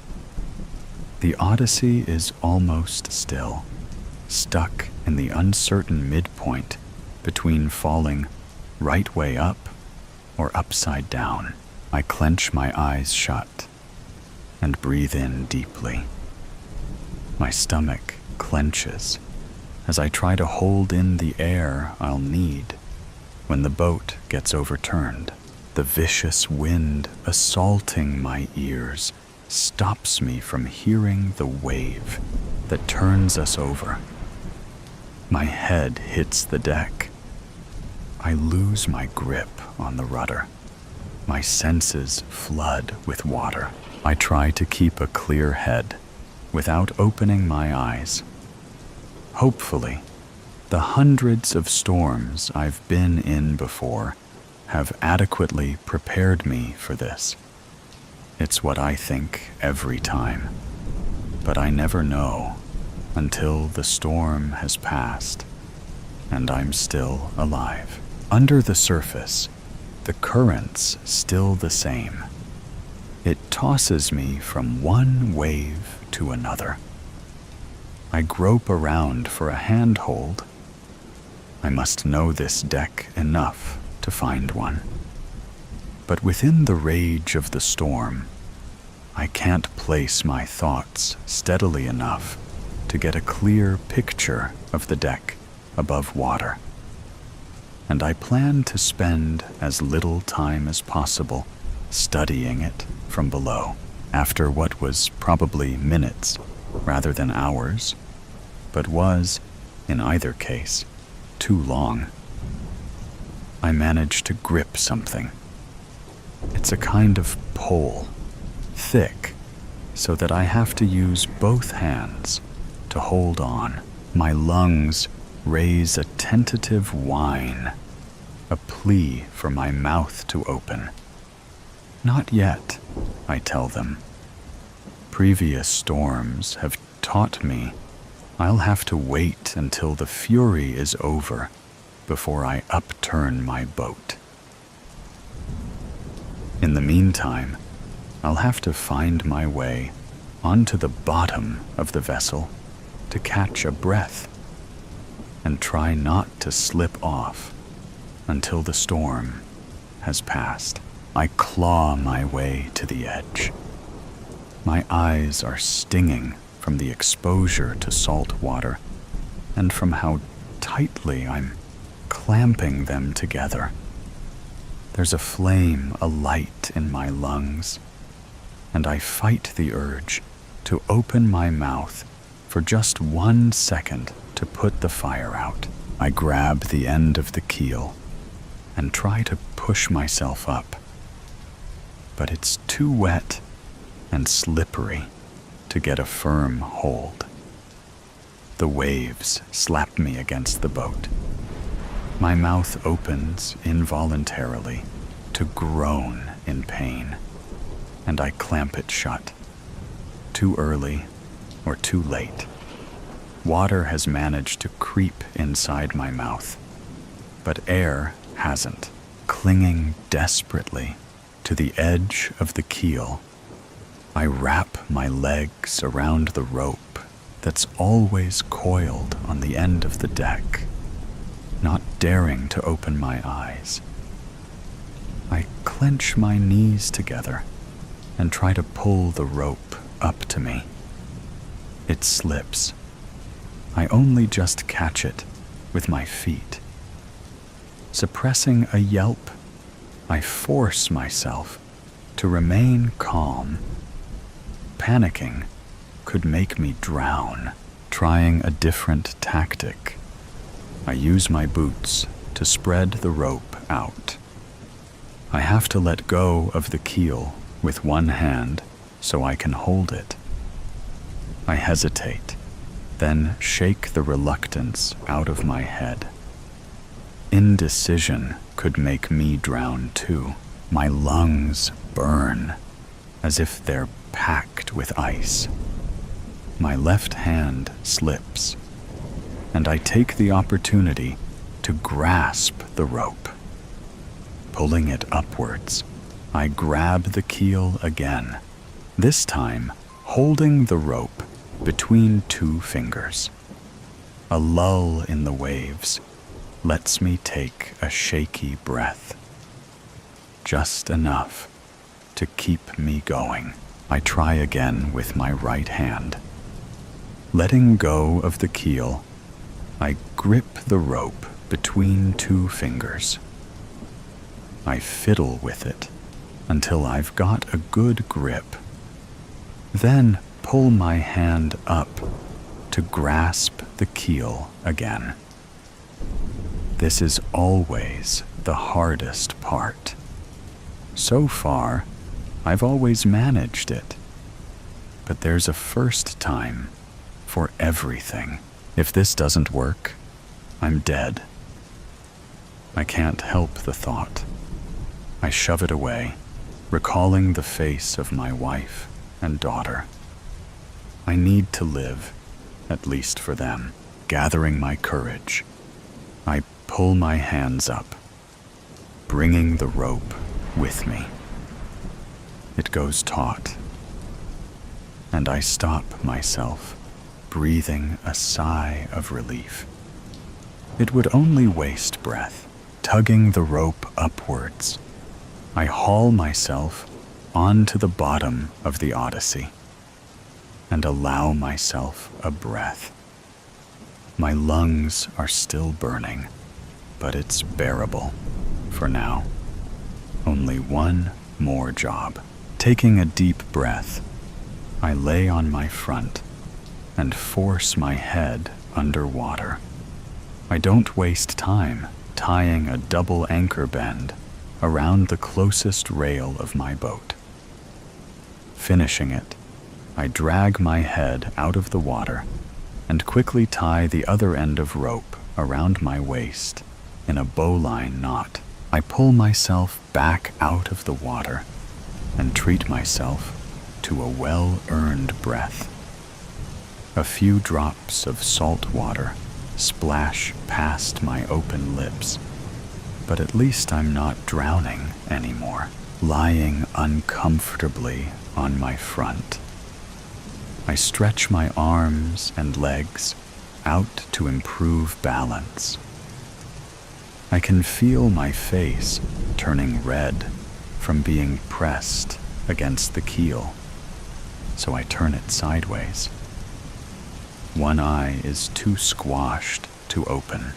The Odyssey is almost still, stuck in the uncertain midpoint between falling right way up or upside down. I clench my eyes shut and breathe in deeply. My stomach clenches as I try to hold in the air I'll need when the boat gets overturned. The vicious wind assaulting my ears stops me from hearing the wave that turns us over. My head hits the deck. I lose my grip on the rudder. My senses flood with water. I try to keep a clear head without opening my eyes. Hopefully, the hundreds of storms I've been in before have adequately prepared me for this. It's what I think every time, but I never know until the storm has passed and I'm still alive. Under the surface, the current's still the same. It tosses me from one wave to another. I grope around for a handhold. I must know this deck enough to find one. But within the rage of the storm, I can't place my thoughts steadily enough to get a clear picture of the deck above water. and I plan to spend as little time as possible studying it from below. After what was probably minutes rather than hours, but was, in either case, too long, I managed to grip something. It's a kind of pole, thick, so that I have to use both hands to hold on. My lungs raise a tentative whine, a plea for my mouth to open. Not yet, I tell them. Previous storms have taught me I'll have to wait until the fury is over before I upturn my boat. In the meantime, I'll have to find my way onto the bottom of the vessel to catch a breath and try not to slip off until the storm has passed. I claw my way to the edge. My eyes are stinging from the exposure to salt water and from how tightly I'm clamping them together. There's a flame alight in my lungs, and I fight the urge to open my mouth for just 1 second to put the fire out. I grab the end of the keel and try to push myself up, but it's too wet and slippery to get a firm hold. The waves slap me against the boat. My mouth opens involuntarily to groan in pain, and I clamp it shut. Too early or too late. Water has managed to creep inside my mouth, but air hasn't. Clinging desperately to the edge of the keel, I wrap my legs around the rope that's always coiled on the end of the deck, not daring to open my eyes. I clench my knees together and try to pull the rope up to me. It slips. I only just catch it with my feet. Suppressing a yelp, I force myself to remain calm. Panicking could make me drown. Trying a different tactic, I use my boots to spread the rope out. I have to let go of the keel with one hand so I can hold it. I hesitate, then shake the reluctance out of my head. Indecision could make me drown too. My lungs burn as if they're packed with ice. My left hand slips, and I take the opportunity to grasp the rope. Pulling it upwards, I grab the keel again, this time holding the rope between 2 fingers. A lull in the waves lets me take a shaky breath. Just enough to keep me going. I try again with my right hand. Letting go of the keel, I grip the rope between 2 fingers. I fiddle with it until I've got a good grip. Then pull my hand up to grasp the keel again. This is always the hardest part. So far, I've always managed it. But there's a first time for everything. If this doesn't work, I'm dead. I can't help the thought. I shove it away, recalling the face of my wife and daughter. I need to live, at least for them. Gathering my courage, I pull my hands up, bringing the rope with me. It goes taut, and I stop myself, breathing a sigh of relief. It would only waste breath. Tugging the rope upwards, I haul myself onto the bottom of the Odyssey and allow myself a breath. My lungs are still burning, but it's bearable for now. Only one more job. Taking a deep breath, I lay on my front and force my head underwater. I don't waste time tying a double anchor bend around the closest rail of my boat. Finishing it, I drag my head out of the water and quickly tie the other end of rope around my waist in a bowline knot. I pull myself back out of the water and treat myself to a well-earned breath. A few drops of salt water splash past my open lips, but at least I'm not drowning anymore, lying uncomfortably on my front. I stretch my arms and legs out to improve balance. I can feel my face turning red from being pressed against the keel, so I turn it sideways. One eye is too squashed to open.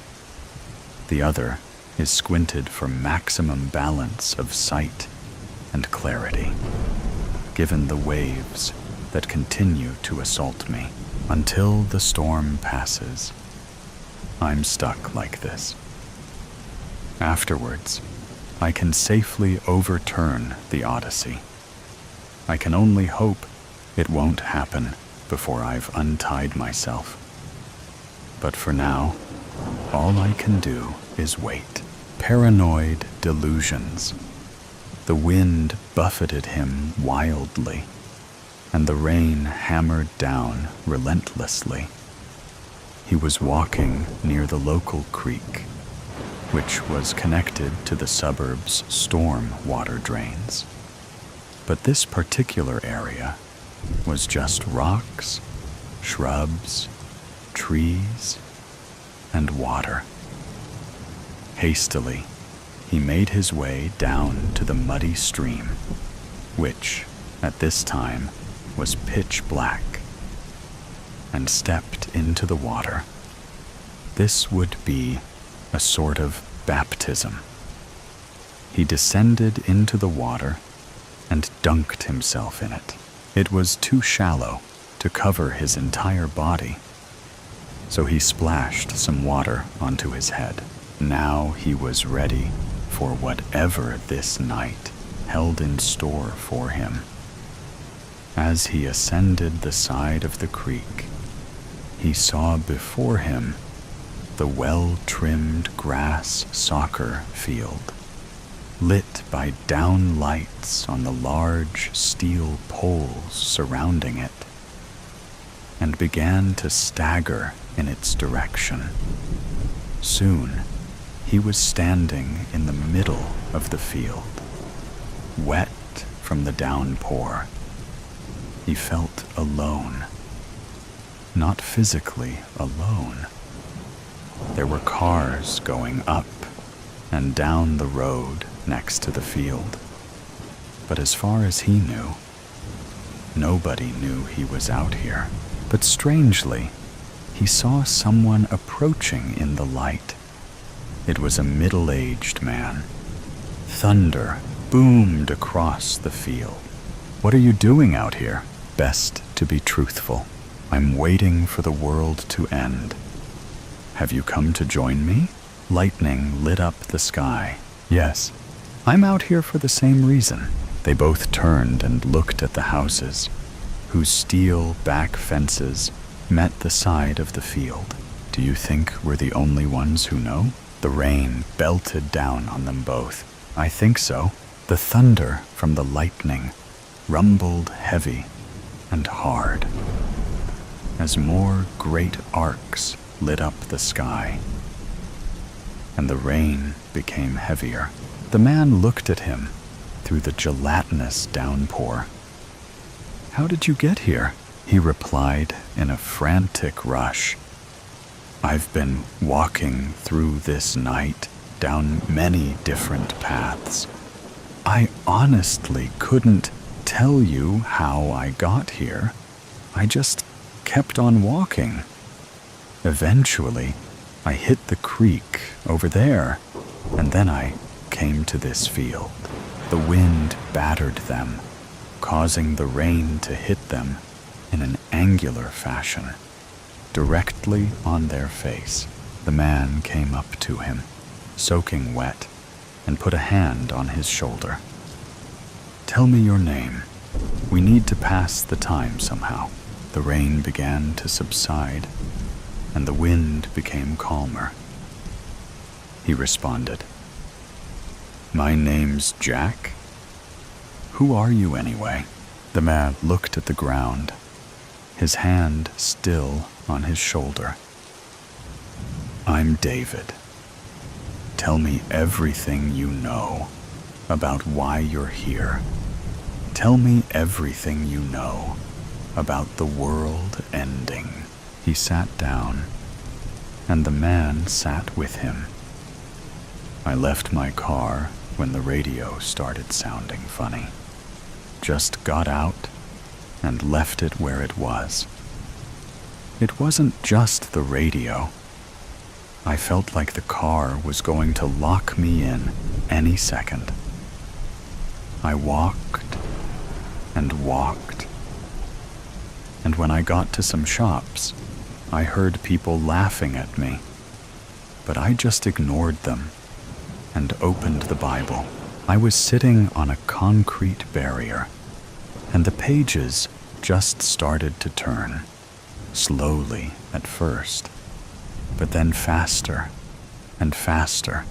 The other is squinted for maximum balance of sight and clarity, given the waves that continue to assault me until the storm passes. I'm stuck like this. Afterwards, I can safely overturn the Odyssey. I can only hope it won't happen before I've untied myself. But for now, all I can do is wait. Paranoid delusions. The wind buffeted him wildly, and the rain hammered down relentlessly. He was walking near the local creek, which was connected to the suburb's storm water drains. But this particular area was just rocks, shrubs, trees, and water. Hastily, he made his way down to the muddy stream, which, at this time, was pitch black, and stepped into the water. This would be a sort of baptism. He descended into the water and dunked himself in it. It was too shallow to cover his entire body, so he splashed some water onto his head. Now he was ready for whatever this night held in store for him. As he ascended the side of the creek, he saw before him the well-trimmed grass soccer field, lit by down lights on the large steel poles surrounding it, and began to stagger in its direction. Soon, he was standing in the middle of the field, wet from the downpour. He felt alone. Not physically alone. There were cars going up and down the road next to the field. But as far as he knew, nobody knew he was out here. But strangely, he saw someone approaching in the light. It was a middle-aged man. Thunder boomed across the field. "What are you doing out here?" "Best to be truthful. I'm waiting for the world to end." "Have you come to join me?" Lightning lit up the sky. "Yes, I'm out here for the same reason." They both turned and looked at the houses, whose steel back fences met the side of the field. "Do you think we're the only ones who know?" The rain belted down on them both. "I think so." The thunder from the lightning rumbled heavy and hard as more great arcs lit up the sky, and the rain became heavier. The man looked at him through the gelatinous downpour. "How did you get here?" he replied in a frantic rush. "I've been walking through this night down many different paths. I honestly couldn't tell you how I got here. I just kept on walking. Eventually, I hit the creek over there, and then I came to this field. The wind battered them, causing the rain to hit them in an angular fashion, directly on their face. The man came up to him, soaking wet, and put a hand on his shoulder. "Tell me your name. We need to pass the time somehow." The rain began to subside, and the wind became calmer. He responded, "My name's Jack. Who are you anyway?" The man looked at the ground, his hand still on his shoulder. "I'm David. Tell me everything you know about why you're here. Tell me everything you know about the world ending." He sat down, and the man sat with him. "I left my car when the radio started sounding funny. Just got out and left it where it was. It wasn't just the radio. I felt like the car was going to lock me in any second. I walked and walked, and when I got to some shops, I heard people laughing at me, but I just ignored them and opened the Bible. I was sitting on a concrete barrier, and the pages just started to turn, slowly at first, but then faster and faster,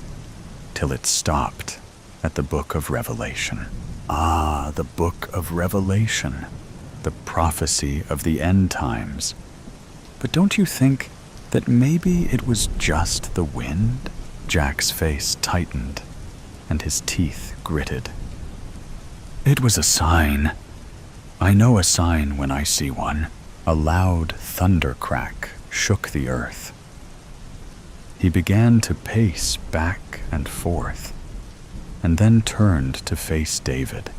till it stopped at the book of Revelation. Ah, the book of Revelation, the prophecy of the end times. But don't you think that maybe it was just the wind? Jack's face tightened, and his teeth gritted. "It was a sign. I know a sign when I see one." A loud thunder crack shook the earth. He began to pace back and forth, and then turned to face David,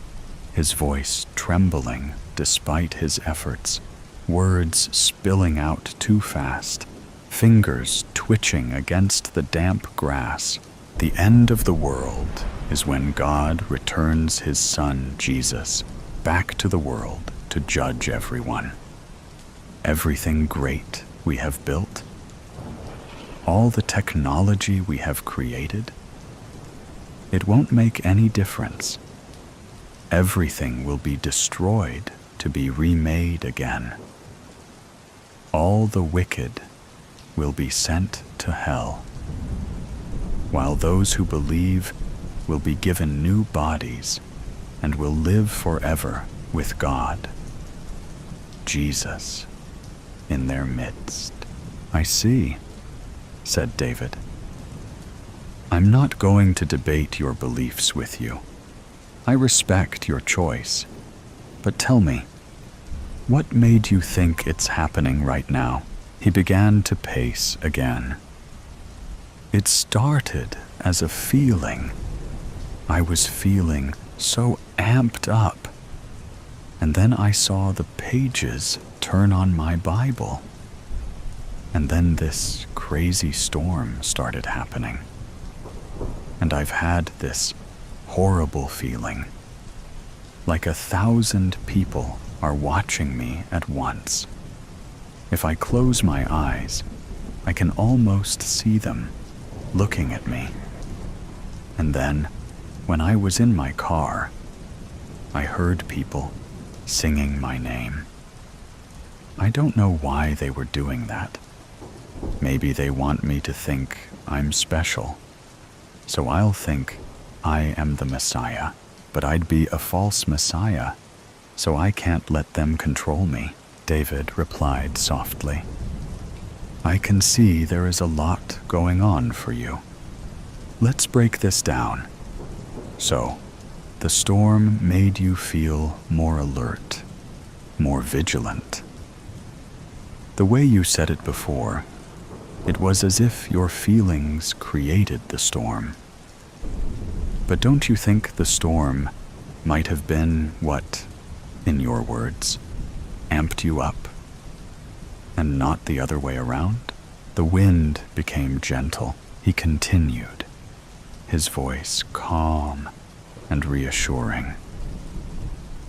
his voice trembling despite his efforts, words spilling out too fast, fingers twitching against the damp grass. "The end of the world is when God returns his Son, Jesus, back to the world to judge everyone. Everything great we have built, all the technology we have created, it won't make any difference. Everything will be destroyed to be remade again. All the wicked will be sent to hell, while those who believe will be given new bodies and will live forever with God, Jesus, in their midst." "I see," said David. "I'm not going to debate your beliefs with you. I respect your choice. But tell me, what made you think it's happening right now?" He began to pace again. "It started as a feeling. I was feeling so amped up. And then I saw the pages turn on my Bible. And then this crazy storm started happening. And I've had this horrible feeling, like 1,000 people are watching me at once. If I close my eyes, I can almost see them looking at me. And then, when I was in my car, I heard people singing my name. I don't know why they were doing that. Maybe they want me to think I'm special. So I'll think I am the Messiah, but I'd be a false Messiah, so I can't let them control me." David replied softly, "I can see there is a lot going on for you. Let's break this down. So, the storm made you feel more alert, more vigilant. The way you said it before, it was as if your feelings created the storm. But don't you think the storm might have been what, in your words, amped you up, and not the other way around?" The wind became gentle. He continued, his voice calm and reassuring.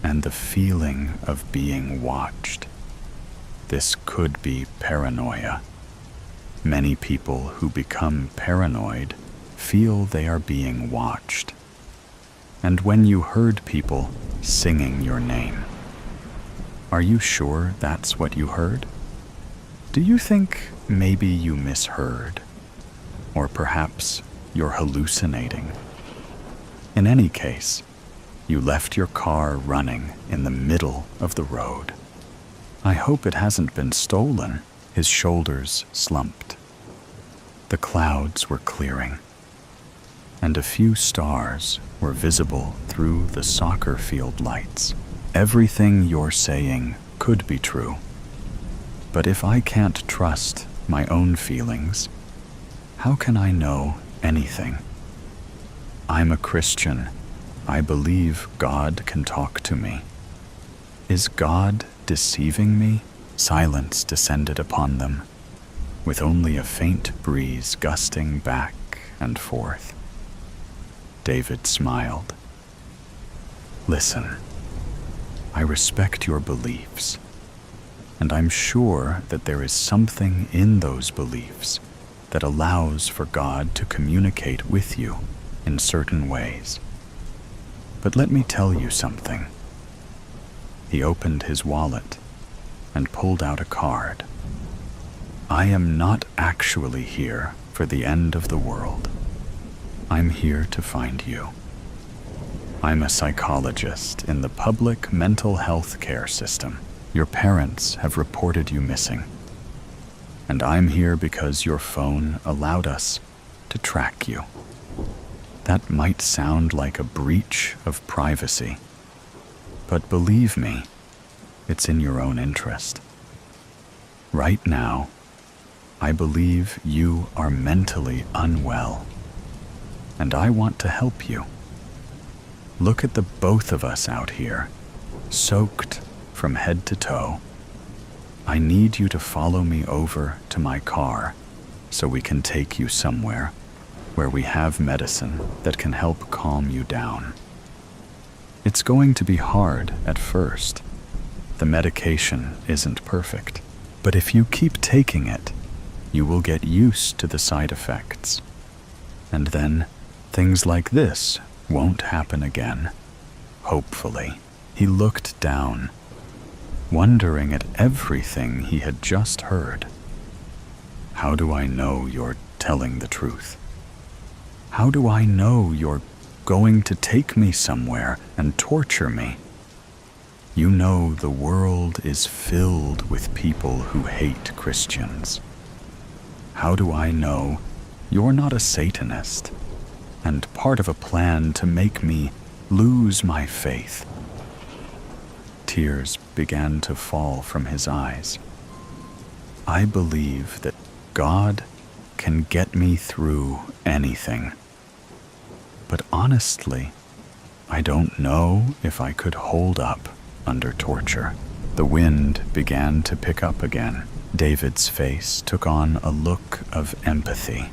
And the feeling of being watched. This could be paranoia. Many people who become paranoid feel they are being watched. And when you heard people singing your name, are you sure that's what you heard? Do you think maybe you misheard? Or perhaps you're hallucinating? In any case, you left your car running in the middle of the road. I hope it hasn't been stolen. His shoulders slumped. The clouds were clearing, and a few stars were visible through the soccer field lights. Everything you're saying could be true, but if I can't trust my own feelings, how can I know anything? I'm a Christian. I believe God can talk to me. Is God deceiving me? Silence descended upon them, with only a faint breeze gusting back and forth. David smiled. Listen, I respect your beliefs, and I'm sure that there is something in those beliefs that allows for God to communicate with you in certain ways. But let me tell you something. He opened his wallet and pulled out a card. I am not actually here for the end of the world. I'm here to find you. I'm a psychologist in the public mental health care system. Your parents have reported you missing. And I'm here because your phone allowed us to track you. That might sound like a breach of privacy, but believe me, it's in your own interest. Right now, I believe you are mentally unwell, and I want to help you. Look at the both of us out here, soaked from head to toe. I need you to follow me over to my car so we can take you somewhere where we have medicine that can help calm you down. It's going to be hard at first. The medication isn't perfect, but if you keep taking it, you will get used to the side effects. And then things like this won't happen again. Hopefully. He looked down, wondering at everything he had just heard. How do I know you're telling the truth? How do I know you're going to take me somewhere and torture me? You know the world is filled with people who hate Christians. How do I know you're not a Satanist and part of a plan to make me lose my faith? Tears began to fall from his eyes. I believe that God can get me through anything. But honestly, I don't know if I could hold up under torture. The wind began to pick up again. David's face took on a look of empathy.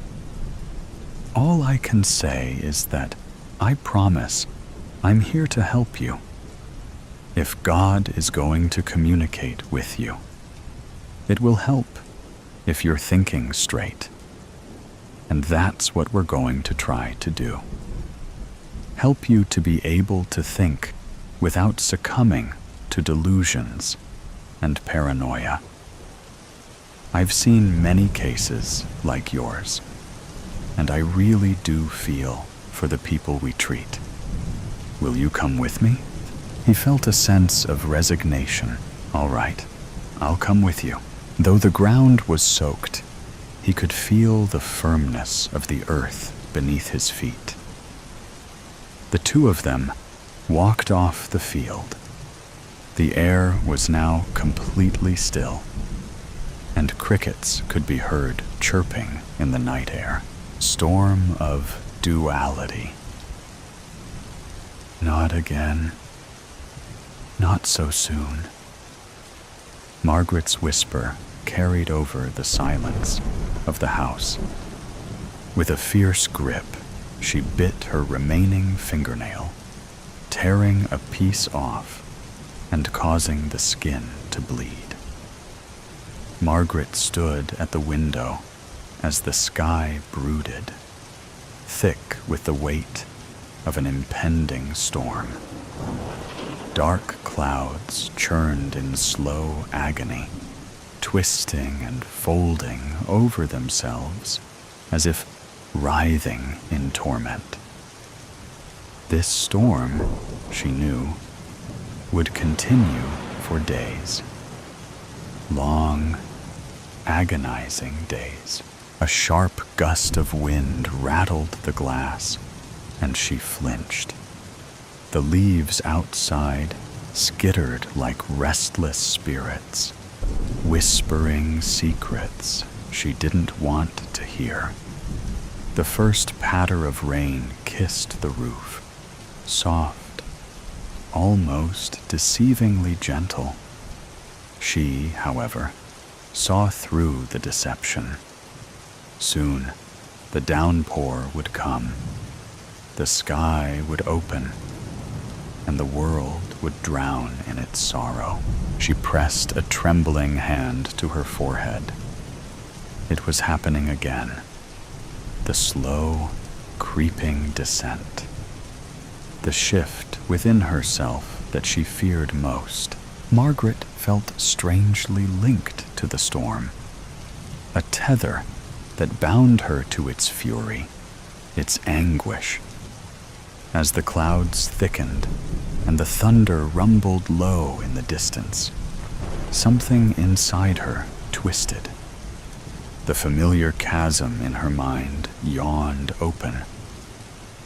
All I can say is that I promise I'm here to help you. If God is going to communicate with you, it will help if you're thinking straight. And that's what we're going to try to do. Help you to be able to think without succumbing to delusions and paranoia. I've seen many cases like yours, and I really do feel for the people we treat. Will you come with me? He felt a sense of resignation. All right, I'll come with you. Though the ground was soaked, he could feel the firmness of the earth beneath his feet. The two of them walked off the field. The air was now completely still, and crickets could be heard chirping in the night air. Storm of duality. Not again. Not so soon. Margaret's whisper carried over the silence. of the house. With a fierce grip, she bit her remaining fingernail, tearing a piece off and causing the skin to bleed. Margaret stood at the window as the sky brooded, thick with the weight of an impending storm. Dark clouds churned in slow agony, twisting and folding over themselves as if writhing in torment. This storm, she knew, would continue for days. Long, agonizing days. A sharp gust of wind rattled the glass, and she flinched. The leaves outside skittered like restless spirits, whispering secrets she didn't want to hear. The first patter of rain kissed the roof, soft, almost deceivingly gentle. She, however, saw through the deception. Soon, the downpour would come, the sky would open, and the world would drown in its sorrow. She pressed a trembling hand to her forehead. It was happening again. The slow, creeping descent. The shift within herself that she feared most. Margaret felt strangely linked to the storm. A tether that bound her to its fury, its anguish. As the clouds thickened and the thunder rumbled low in the distance, something inside her twisted. The familiar chasm in her mind yawned open,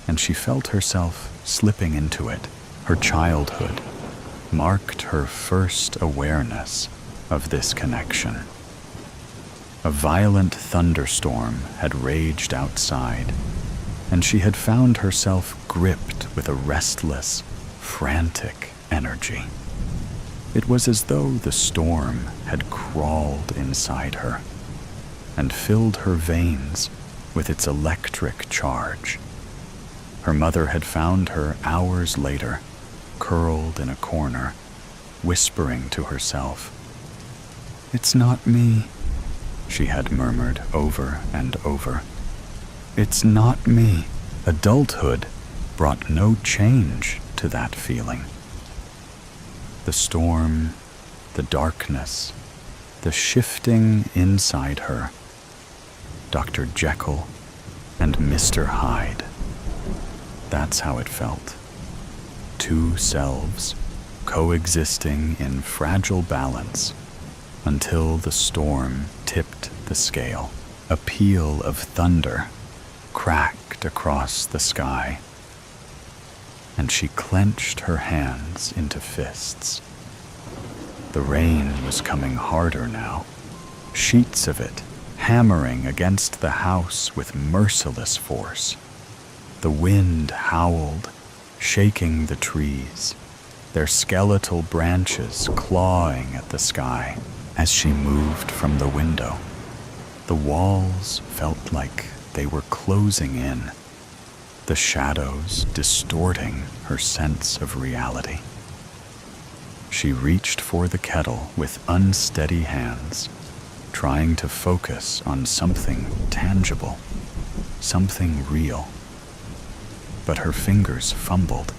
and she felt herself slipping into it. Her childhood marked her first awareness of this connection. A violent thunderstorm had raged outside, and she had found herself gripped with a restless, frantic energy. It was as though the storm had crawled inside her and filled her veins with its electric charge. Her mother had found her hours later, curled in a corner, whispering to herself. "It's not me," she had murmured over and over. "It's not me." Adulthood brought no change to that feeling. The storm, the darkness, the shifting inside her. Dr. Jekyll and Mr. Hyde. That's how it felt. Two selves coexisting in fragile balance until the storm tipped the scale. A peal of thunder cracked across the sky, and she clenched her hands into fists. The rain was coming harder now, sheets of it hammering against the house with merciless force. The wind howled, shaking the trees, their skeletal branches clawing at the sky. As she moved from the window, the walls felt like they were closing in, the shadows distorting her sense of reality. She reached for the kettle with unsteady hands, trying to focus on something tangible, something real. But her fingers fumbled,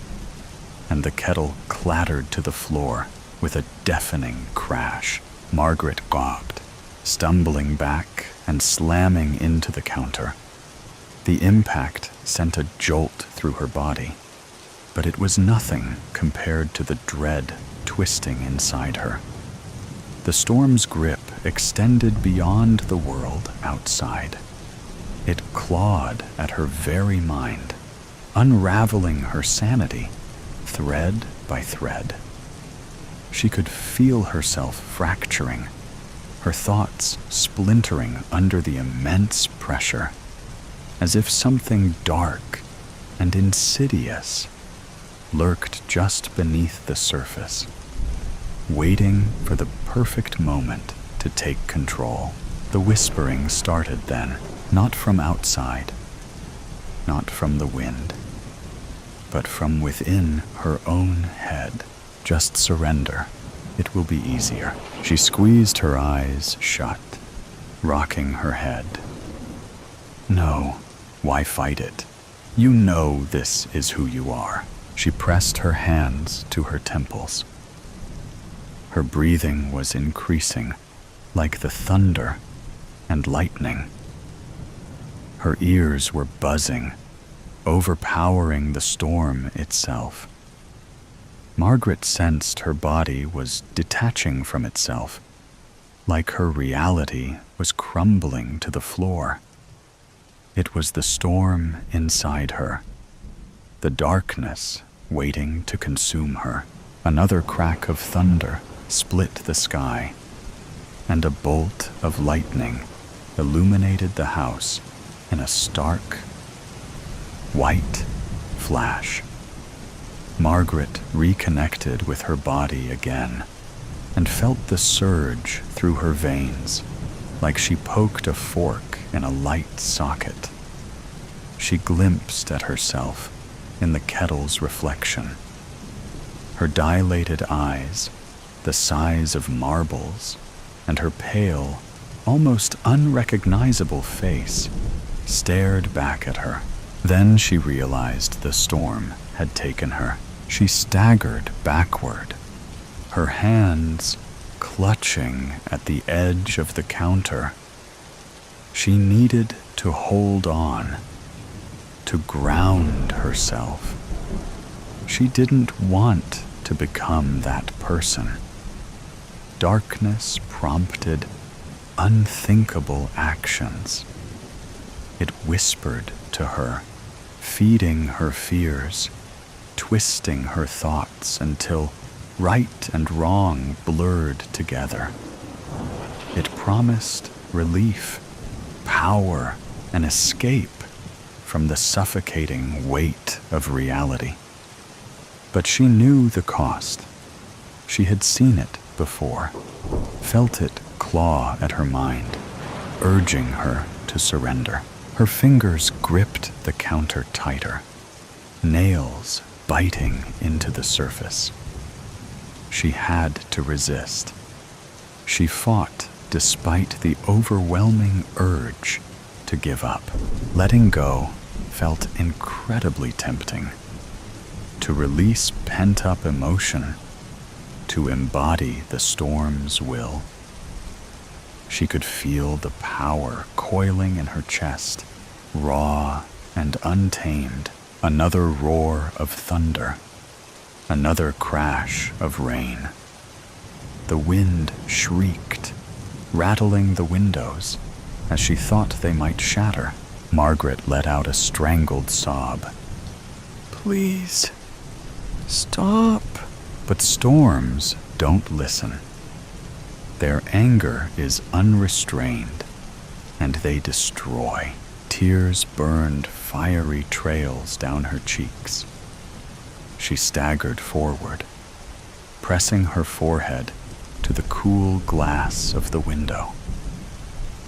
and the kettle clattered to the floor with a deafening crash. Margaret gawped, stumbling back and slamming into the counter. The impact sent a jolt through her body, but it was nothing compared to the dread twisting inside her. The storm's grip extended beyond the world outside. It clawed at her very mind, unraveling her sanity, thread by thread. She could feel herself fracturing, her thoughts splintering under the immense pressure, as if something dark and insidious lurked just beneath the surface, waiting for the perfect moment to take control. The whispering started then, not from outside, not from the wind, but from within her own head. Just surrender. It will be easier. She squeezed her eyes shut, rocking her head. No, why fight it? You know this is who you are. She pressed her hands to her temples. Her breathing was increasing, like the thunder and lightning. Her ears were buzzing, overpowering the storm itself. Margaret sensed her body was detaching from itself, like her reality was crumbling to the floor. It was the storm inside her, the darkness waiting to consume her. Another crack of thunder split the sky, and a bolt of lightning illuminated the house in a stark, white flash. Margaret reconnected with her body again and felt the surge through her veins, like she poked a fork in a light socket. She glimpsed at herself in the kettle's reflection. Her dilated eyes, the size of marbles, and her pale, almost unrecognizable face stared back at her. Then she realized the storm had taken her. She staggered backward, her hands clutching at the edge of the counter. She needed to hold on, to ground herself. She didn't want to become that person. Darkness prompted unthinkable actions. It whispered to her, feeding her fears, twisting her thoughts until right and wrong blurred together. It promised relief, power, an escape from the suffocating weight of reality. But she knew the cost. She had seen it before, felt it claw at her mind, urging her to surrender. Her fingers gripped the counter tighter, nails biting into the surface. She had to resist. She fought despite the overwhelming urge to give up. Letting go felt incredibly tempting. To release pent-up emotion, to embody the storm's will. She could feel the power coiling in her chest, raw and untamed. Another roar of thunder, another crash of rain. The wind shrieked, rattling the windows as she thought they might shatter. Margaret let out a strangled sob. Please, stop. But storms don't listen. Their anger is unrestrained, and they destroy. Tears burned fiery trails down her cheeks. She staggered forward, pressing her forehead to the cool glass of the window.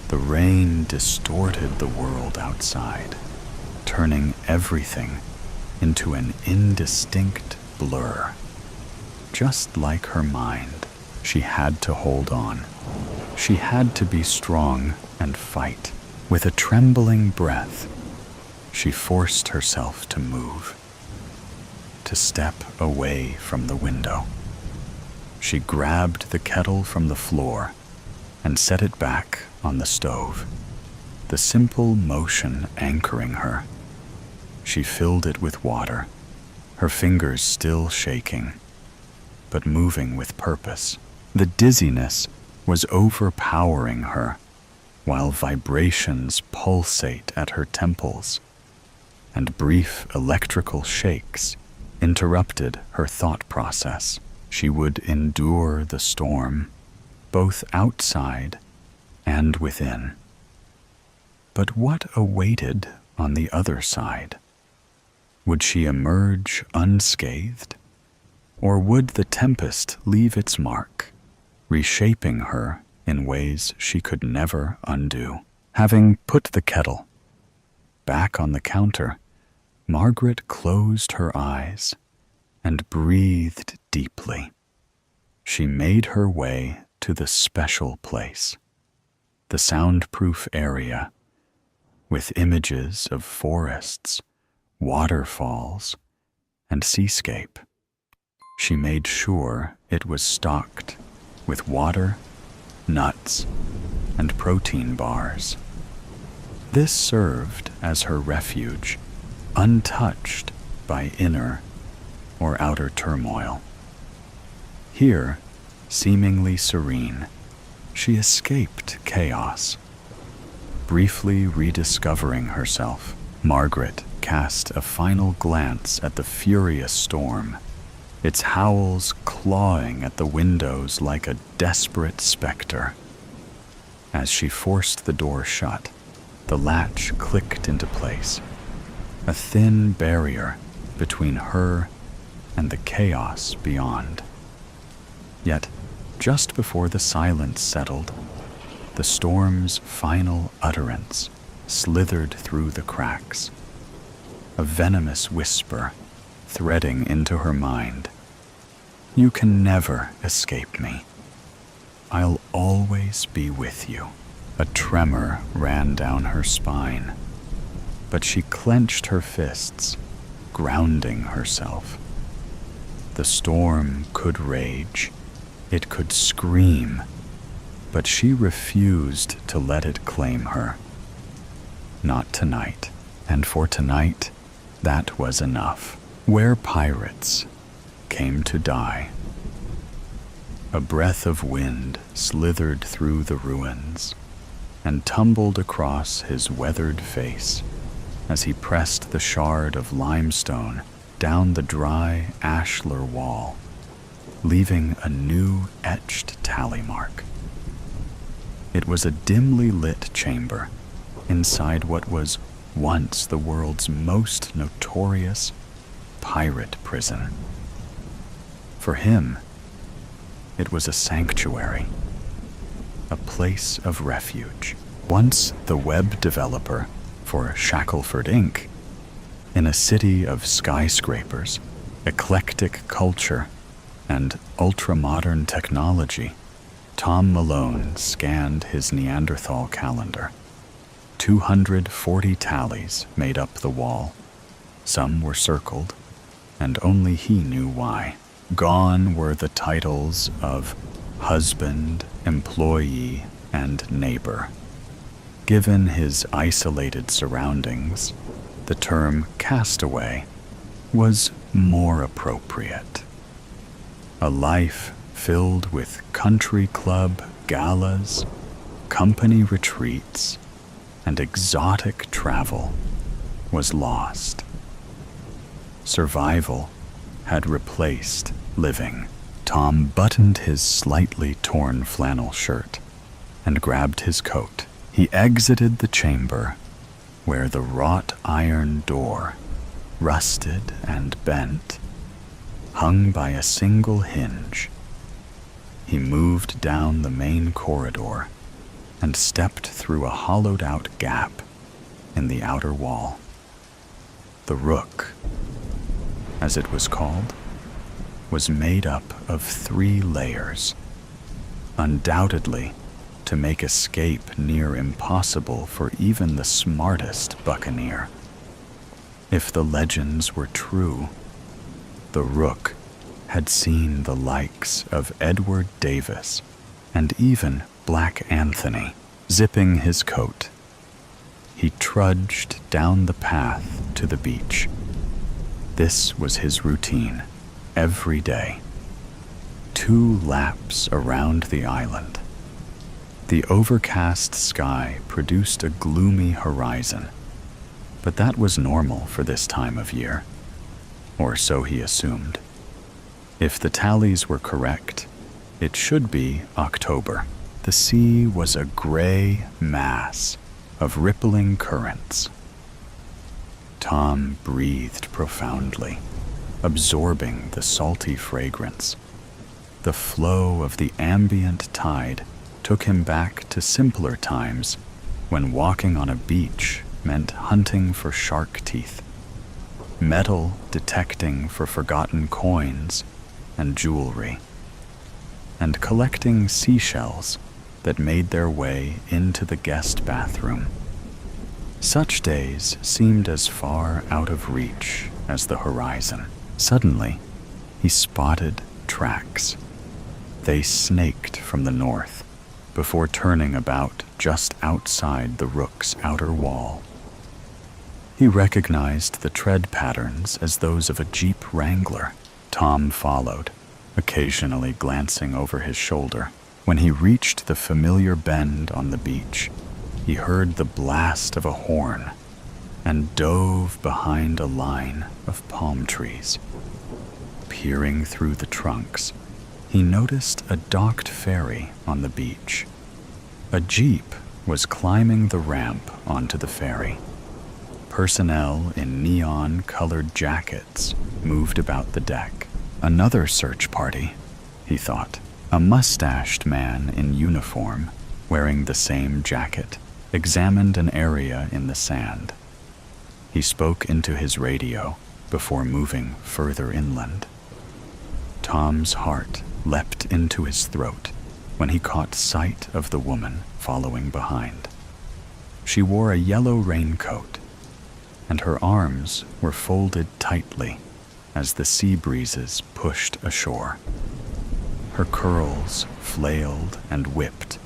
The rain distorted the world outside, turning everything into an indistinct blur. Just like her mind, she had to hold on. She had to be strong and fight. With a trembling breath, she forced herself to move, to step away from the window. She grabbed the kettle from the floor and set it back on the stove, the simple motion anchoring her. She filled it with water, her fingers still shaking, but moving with purpose. The dizziness was overpowering her, while vibrations pulsate at her temples, and brief electrical shakes interrupted her thought process. She would endure the storm, both outside and within. But what awaited on the other side? Would she emerge unscathed, or would the tempest leave its mark, reshaping her in ways she could never undo. Having put the kettle back on the counter, Margaret closed her eyes and breathed deeply. She made her way to the special place, the soundproof area, with images of forests, waterfalls, and seascape. She made sure it was stocked with water, nuts, and protein bars. This served as her refuge, untouched by inner or outer turmoil. Here, seemingly serene, she escaped chaos. Briefly rediscovering herself, Margaret cast a final glance at the furious storm, its howls clawing at the windows like a desperate specter. As she forced the door shut, the latch clicked into place, a thin barrier between her and the chaos beyond. Yet, just before the silence settled, the storm's final utterance slithered through the cracks, a venomous whisper threading into her mind. "You can never escape me. I'll always be with you." A tremor ran down her spine, but she clenched her fists, grounding herself. The storm could rage, it could scream, but she refused to let it claim her. Not tonight, and for tonight, that was enough. Where pirates came to die. A breath of wind slithered through the ruins and tumbled across his weathered face as he pressed the shard of limestone down the dry ashlar wall, leaving a new etched tally mark. It was a dimly lit chamber inside what was once the world's most notorious pirate prison. For him, it was a sanctuary, a place of refuge. Once the web developer for Shackleford Inc., in a city of skyscrapers, eclectic culture, and ultra-modern technology, Tom Malone scanned his Neanderthal calendar. 240 tallies made up the wall. Some were circled, and only he knew why. Gone were the titles of husband, employee, and neighbor. Given his isolated surroundings, the term castaway was more appropriate. A life filled with country club galas, company retreats, and exotic travel was lost. Survival had replaced living. Tom buttoned his slightly torn flannel shirt and grabbed his coat. He exited the chamber where the wrought iron door, rusted and bent, hung by a single hinge. He moved down the main corridor and stepped through a hollowed-out gap in the outer wall. The Rook, as it was called, was made up of 3 layers, undoubtedly to make escape near impossible for even the smartest buccaneer. If the legends were true, the Rook had seen the likes of Edward Davis and even Black Anthony zipping his coat. He trudged down the path to the beach. This was his routine every day. 2 laps around the island. The overcast sky produced a gloomy horizon, but that was normal for this time of year, or so he assumed. If the tallies were correct, it should be October. The sea was a gray mass of rippling currents. Tom breathed profoundly, absorbing the salty fragrance. The flow of the ambient tide took him back to simpler times when walking on a beach meant hunting for shark teeth, metal detecting for forgotten coins and jewelry, and collecting seashells that made their way into the guest bathroom. Such days seemed as far out of reach as the horizon. Suddenly, he spotted tracks. They snaked from the north before turning about just outside the rook's outer wall. He recognized the tread patterns as those of a Jeep Wrangler. Tom followed, occasionally glancing over his shoulder. When he reached the familiar bend on the beach, he heard the blast of a horn and dove behind a line of palm trees. Peering through the trunks, he noticed a docked ferry on the beach. A Jeep was climbing the ramp onto the ferry. Personnel in neon-colored jackets moved about the deck. Another search party, he thought. A mustached man in uniform, wearing the same jacket, examined an area in the sand. He spoke into his radio before moving further inland. Tom's heart leapt into his throat when he caught sight of the woman following behind. She wore a yellow raincoat, and her arms were folded tightly as the sea breezes pushed ashore. Her curls flailed and whipped,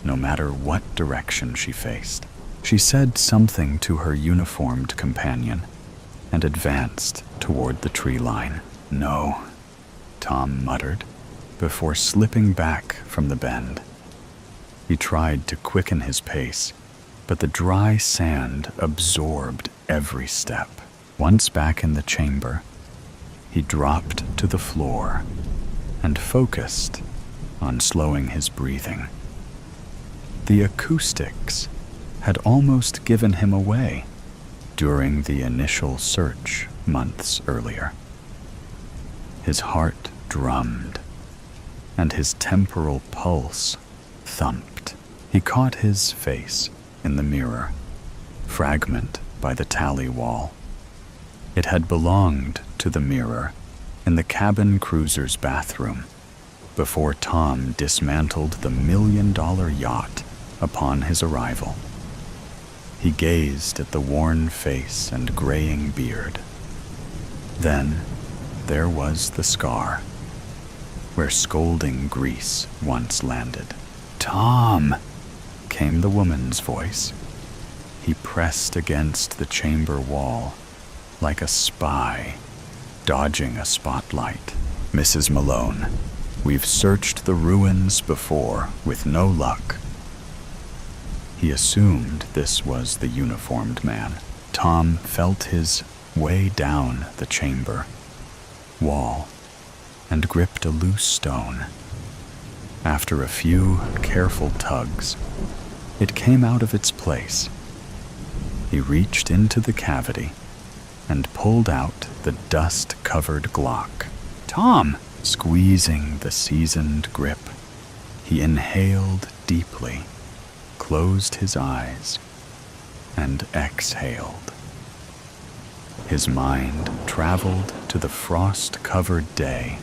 no matter what direction she faced. She said something to her uniformed companion and advanced toward the tree line. "No," Tom muttered, before slipping back from the bend. He tried to quicken his pace, but the dry sand absorbed every step. Once back in the chamber, he dropped to the floor and focused on slowing his breathing. The acoustics had almost given him away during the initial search months earlier. His heart drummed, and his temporal pulse thumped. He caught his face in the mirror, fragment by the tally wall. It had belonged to the mirror in the cabin cruiser's bathroom before Tom dismantled the $1 million yacht upon his arrival. He gazed at the worn face and graying beard. Then there was the scar, where scalding grease once landed. "Tom!" came the woman's voice. He pressed against the chamber wall like a spy dodging a spotlight. "Mrs. Malone, we've searched the ruins before with no luck." He assumed this was the uniformed man. Tom felt his way down the chamber wall and gripped a loose stone. After a few careful tugs, it came out of its place. He reached into the cavity and pulled out the dust-covered Glock. "Tom!" Squeezing the seasoned grip, he inhaled deeply, closed his eyes, and exhaled. His mind traveled to the frost-covered day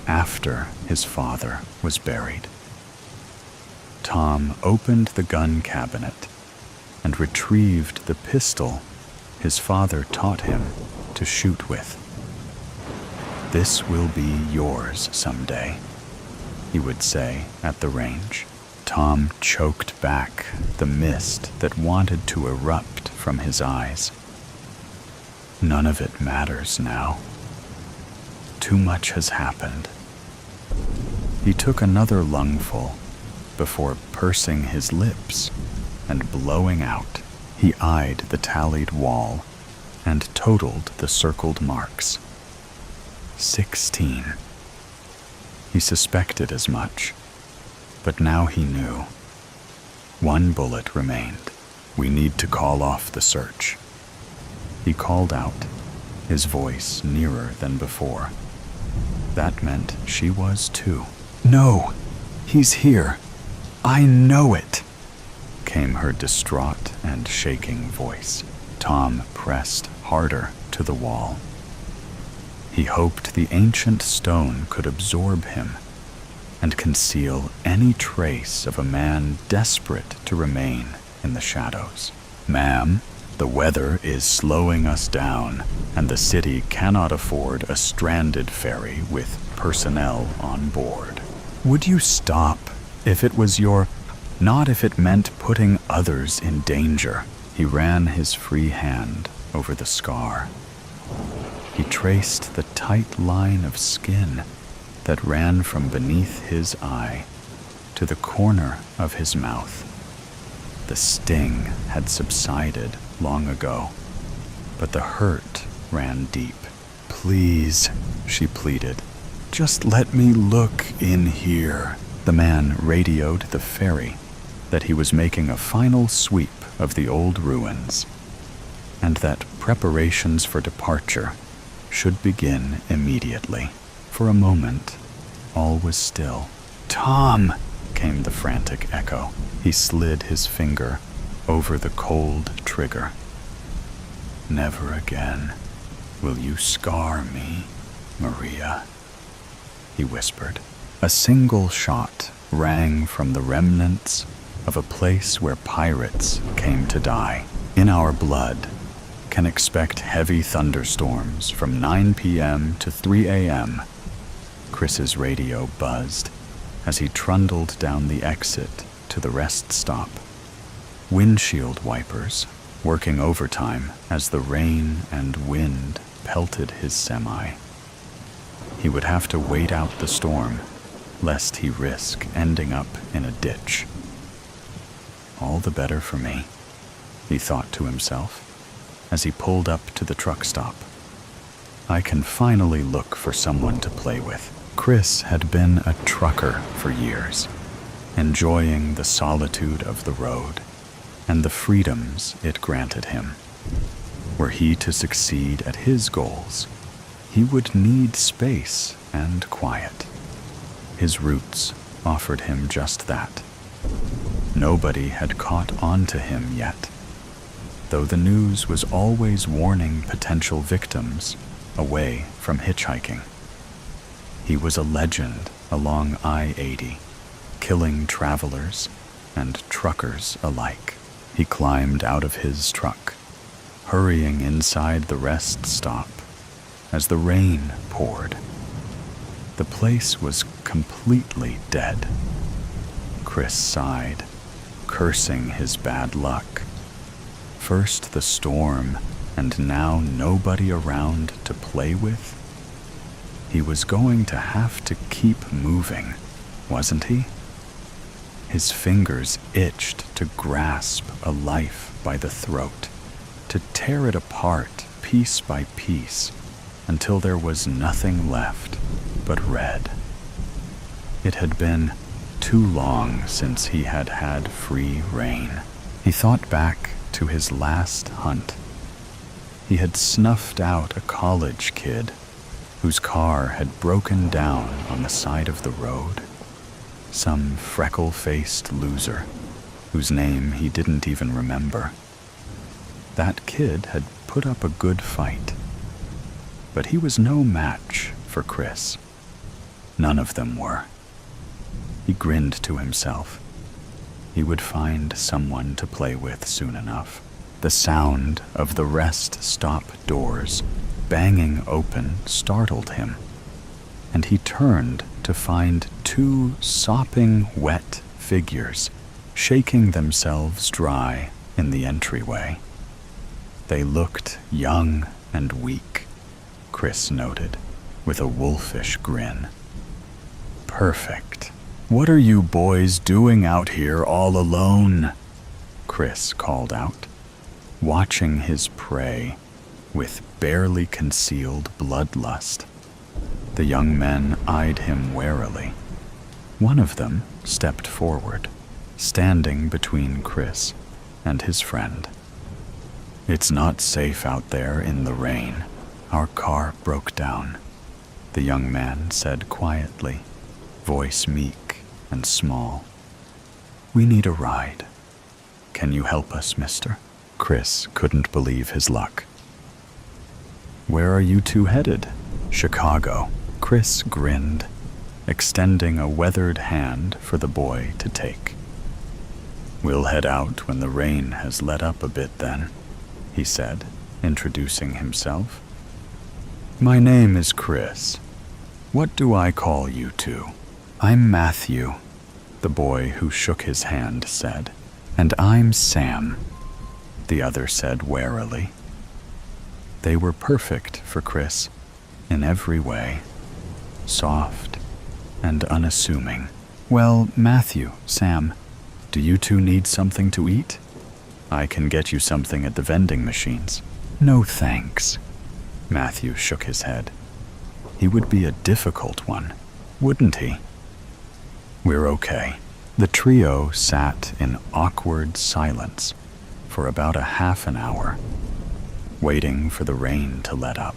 after his father was buried. Tom opened the gun cabinet and retrieved the pistol his father taught him to shoot with. "This will be yours someday," he would say at the range. Tom choked back the mist that wanted to erupt from his eyes. None of it matters now. Too much has happened. He took another lungful before pursing his lips and blowing out. He eyed the tallied wall and totaled the circled marks. 16. He suspected as much, but now he knew. One bullet remained. "We need to call off the search." He called out, his voice nearer than before. That meant she was too. "No, he's here," I know it, came her distraught and shaking voice. Tom pressed harder to the wall. He hoped the ancient stone could absorb him and conceal any trace of a man desperate to remain in the shadows. Ma'am, the weather is slowing us down, and the city cannot afford a stranded ferry with personnel on board. Would you stop if it was your... not if it meant putting others in danger. He ran his free hand over the scar. He traced the tight line of skin that ran from beneath his eye to the corner of his mouth. The sting had subsided long ago, but the hurt ran deep. Please, she pleaded, just let me look in here. The man radioed the ferry that he was making a final sweep of the old ruins, and that preparations for departure should begin immediately. For a moment, all was still. Tom, came the frantic echo. He slid his finger over the cold trigger. Never again will you scar me, Maria, he whispered. A single shot rang from the remnants of a place where pirates came to die. In our blood can expect heavy thunderstorms from 9 p.m. to 3 a.m. Chris's radio buzzed as he trundled down the exit to the rest stop. Windshield wipers working overtime as the rain and wind pelted his semi. He would have to wait out the storm, lest he risk ending up in a ditch. All the better for me, he thought to himself as he pulled up to the truck stop. I can finally look for someone to play with. Chris had been a trucker for years, enjoying the solitude of the road and the freedoms it granted him. Were he to succeed at his goals, he would need space and quiet. His roots offered him just that. Nobody had caught on to him yet, though the news was always warning potential victims away from hitchhiking. He was a legend along I-80, killing travelers and truckers alike. He climbed out of his truck, hurrying inside the rest stop as the rain poured. The place was completely dead. Chris sighed, cursing his bad luck. First the storm, and now nobody around to play with. He was going to have to keep moving, wasn't he? His fingers itched to grasp a life by the throat, to tear it apart piece by piece until there was nothing left but red. It had been too long since he had had free rein. He thought back to his last hunt. He had snuffed out a college kid whose car had broken down on the side of the road. Some freckle-faced loser whose name he didn't even remember. That kid had put up a good fight, but he was no match for Chris. None of them were. He grinned to himself. He would find someone to play with soon enough. The sound of the rest stop doors banging open startled him, and he turned to find two sopping wet figures shaking themselves dry in the entryway. They looked young and weak, Chris noted, with a wolfish grin. Perfect. What are you boys doing out here all alone? Chris called out, watching his prey with barely concealed bloodlust. The young men eyed him warily. One of them stepped forward, standing between Chris and his friend. It's not safe out there in the rain. Our car broke down, the young man said quietly, voice meek and small. We need a ride. Can you help us, mister? Chris couldn't believe his luck. Where are you two headed? Chicago. Chris grinned, extending a weathered hand for the boy to take. We'll head out when the rain has let up a bit then, he said, introducing himself. My name is Chris. What do I call you two? I'm Matthew, the boy who shook his hand said. And I'm Sam, the other said warily. They were perfect for Chris in every way, soft and unassuming. Well, Matthew, Sam, do you two need something to eat? I can get you something at the vending machines. No thanks. Matthew shook his head. He would be a difficult one, wouldn't he? We're okay. The trio sat in awkward silence for about a half an hour, waiting for the rain to let up.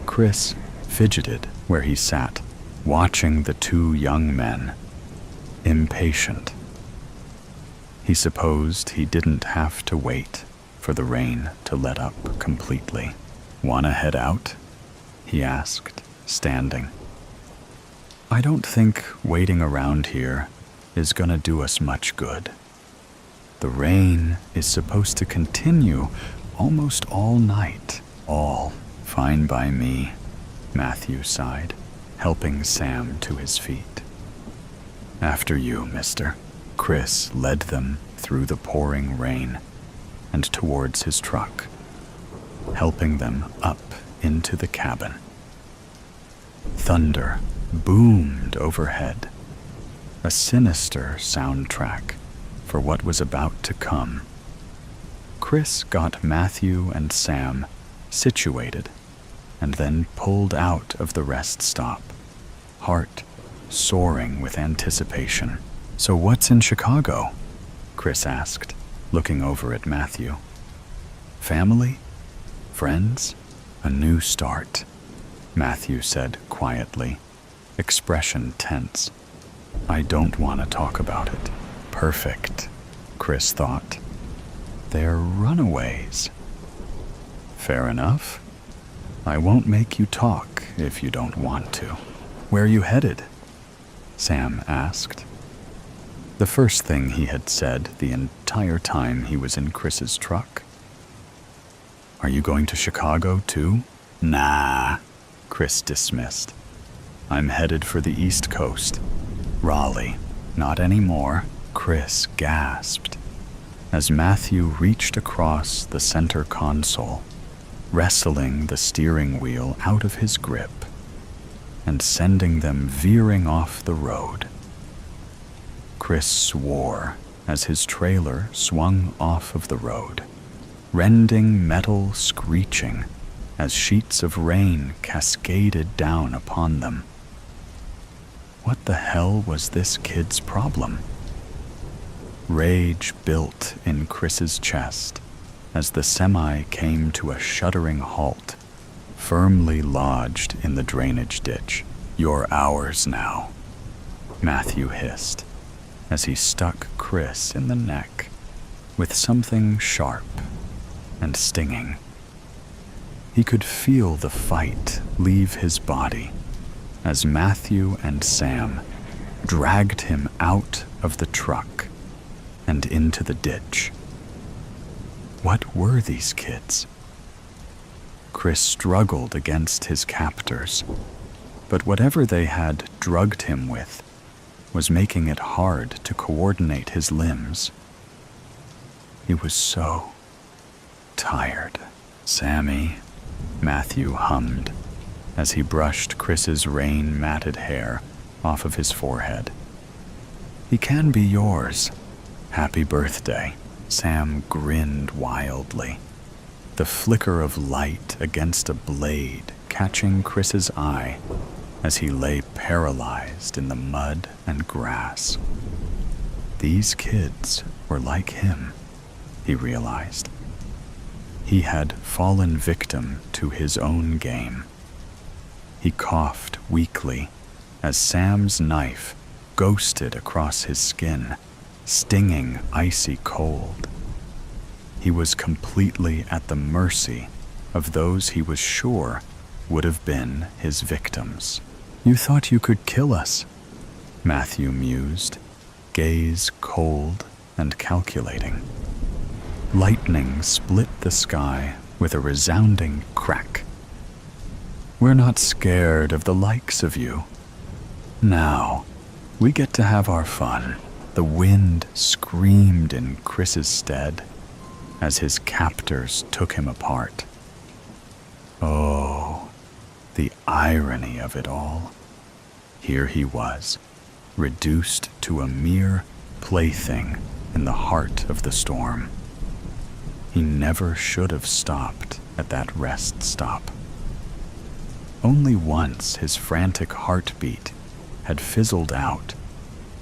Chris fidgeted where he sat, watching the two young men, impatient. He supposed he didn't have to wait for the rain to let up completely. Wanna head out? He asked, standing. I don't think waiting around here is gonna do us much good. The rain is supposed to continue almost all night. All fine by me, Matthew sighed, helping Sam to his feet. After you, mister. Chris led them through the pouring rain and towards his truck, helping them up into the cabin. Thunder boomed overhead, a sinister soundtrack for what was about to come. Chris got Matthew and Sam situated and then pulled out of the rest stop, heart soaring with anticipation. So what's in Chicago? Chris asked, looking over at Matthew. Family? Friends? A new start, Matthew said quietly, expression tense. I don't want to talk about it. Perfect, Chris thought. They're runaways. Fair enough. I won't make you talk if you don't want to. Where are you headed? Sam asked. The first thing he had said the entire time he was in Chris's truck. Are you going to Chicago too? Nah, Chris dismissed. I'm headed for the East Coast. Raleigh. Not anymore, Chris gasped as Matthew reached across the center console, wrestling the steering wheel out of his grip and sending them veering off the road. Chris swore as his trailer swung off of the road, rending metal screeching as sheets of rain cascaded down upon them. What the hell was this kid's problem? Rage built in Chris's chest as the semi came to a shuddering halt, firmly lodged in the drainage ditch. You're ours now, Matthew hissed as he stuck Chris in the neck with something sharp and stinging. He could feel the fight leave his body as Matthew and Sam dragged him out of the truck and into the ditch. What were these kids? Chris struggled against his captors, but whatever they had drugged him with was making it hard to coordinate his limbs. He was so tired. Sammy, Matthew hummed as he brushed Chris's rain-matted hair off of his forehead. He can be yours. Happy birthday. Sam grinned wildly, the flicker of light against a blade catching Chris's eye as he lay paralyzed in the mud and grass. These kids were like him, he realized. He had fallen victim to his own game. He coughed weakly as Sam's knife ghosted across his skin, stinging icy cold. He was completely at the mercy of those he was sure would have been his victims. "You thought you could kill us," Matthew mused, gaze cold and calculating. Lightning split the sky with a resounding crack. "We're not scared of the likes of you. Now, we get to have our fun." The wind screamed in Chris's stead as his captors took him apart. Oh, the irony of it all. Here he was, reduced to a mere plaything in the heart of the storm. He never should have stopped at that rest stop. Only once his frantic heartbeat had fizzled out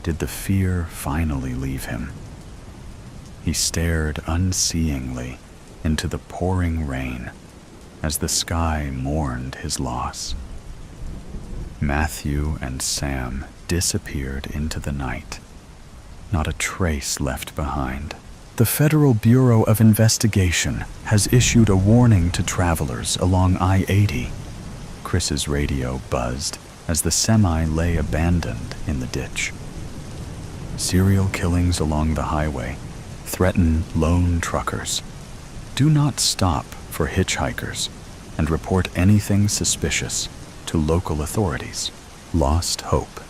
did the fear finally leave him. He stared unseeingly into the pouring rain as the sky mourned his loss. Matthew and Sam disappeared into the night, not a trace left behind. "The Federal Bureau of Investigation has issued a warning to travelers along I-80. Chris's radio buzzed as the semi lay abandoned in the ditch. "Serial killings along the highway threaten lone truckers. Do not stop for hitchhikers and report anything suspicious to local authorities. Lost Hope."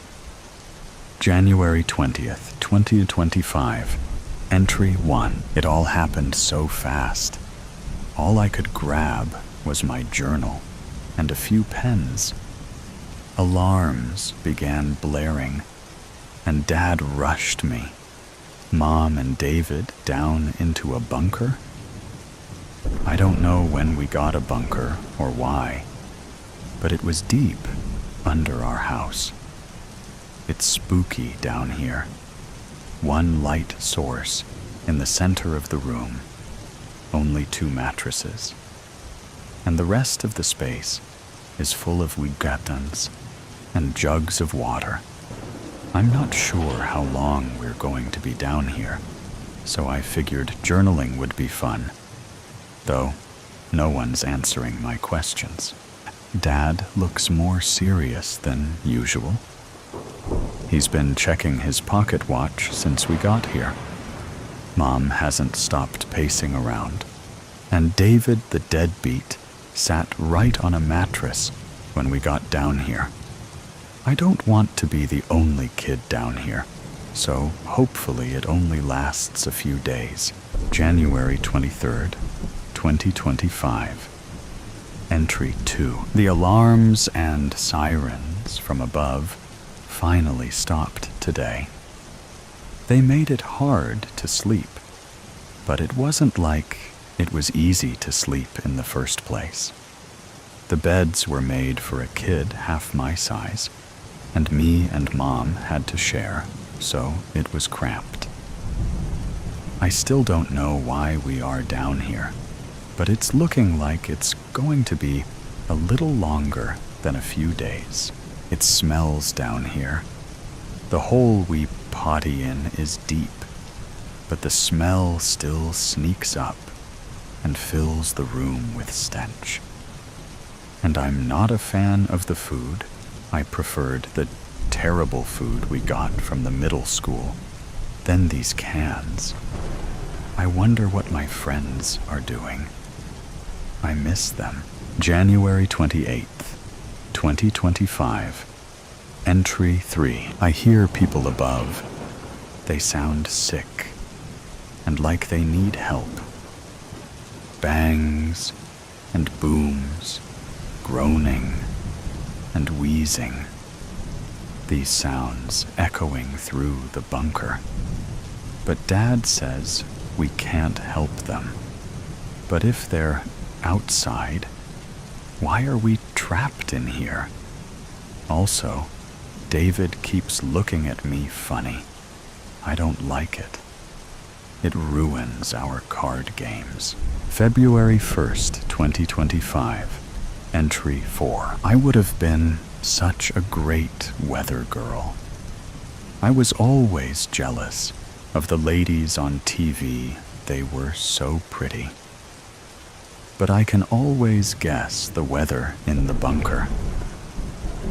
January 20th, 2025. Entry 1. It all happened so fast. All I could grab was my journal and a few pens. Alarms began blaring, and Dad rushed me. Mom and David down into a bunker? I don't know when we got a bunker or why, but it was deep under our house. It's spooky down here. One light source in the center of the room, only 2 mattresses, and the rest of the space is full of wigatans and jugs of water. I'm not sure how long we're going to be down here, so I figured journaling would be fun, though no one's answering my questions. Dad looks more serious than usual. He's been checking his pocket watch since we got here. Mom hasn't stopped pacing around, and David the deadbeat sat right on a mattress when we got down here. I don't want to be the only kid down here, so hopefully it only lasts a few days. January 23rd, 2025. Entry 2. The alarms and sirens from above finally stopped today. They made it hard to sleep, but it wasn't like it was easy to sleep in the first place. The beds were made for a kid half my size, and me and Mom had to share, so it was cramped. I still don't know why we are down here, but it's looking like it's going to be a little longer than a few days. It smells down here. The hole we potty in is deep, but the smell still sneaks up and fills the room with stench. And I'm not a fan of the food. I preferred the terrible food we got from the middle school. Then these cans. I wonder what my friends are doing. I miss them. January 28th, 2025. Entry 3. I hear people above. They sound sick and like they need help. Bangs and booms, groaning and wheezing. These sounds echoing through the bunker. But Dad says we can't help them. But if they're outside, why are we trapped in here? Also, David keeps looking at me funny. I don't like it. It ruins our card games. February 1st, 2025. Entry 4. I would have been such a great weather girl. I was always jealous Of the ladies on TV, they were so pretty. But I can always guess the weather in the bunker.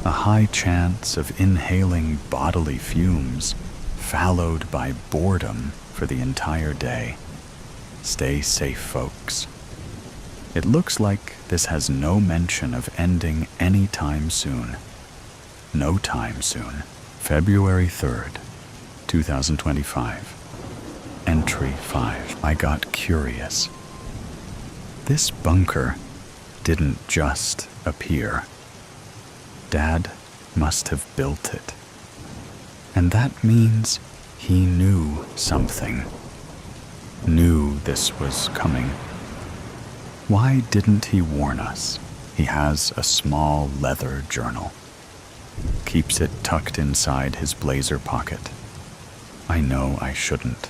A high chance of inhaling bodily fumes, followed by boredom for the entire day. Stay safe, folks. It looks like this has no mention of ending anytime soon. No time soon. February 3rd, 2025. Entry 5. I got curious. This bunker didn't just appear. Dad must have built it. And that means he knew something. Knew this was coming. Why didn't he warn us? He has a small leather journal. Keeps it tucked inside his blazer pocket. I know I shouldn't,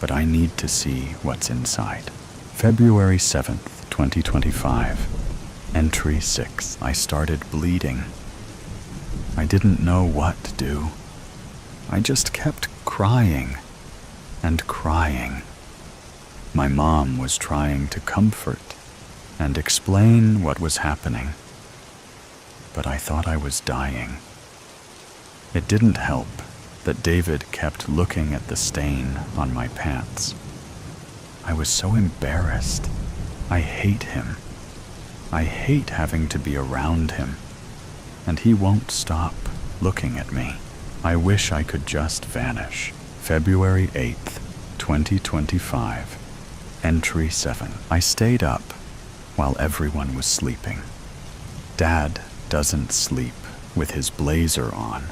but I need to see what's inside. February 7th, 2025. Entry 6. I started bleeding. I didn't know what to do. I just kept crying and crying. My mom was trying to comfort and explain what was happening, but I thought I was dying. It didn't help that David kept looking at the stain on my pants. I was so embarrassed. I hate him. I hate having to be around him, and he won't stop looking at me. I wish I could just vanish. February 8th, 2025. Entry 7. I stayed up while everyone was sleeping. Dad doesn't sleep with his blazer on,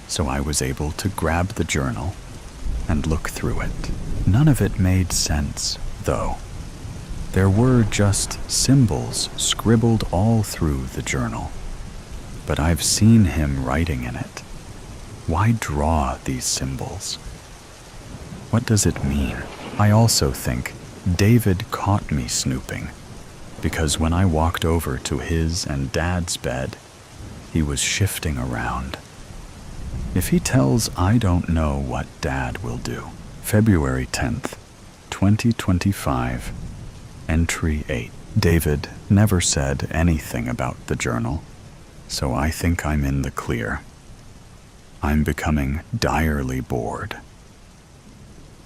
so I was able to grab the journal and look through it. None of it made sense, though. There were just symbols scribbled all through the journal, but I've seen him writing in it. Why draw these symbols? What does it mean? I also think David caught me snooping, because when I walked over to his and Dad's bed, he was shifting around. If he tells I don't know what Dad will do. February 10th, 2025. Entry 8. David never said anything about the journal, so I think I'm in the clear. I'm becoming direly bored.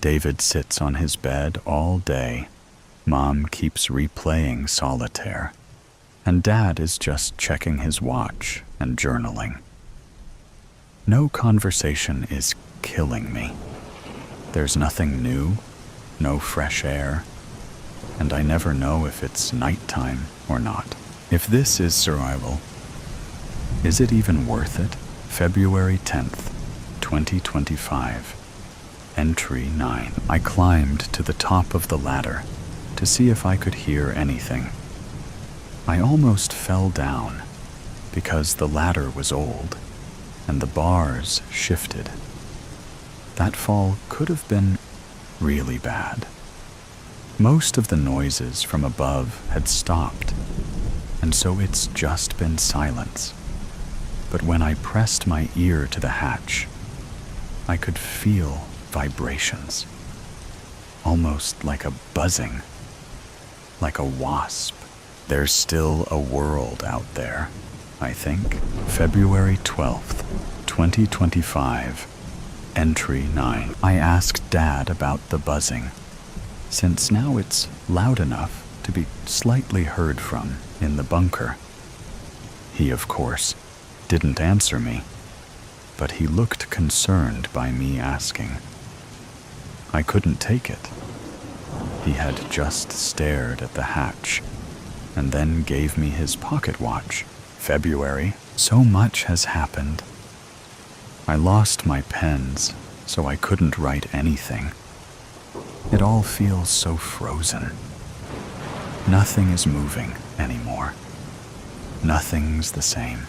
David sits on his bed all day. Mom keeps replaying solitaire, and Dad is just checking his watch and journaling. No conversation is killing me. There's nothing new, no fresh air, and I never know if it's nighttime or not. If this is survival, is it even worth it? February 10th, 2025. Entry 9. I climbed to the top of the ladder to see if I could hear anything. I almost fell down because the ladder was old and the bars shifted. That fall could have been really bad. Most of the noises from above had stopped, and so it's just been silence. But when I pressed my ear to the hatch, I could feel vibrations, almost like a buzzing, like a wasp. There's still a world out there, I think. February 12th, 2025. Entry 9. I asked Dad about the buzzing, since now it's loud enough to be slightly heard from in the bunker. He, of course, didn't answer me, but he looked concerned by me asking. I couldn't take it. He had just stared at the hatch and then gave me his pocket watch. February. So much has happened. I lost my pens, so I couldn't write anything. It all feels so frozen. Nothing is moving anymore. Nothing's the same.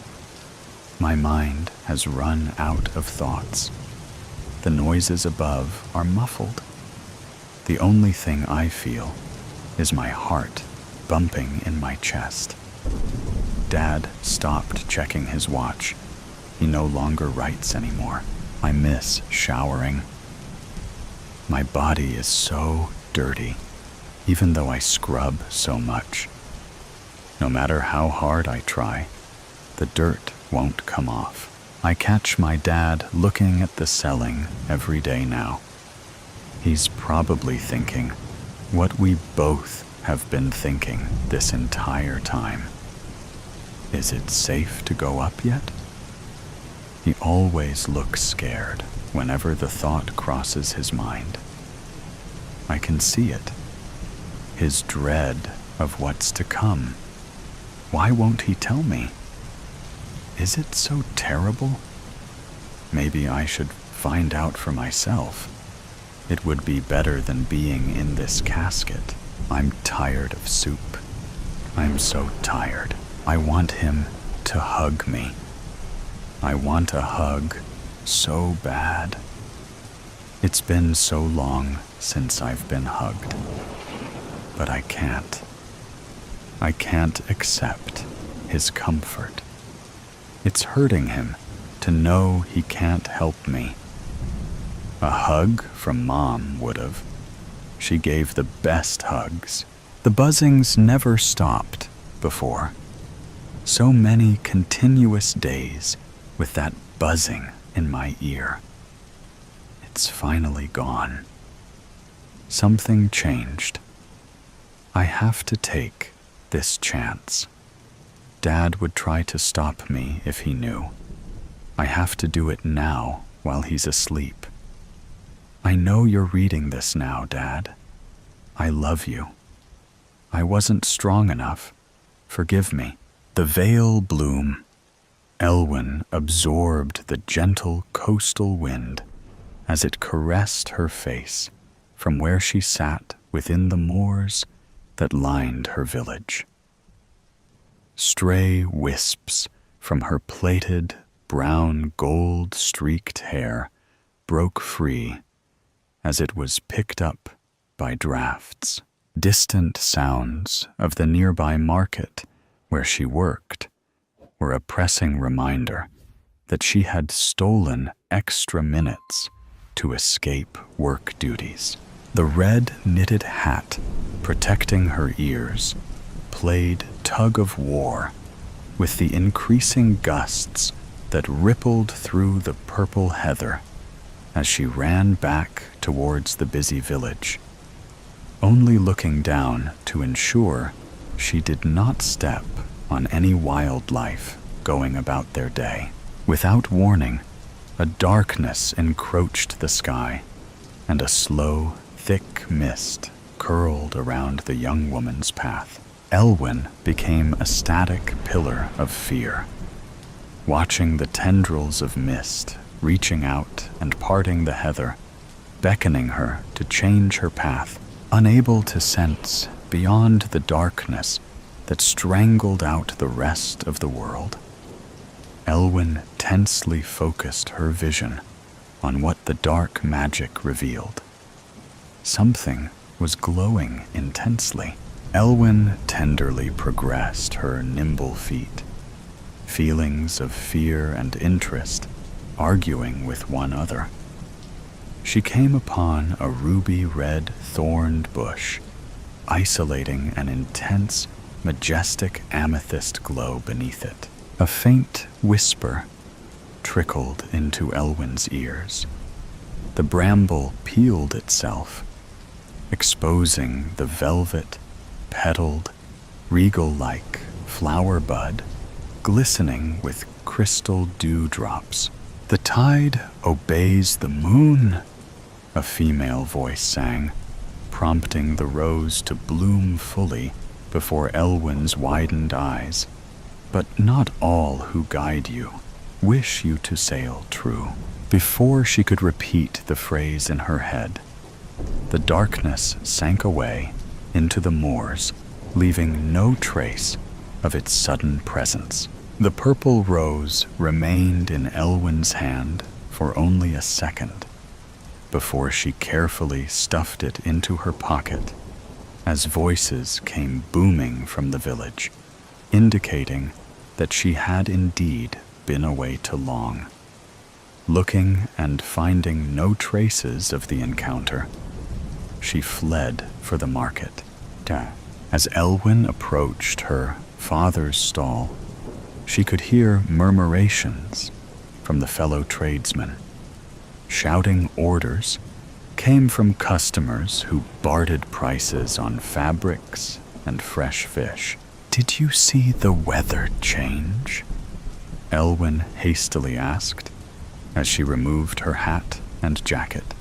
My mind has run out of thoughts. The noises above are muffled. The only thing I feel is my heart bumping in my chest. Dad stopped checking his watch. He no longer writes anymore. I miss showering. My body is so dirty, even though I scrub so much. No matter how hard I try, the dirt won't come off. I catch my dad looking at the ceiling every day now. He's probably thinking what we both have been thinking this entire time. Is it safe to go up yet? He always looks scared whenever the thought crosses his mind. I can see it. His dread of what's to come. Why won't he tell me? Is it so terrible? Maybe I should find out for myself. It would be better than being in this casket. I'm tired of soup. I'm so tired. I want him to hug me. I want a hug so bad. It's been so long since I've been hugged. But I can't. I can't accept his comfort. It's hurting him to know he can't help me. A hug from Mom would've. She gave the best hugs. The buzzings never stopped before. So many continuous days with that buzzing in my ear. It's finally gone. Something changed. I have to take this chance. Dad would try to stop me if he knew. I have to do it now while he's asleep. I know you're reading this now, Dad. I love you. I wasn't strong enough. Forgive me. The veil bloom. Elwyn absorbed the gentle coastal wind as it caressed her face from where she sat within the moors that lined her village. Stray wisps from her plaited, brown gold-streaked hair broke free as it was picked up by drafts. Distant sounds of the nearby market where she worked were a pressing reminder that she had stolen extra minutes to escape work duties. The red knitted hat protecting her ears played tug of war with the increasing gusts that rippled through the purple heather as she ran back towards the busy village, only looking down to ensure she did not step on any wildlife going about their day. Without warning, a darkness encroached the sky, and a slow, thick mist curled around the young woman's path. Elwyn became a static pillar of fear, watching the tendrils of mist reaching out and parting the heather, beckoning her to change her path, unable to sense beyond the darkness that strangled out the rest of the world. Elwyn tensely focused her vision on what the dark magic revealed. Something was glowing intensely. Elwyn tenderly progressed her nimble feet, feelings of fear and interest arguing with one another. She came upon a ruby-red thorned bush, isolating an intense, majestic amethyst glow beneath it. A faint whisper trickled into Elwyn's ears. The bramble peeled itself, exposing the velvet, petaled, regal-like flower bud, glistening with crystal dewdrops. "The tide obeys the moon," a female voice sang, prompting the rose to bloom fully before Elwyn's widened eyes. "But not all who guide you wish you to sail true." Before she could repeat the phrase in her head, the darkness sank away into the moors, leaving no trace of its sudden presence. The purple rose remained in Elwyn's hand for only a second before she carefully stuffed it into her pocket as voices came booming from the village, indicating that she had indeed been away too long. Looking and finding no traces of the encounter, she fled for the market. As Elwyn approached her father's stall, she could hear murmurations from the fellow tradesmen. Shouting orders came from customers who bartered prices on fabrics and fresh fish. "Did you see the weather change?" Elwyn hastily asked as she removed her hat and jacket,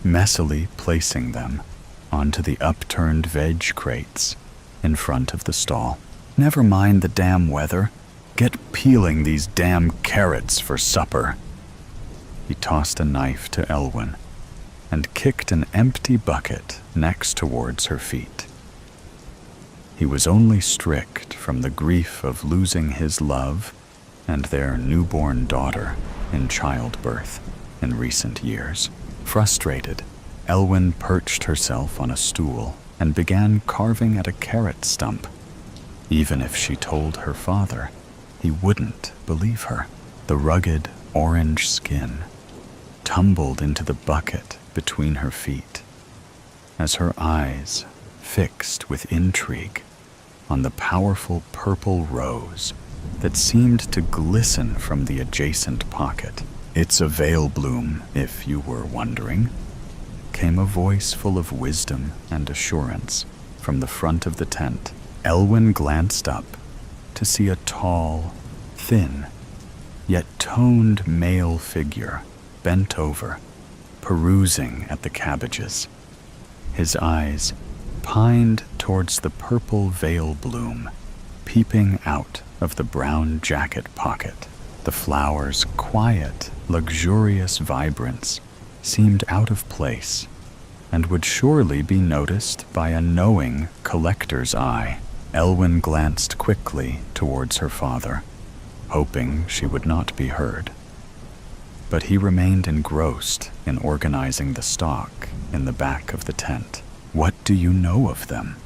messily placing them onto the upturned veg crates in front of the stall. "Never mind the damn weather. Get peeling these damn carrots for supper." He tossed a knife to Elwyn and kicked an empty bucket next towards her feet. He was only strict from the grief of losing his love and their newborn daughter in childbirth in recent years. Frustrated, Elwyn perched herself on a stool and began carving at a carrot stump. Even if she told her father, he wouldn't believe her. The rugged orange skin tumbled into the bucket between her feet as her eyes fixed with intrigue on the powerful purple rose that seemed to glisten from the adjacent pocket. "It's a veil bloom, if you were wondering," came a voice full of wisdom and assurance from the front of the tent. Elwyn glanced up to see a tall, thin, yet toned male figure bent over, perusing at the cabbages. His eyes pined towards the purple veil bloom peeping out of the brown jacket pocket. The flower's quiet, luxurious vibrance seemed out of place and would surely be noticed by a knowing collector's eye. Elwyn glanced quickly towards her father, hoping she would not be heard. But he remained engrossed in organizing the stock in the back of the tent. "What do you know of them?"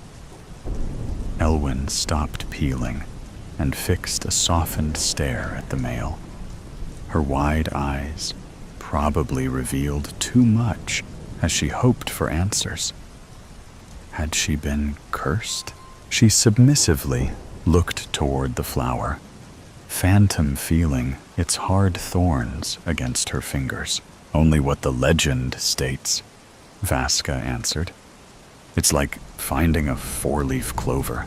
Elwyn stopped peeling and fixed a softened stare at the male. Her wide eyes probably revealed too much as she hoped for answers. Had she been cursed? She submissively looked toward the flower, phantom feeling its hard thorns against her fingers. "Only what the legend states," Vasca answered. "It's like finding a four-leaf clover.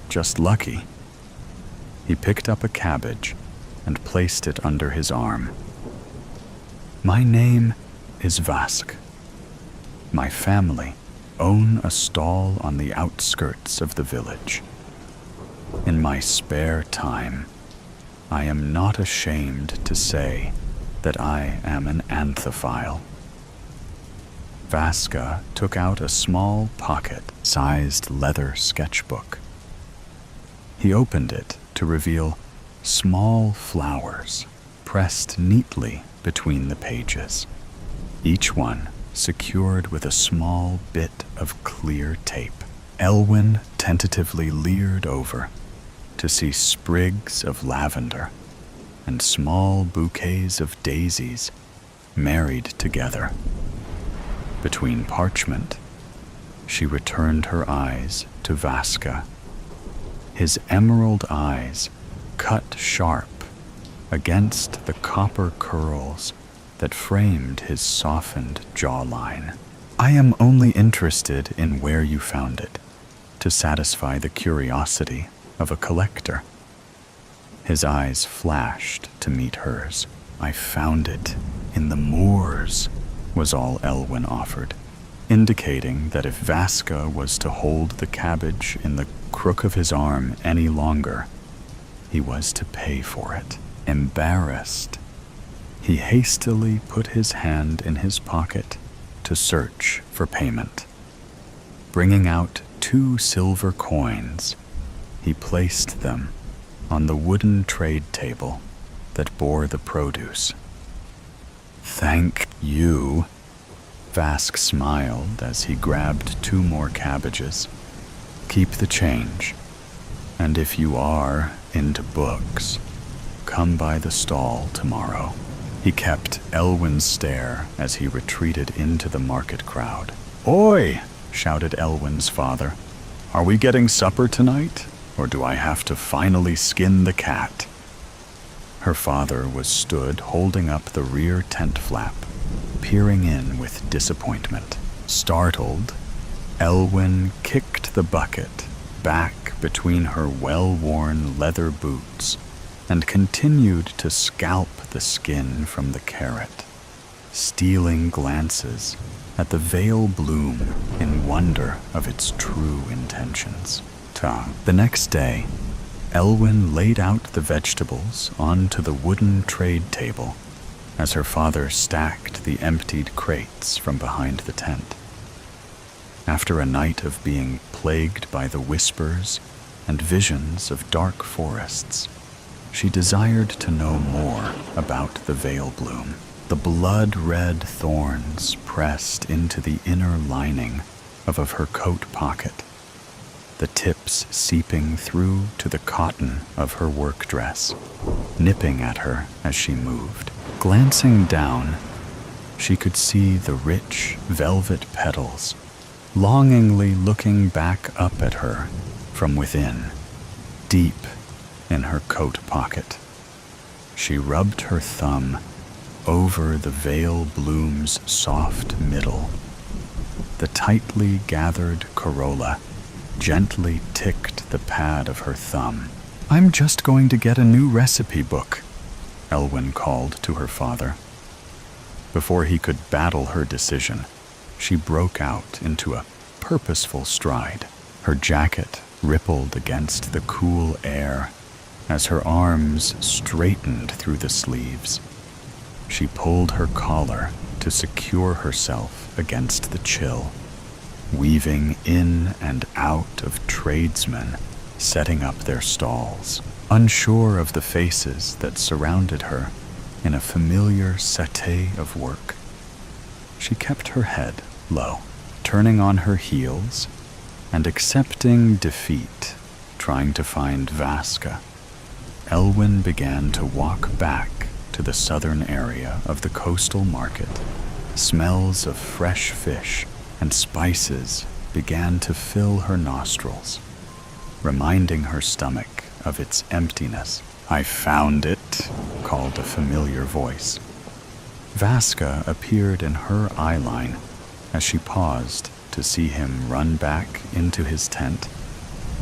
Just lucky." He picked up a cabbage and placed it under his arm. "My name is Vask. My family own a stall on the outskirts of the village. In my spare time, I am not ashamed to say that I am an anthophile." Vasca took out a small pocket-sized leather sketchbook. He opened it to reveal small flowers pressed neatly between the pages, each one secured with a small bit of clear tape. Elwyn tentatively leered over to see sprigs of lavender and small bouquets of daisies married together. Between parchment, she returned her eyes to Vasca. His emerald eyes cut sharp against the copper curls that framed his softened jawline. "I am only interested in where you found it, to satisfy the curiosity of a collector." His eyes flashed to meet hers. "I found it in the moors," was all Elwyn offered, indicating that if Vasca was to hold the cabbage in the crook of his arm any longer, he was to pay for it. Embarrassed, he hastily put his hand in his pocket to search for payment. Bringing out 2 silver coins, he placed them on the wooden trade table that bore the produce. "Thank you," Vask smiled as he grabbed 2 more cabbages. "Keep the change, and if you are into books, come by the stall tomorrow." He kept Elwyn's stare as he retreated into the market crowd. "Oi!" shouted Elwyn's father. "Are we getting supper tonight, or do I have to finally skin the cat?" Her father was stood holding up the rear tent flap, peering in with disappointment. Startled, Elwyn kicked the bucket back between her well-worn leather boots and continued to scalp the skin from the carrot, stealing glances at the veil bloom in wonder of its true intentions. The next day, Elwyn laid out the vegetables onto the wooden trade table as her father stacked the emptied crates from behind the tent. After a night of being plagued by the whispers and visions of dark forests, she desired to know more about the veil bloom. The blood-red thorns pressed into the inner lining of her coat pocket, the tips seeping through to the cotton of her work dress, nipping at her as she moved. Glancing down, she could see the rich velvet petals longingly looking back up at her from within, deep in her coat pocket. She rubbed her thumb over the veil bloom's soft middle. The tightly gathered corolla gently ticked the pad of her thumb. "I'm just going to get a new recipe book," Elwyn called to her father. Before he could battle her decision, she broke out into a purposeful stride. Her jacket rippled against the cool air as her arms straightened through the sleeves. She pulled her collar to secure herself against the chill, weaving in and out of tradesmen setting up their stalls, unsure of the faces that surrounded her in a familiar setee of work. She kept her head low, turning on her heels and accepting defeat, trying to find Vaska. Elwyn began to walk back to the southern area of the coastal market. Smells of fresh fish and spices began to fill her nostrils, reminding her stomach of its emptiness. "I found it," called a familiar voice. Vaska appeared in her eye line as she paused to see him run back into his tent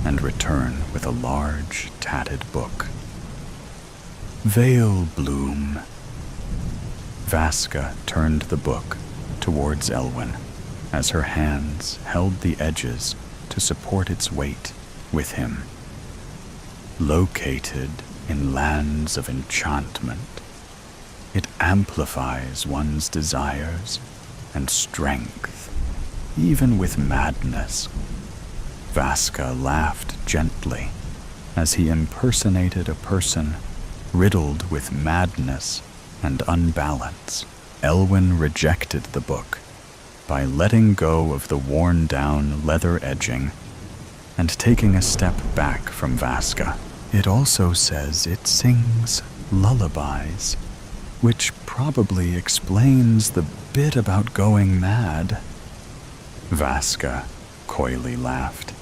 and return with a large, tatted book. "Veil Bloom." Vaska turned the book towards Elwyn as her hands held the edges to support its weight with him. "Located in lands of enchantment, it amplifies one's desires and strength, even with madness." Vaska laughed gently as he impersonated a person riddled with madness and unbalance. Elwyn rejected the book by letting go of the worn-down leather edging and taking a step back from Vaska. "It also says it sings lullabies, which probably explains the bit about going mad." Vaska coyly laughed.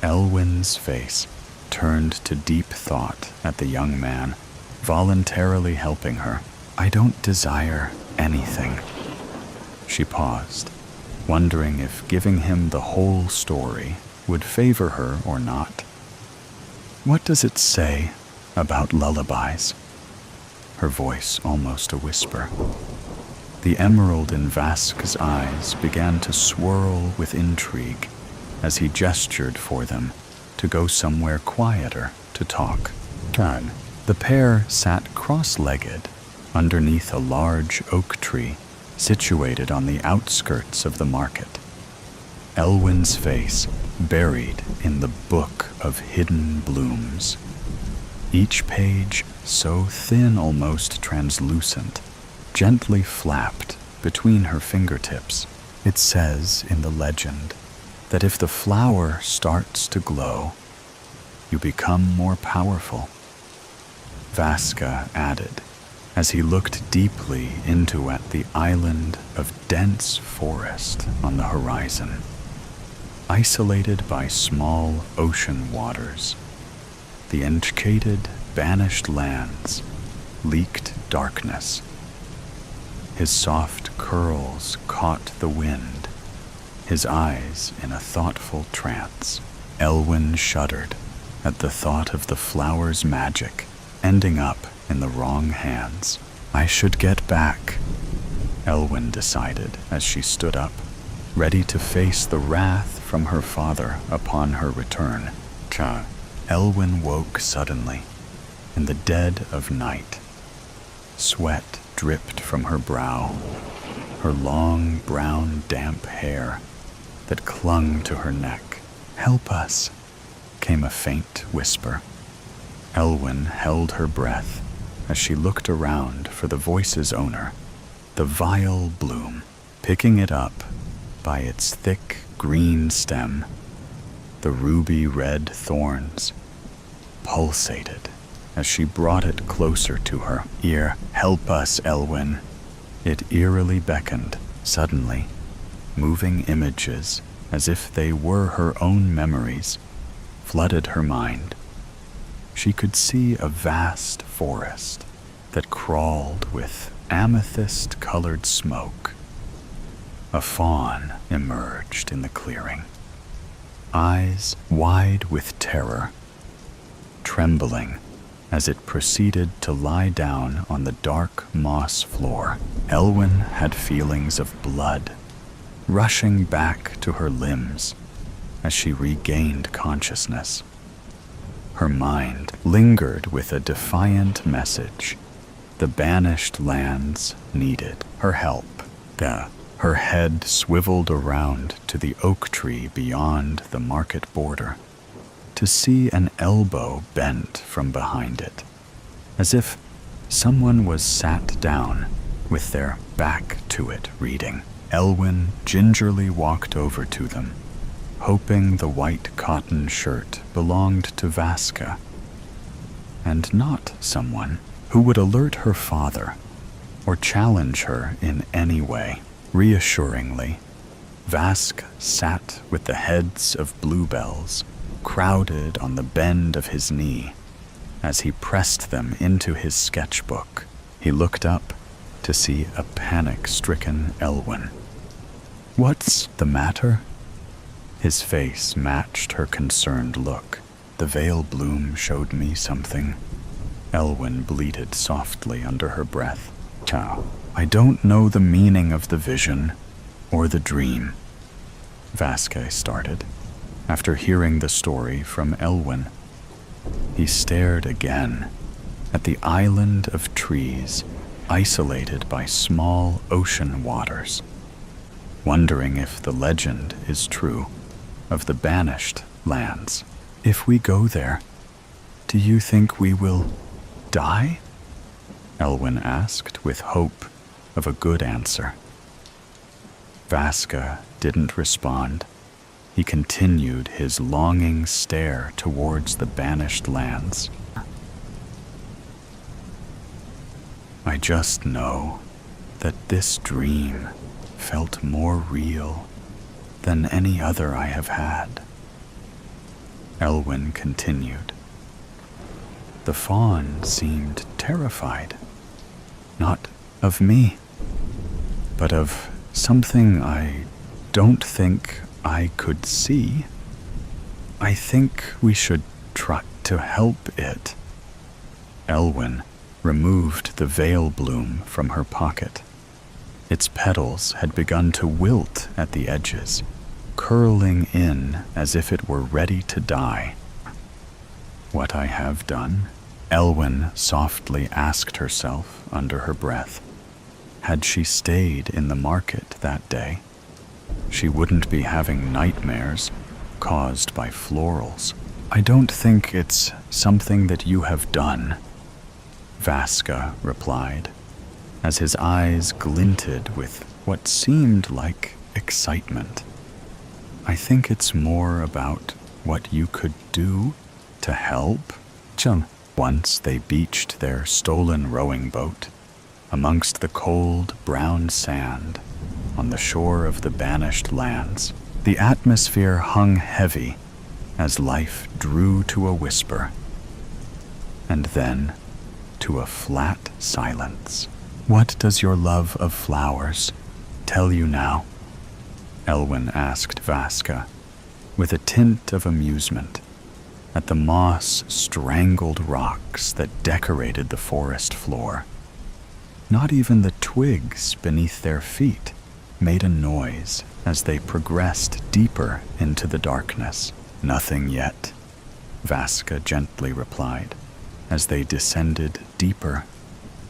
Elwyn's face turned to deep thought at the young man, voluntarily helping her. "I don't desire anything." She paused, wondering if giving him the whole story would favor her or not. "What does it say about lullabies?" Her voice almost a whisper. The emerald in Vaska's eyes began to swirl with intrigue as he gestured for them to go somewhere quieter to talk. The pair sat cross-legged underneath a large oak tree situated on the outskirts of the market. Elwyn's face buried in the book of hidden blooms, each page so thin almost translucent, gently flapped between her fingertips. It says in the legend that if the flower starts to glow, you become more powerful. Vaska added, as he looked deeply into at the island of dense forest on the horizon, isolated by small ocean waters. The enchanted, banished lands leaked darkness. His soft curls caught the wind, his eyes in a thoughtful trance. Elwyn shuddered at the thought of the flower's magic ending up in the wrong hands. I should get back, Elwyn decided as she stood up, ready to face the wrath from her father upon her return. Elwyn woke suddenly, in the dead of night. Sweat dripped from her brow, her long, brown, damp hair that clung to her neck. "Help us," came a faint whisper. Elwyn held her breath as she looked around for the voice's owner, the vile bloom, picking it up by its thick green stem. The ruby-red thorns pulsated as she brought it closer to her ear. "Help us, Elwyn." It eerily beckoned, suddenly, moving images as if they were her own memories, flooded her mind. She could see a vast forest that crawled with amethyst-colored smoke. A fawn emerged in the clearing, eyes wide with terror, trembling as it proceeded to lie down on the dark moss floor. Elwyn had feelings of blood rushing back to her limbs as she regained consciousness. Her mind lingered with a defiant message. The banished lands needed her help. Her head swiveled around to the oak tree beyond the market border, to see an elbow bent from behind it, as if someone was sat down with their back to it reading. Elwyn gingerly walked over to them, hoping the white cotton shirt belonged to Vaska, and not someone who would alert her father or challenge her in any way. Reassuringly, Vask sat with the heads of bluebells crowded on the bend of his knee as he pressed them into his sketchbook. He looked up to see a panic-stricken Elwyn. "What's the matter?" His face matched her concerned look. "The veil bloom showed me something," Elwyn bleated softly under her breath. "I don't know the meaning of the vision or the dream," Vasquez started, after hearing the story from Elwyn. He stared again at the island of trees isolated by small ocean waters, wondering if the legend is true of the banished lands. "If we go there, do you think we will die?" Elwyn asked with hope of a good answer. Vaska didn't respond. He continued his longing stare towards the banished lands. "I just know that this dream felt more real than any other I have had," Elwyn continued. "The fawn seemed terrified, not of me, but of something I don't think I could see. I think we should try to help it." Elwyn removed the veil bloom from her pocket. Its petals had begun to wilt at the edges, curling in as if it were ready to die. "What I have done?" Elwyn softly asked herself under her breath. Had she stayed in the market that day, she wouldn't be having nightmares caused by florals. "I don't think it's something that you have done," Vaska replied, as his eyes glinted with what seemed like excitement. "I think it's more about what you could do to help." Once they beached their stolen rowing boat, Amongst the cold, brown sand, on the shore of the banished lands, the atmosphere hung heavy as life drew to a whisper, and then to a flat silence. "What does your love of flowers tell you now?" Elwyn asked Vaska, with a tint of amusement at the moss-strangled rocks that decorated the forest floor. Not even the twigs beneath their feet made a noise as they progressed deeper into the darkness. "Nothing yet," Vaska gently replied, as they descended deeper,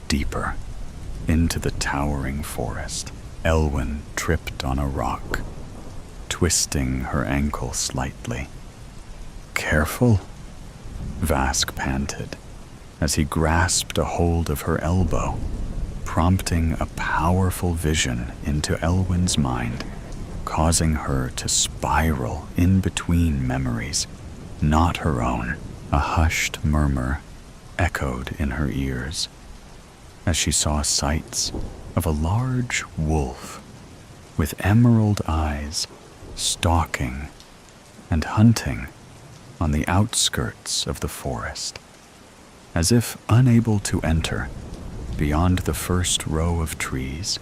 deeper into the towering forest. Elwyn tripped on a rock, twisting her ankle slightly. "Careful," Vask panted as he grasped a hold of her elbow, prompting a powerful vision into Elwyn's mind, causing her to spiral in between memories, not her own. A hushed murmur echoed in her ears as she saw sights of a large wolf with emerald eyes stalking and hunting on the outskirts of the forest. As if unable to enter beyond the first row of trees,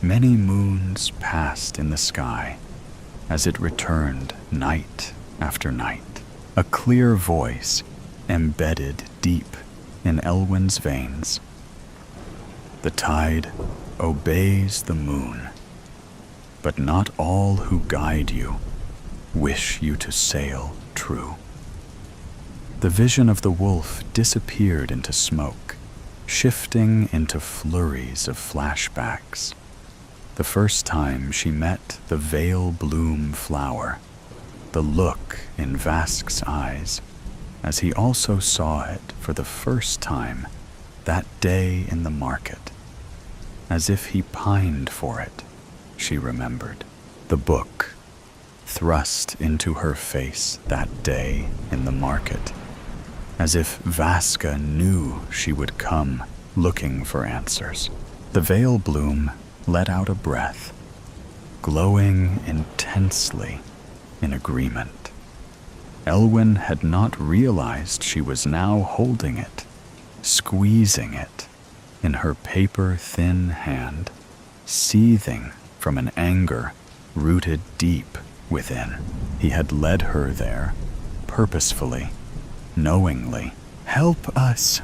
many moons passed in the sky as it returned night after night. A clear voice embedded deep in Elwyn's veins. "The tide obeys the moon, but not all who guide you wish you to sail true." The vision of the wolf disappeared into smoke, shifting into flurries of flashbacks. The first time she met the veil bloom flower, the look in Vask's eyes, as he also saw it for the first time that day in the market. As if he pined for it, she remembered. The book thrust into her face that day in the market, as if Vaska knew she would come looking for answers. The veil bloom let out a breath, glowing intensely in agreement. Elwyn had not realized she was now holding it, squeezing it in her paper-thin hand, seething from an anger rooted deep within. He had led her there, purposefully, knowingly. "Help us,"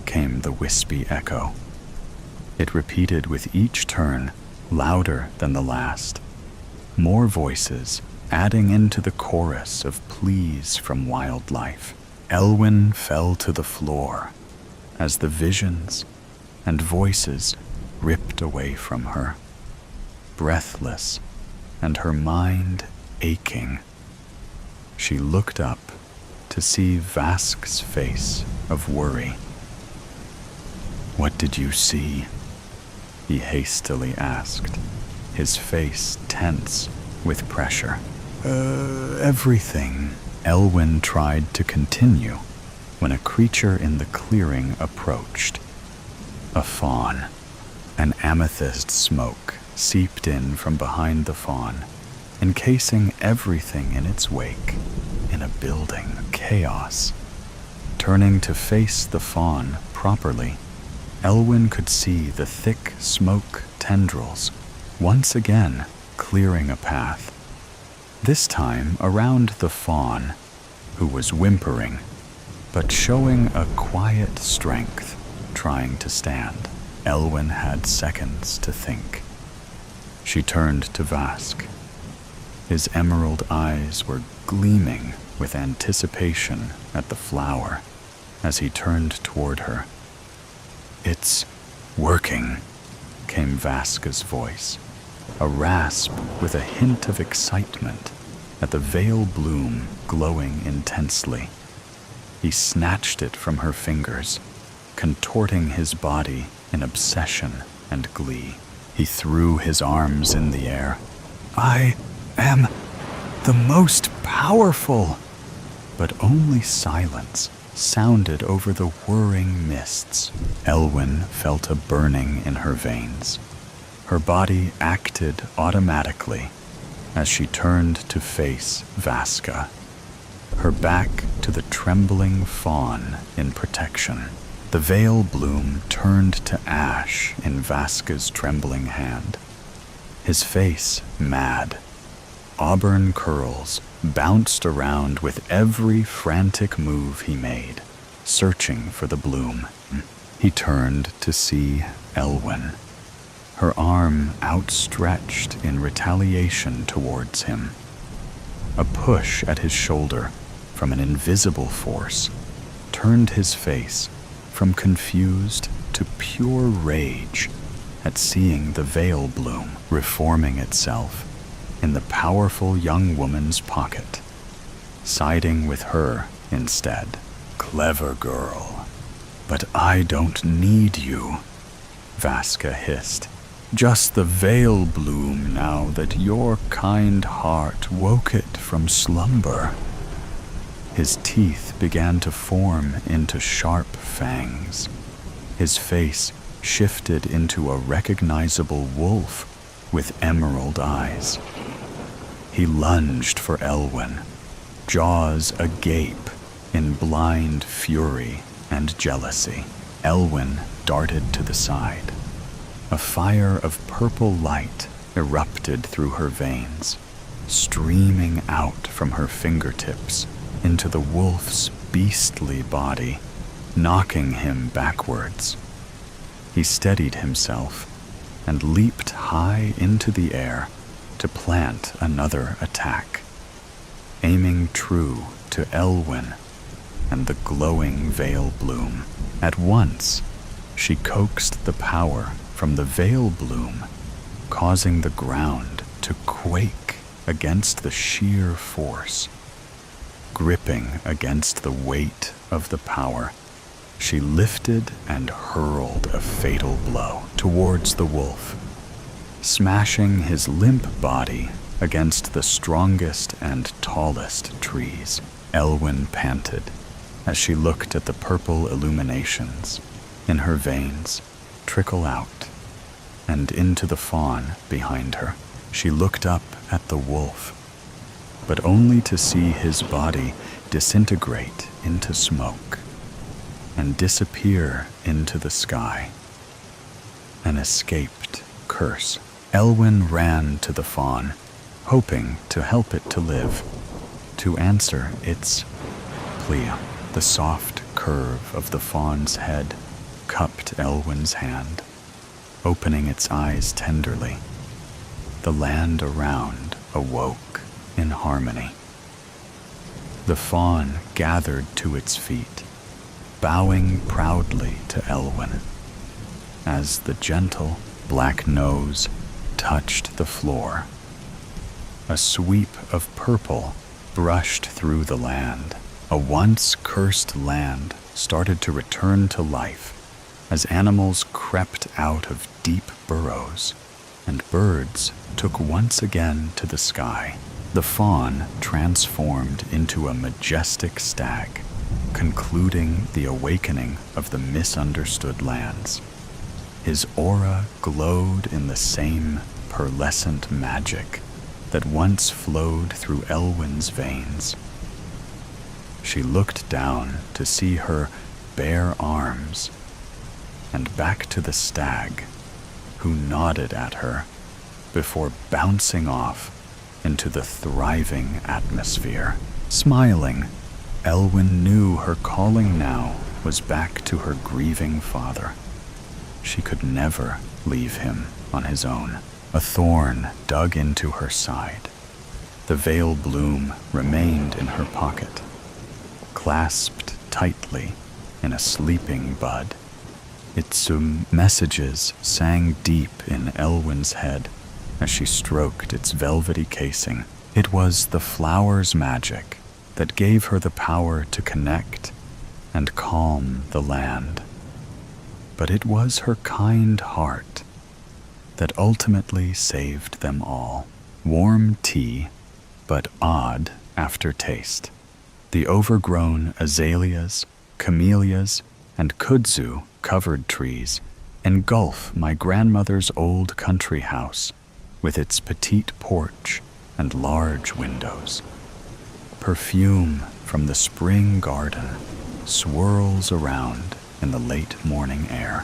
came the wispy echo. It repeated with each turn, louder than the last. More voices adding into the chorus of pleas from wildlife. Elwyn fell to the floor as the visions and voices ripped away from her, breathless and her mind aching. She looked up to see Vask's face of worry. "What did you see?" he hastily asked, his face tense with pressure. Everything." Elwyn tried to continue when a creature in the clearing approached. A fawn. An amethyst smoke seeped in from behind the fawn, encasing everything in its wake in a building chaos. Turning to face the fawn properly, Elwyn could see the thick smoke tendrils once again clearing a path, this time around the fawn, who was whimpering, but showing a quiet strength, trying to stand. Elwyn had seconds to think. She turned to Vask. His emerald eyes were gleaming with anticipation at the flower as he turned toward her. "It's working," came Vaska's voice, a rasp with a hint of excitement at the veil bloom glowing intensely. He snatched it from her fingers, contorting his body in obsession and glee. He threw his arms in the air. "I am the most powerful!" But only silence sounded over the whirring mists. Elwyn felt a burning in her veins. Her body acted automatically as she turned to face Vasca, her back to the trembling fawn in protection. The veil bloom turned to ash in Vasca's trembling hand. His face mad. Auburn curls bounced around with every frantic move he made, searching for the bloom. He turned to see Elwyn, her arm outstretched in retaliation towards him. A push at his shoulder from an invisible force turned his face from confused to pure rage at seeing the veil bloom reforming itself in the powerful young woman's pocket, siding with her instead. Clever girl, but I don't need you, Vasca hissed. Just the veil bloom now that your kind heart woke it from slumber. His teeth began to form into sharp fangs. His face shifted into a recognizable wolf with emerald eyes. He lunged for Elwyn, jaws agape in blind fury and jealousy. Elwyn darted to the side. A fire of purple light erupted through her veins, streaming out from her fingertips into the wolf's beastly body, knocking him backwards. He steadied himself and leaped high into the air to plant another attack, aiming true to Elwyn and the glowing veil bloom. At once, she coaxed the power from the veil bloom, causing the ground to quake against the sheer force. Gripping against the weight of the power, she lifted and hurled a fatal blow towards the wolf, smashing his limp body against the strongest and tallest trees. Elwyn panted as she looked at the purple illuminations in her veins trickle out and into the fawn behind her. She looked up at the wolf, but only to see his body disintegrate into smoke and disappear into the sky. An escaped curse. Elwyn ran to the fawn, hoping to help it to live, to answer its plea. The soft curve of the fawn's head cupped Elwyn's hand, opening its eyes tenderly. The land around awoke in harmony. The fawn gathered to its feet, bowing proudly to Elwyn, as the gentle black nose touched the floor. A sweep of purple brushed through the land. A once cursed land started to return to life as animals crept out of deep burrows and birds took once again to the sky. The fawn transformed into a majestic stag, concluding the awakening of the misunderstood lands. His aura glowed in the same pearlescent magic that once flowed through Elwyn's veins. She looked down to see her bare arms and back to the stag, who nodded at her before bouncing off into the thriving atmosphere. Smiling, Elwyn knew her calling now was back to her grieving father. She could never leave him on his own. A thorn dug into her side. The veil bloom remained in her pocket, clasped tightly in a sleeping bud. Its messages sang deep in Elwyn's head as she stroked its velvety casing. It was the flower's magic that gave her the power to connect and calm the land. But it was her kind heart that ultimately saved them all. Warm tea, but odd aftertaste. The overgrown azaleas camellias, and kudzu-covered trees engulf my grandmother's old country house with its petite porch and large windows. Perfume from the spring garden swirls around in the late morning air.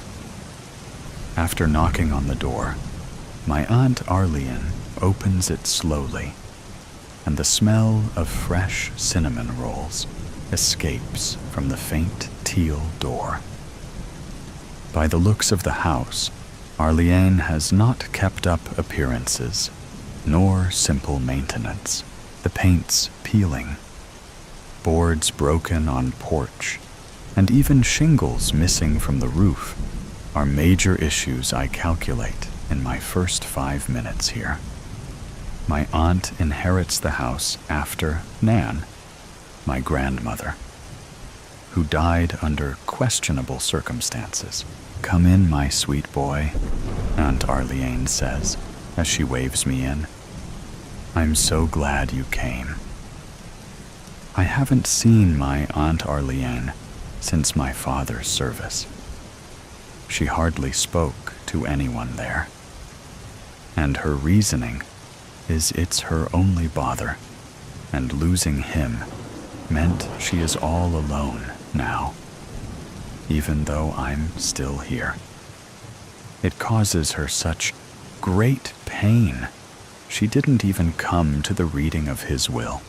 After knocking on the door, my Aunt Arlene opens it slowly, and the smell of fresh cinnamon rolls escapes from the faint teal door. By the looks of the house, Arlene has not kept up appearances, nor simple maintenance, the paint's peeling, boards broken on porch, and even shingles missing from the roof are major issues I calculate in my first 5 minutes here. My aunt inherits the house after Nan, my grandmother, who died under questionable circumstances. "Come in, my sweet boy," Aunt Arlene says as she waves me in. "I'm so glad you came." I haven't seen my Aunt Arlene since my father's service. She hardly spoke to anyone there, and her reasoning is it's her only bother, and losing him meant she is all alone now, even though I'm still here. It causes her such great pain she didn't even come to the reading of his will.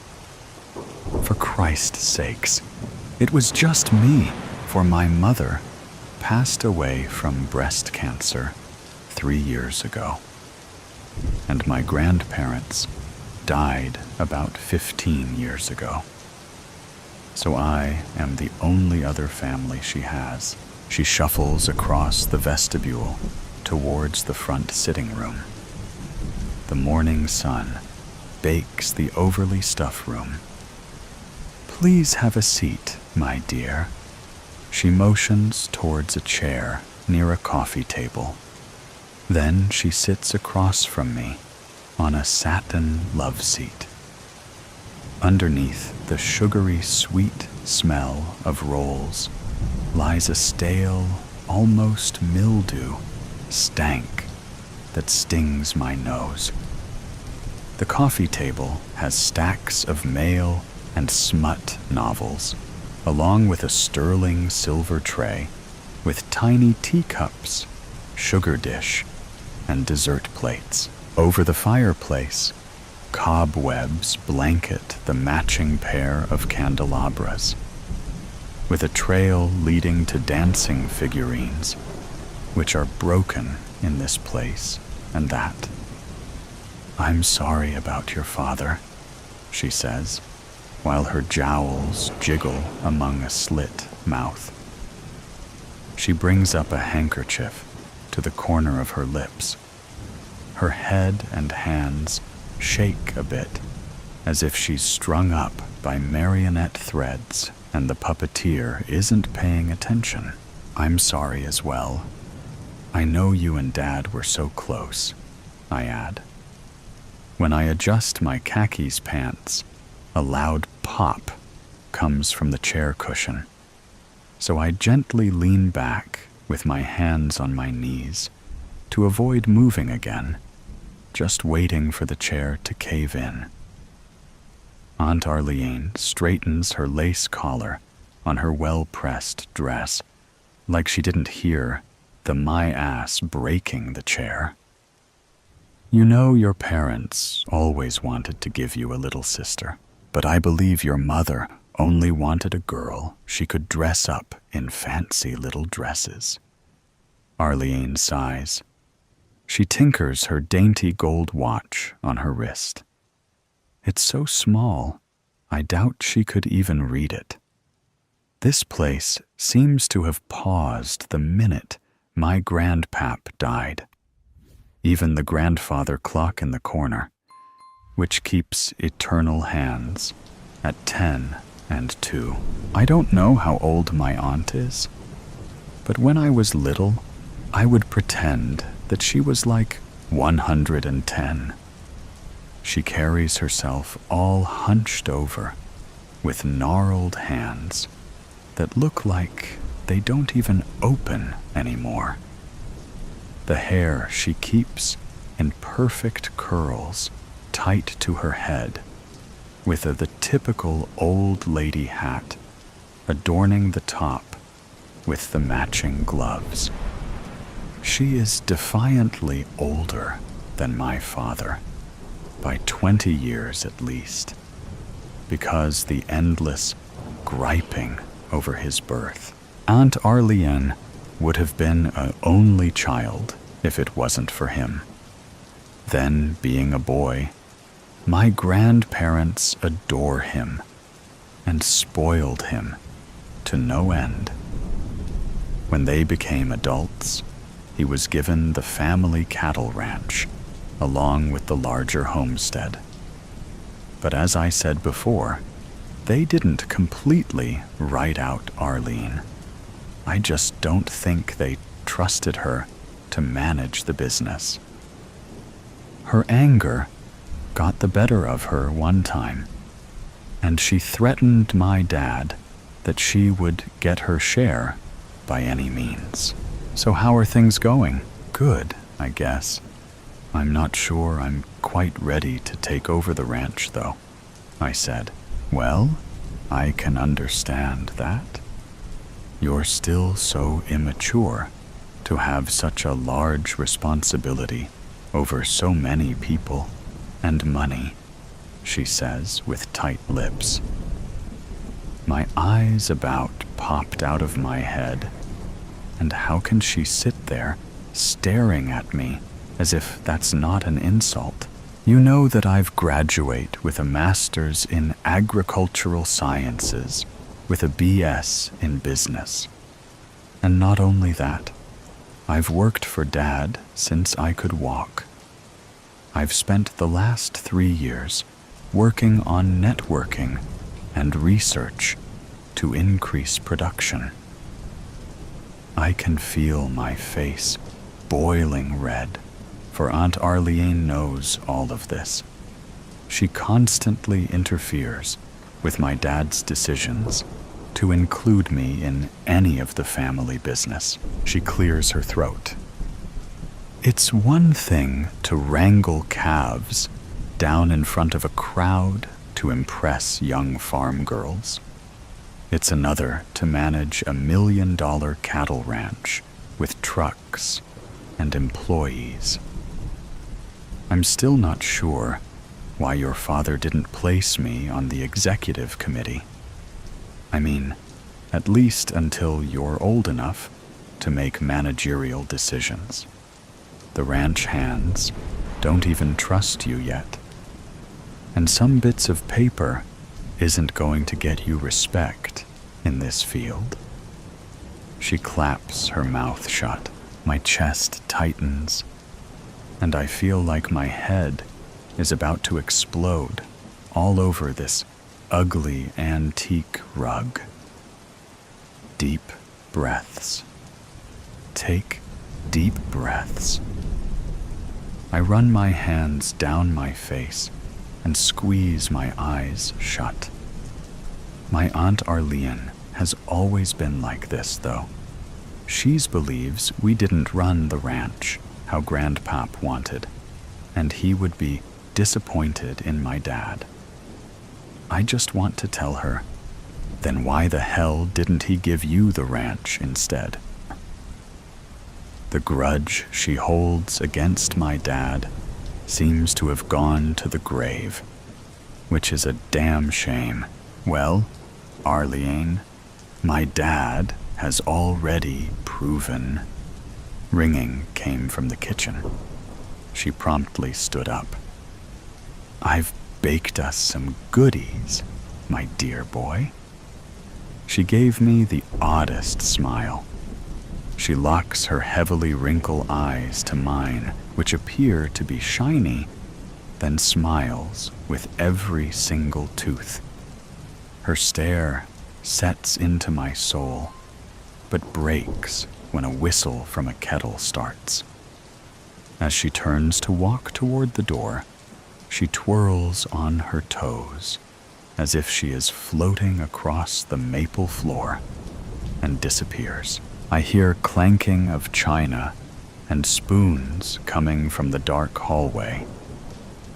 For Christ's sakes, it was just me, for my mother passed away from breast cancer 3 years ago, and my grandparents died about 15 years ago. So I am the only other family she has. She shuffles across the vestibule towards the front sitting room. The morning sun bakes the overly stuffed room. "Please have a seat, my dear." She motions towards a chair near a coffee table. Then she sits across from me on a satin love seat. Underneath the sugary sweet smell of rolls lies a stale, almost mildew stank that stings my nose. The coffee table has stacks of mail and smut novels, along with a sterling silver tray with tiny teacups, sugar dish, and dessert plates. Over the fireplace, cobwebs blanket the matching pair of candelabras, with a trail leading to dancing figurines, which are broken in this place and that. "I'm sorry about your father," she says, while her jowls jiggle among a slit mouth. She brings up a handkerchief to the corner of her lips. Her head and hands shake a bit, as if she's strung up by marionette threads and the puppeteer isn't paying attention. "I'm sorry as well. I know you and Dad were so close," I add. When I adjust my khakis pants, a loud pop comes from the chair cushion, so I gently lean back with my hands on my knees to avoid moving again, just waiting for the chair to cave in. Aunt Arlene straightens her lace collar on her well-pressed dress, like she didn't hear the my ass breaking the chair. "You know your parents always wanted to give you a little sister, but I believe your mother only wanted a girl she could dress up in fancy little dresses." Arlene sighs. She tinkers her dainty gold watch on her wrist. It's so small, I doubt she could even read it. This place seems to have paused the minute my grandpap died. Even the grandfather clock in the corner, which keeps eternal hands at 10 and 2. I don't know how old my aunt is, but when I was little, I would pretend that she was like 110. She carries herself all hunched over, with gnarled hands, that look like they don't even open anymore. The hair she keeps in perfect curls tight to her head, with the typical old lady hat adorning the top with the matching gloves. She is defiantly older than my father, by 20 years at least, because the endless griping over his birth. Aunt Arlene would have been an only child if it wasn't for him. Then, being a boy, my grandparents adore him and spoiled him to no end. When they became adults, he was given the family cattle ranch along with the larger homestead. But as I said before, they didn't completely write out Arlene. I just don't think they trusted her to manage the business. Her anger got the better of her one time, and she threatened my dad that she would get her share by any means. So how are things going? Good, I guess. I'm not sure I'm quite ready to take over the ranch, though, I said. Well, I can understand that. You're still so immature to have such a large responsibility over so many people and money, she says with tight lips. My eyes about popped out of my head, and how can she sit there staring at me as if that's not an insult? You know that I've graduated with a master's in agricultural sciences with a BS in business. And not only that, I've worked for Dad since I could walk. I've spent the last 3 years working on networking and research to increase production. I can feel my face boiling red, for Aunt Arlene knows all of this. She constantly interferes with my dad's decisions to include me in any of the family business. She clears her throat. It's one thing to wrangle calves down in front of a crowd to impress young farm girls. It's another to manage $1 million cattle ranch with trucks and employees. I'm still not sure why your father didn't place me on the executive committee. I mean, at least until you're old enough to make managerial decisions. The ranch hands don't even trust you yet. And some bits of paper isn't going to get you respect in this field. She claps her mouth shut. My chest tightens, and I feel like my head is about to explode all over this ugly antique rug. Deep breaths. Take deep breaths. I run my hands down my face and squeeze my eyes shut. My Aunt Arlene has always been like this, though. She believes we didn't run the ranch how Grandpap wanted, and he would be disappointed in my dad. I just want to tell her, then why the hell didn't he give you the ranch instead? The grudge she holds against my dad seems to have gone to the grave, which is a damn shame. Well, Arlene, my dad has already proven. Ringing came from the kitchen. She promptly stood up. I've baked us some goodies, my dear boy. She gave me the oddest smile. She locks her heavily wrinkled eyes to mine, which appear to be shiny, then smiles with every single tooth. Her stare sets into my soul, but breaks when a whistle from a kettle starts. As she turns to walk toward the door, she twirls on her toes, as if she is floating across the maple floor. and disappears. I hear clanking of china and spoons coming from the dark hallway.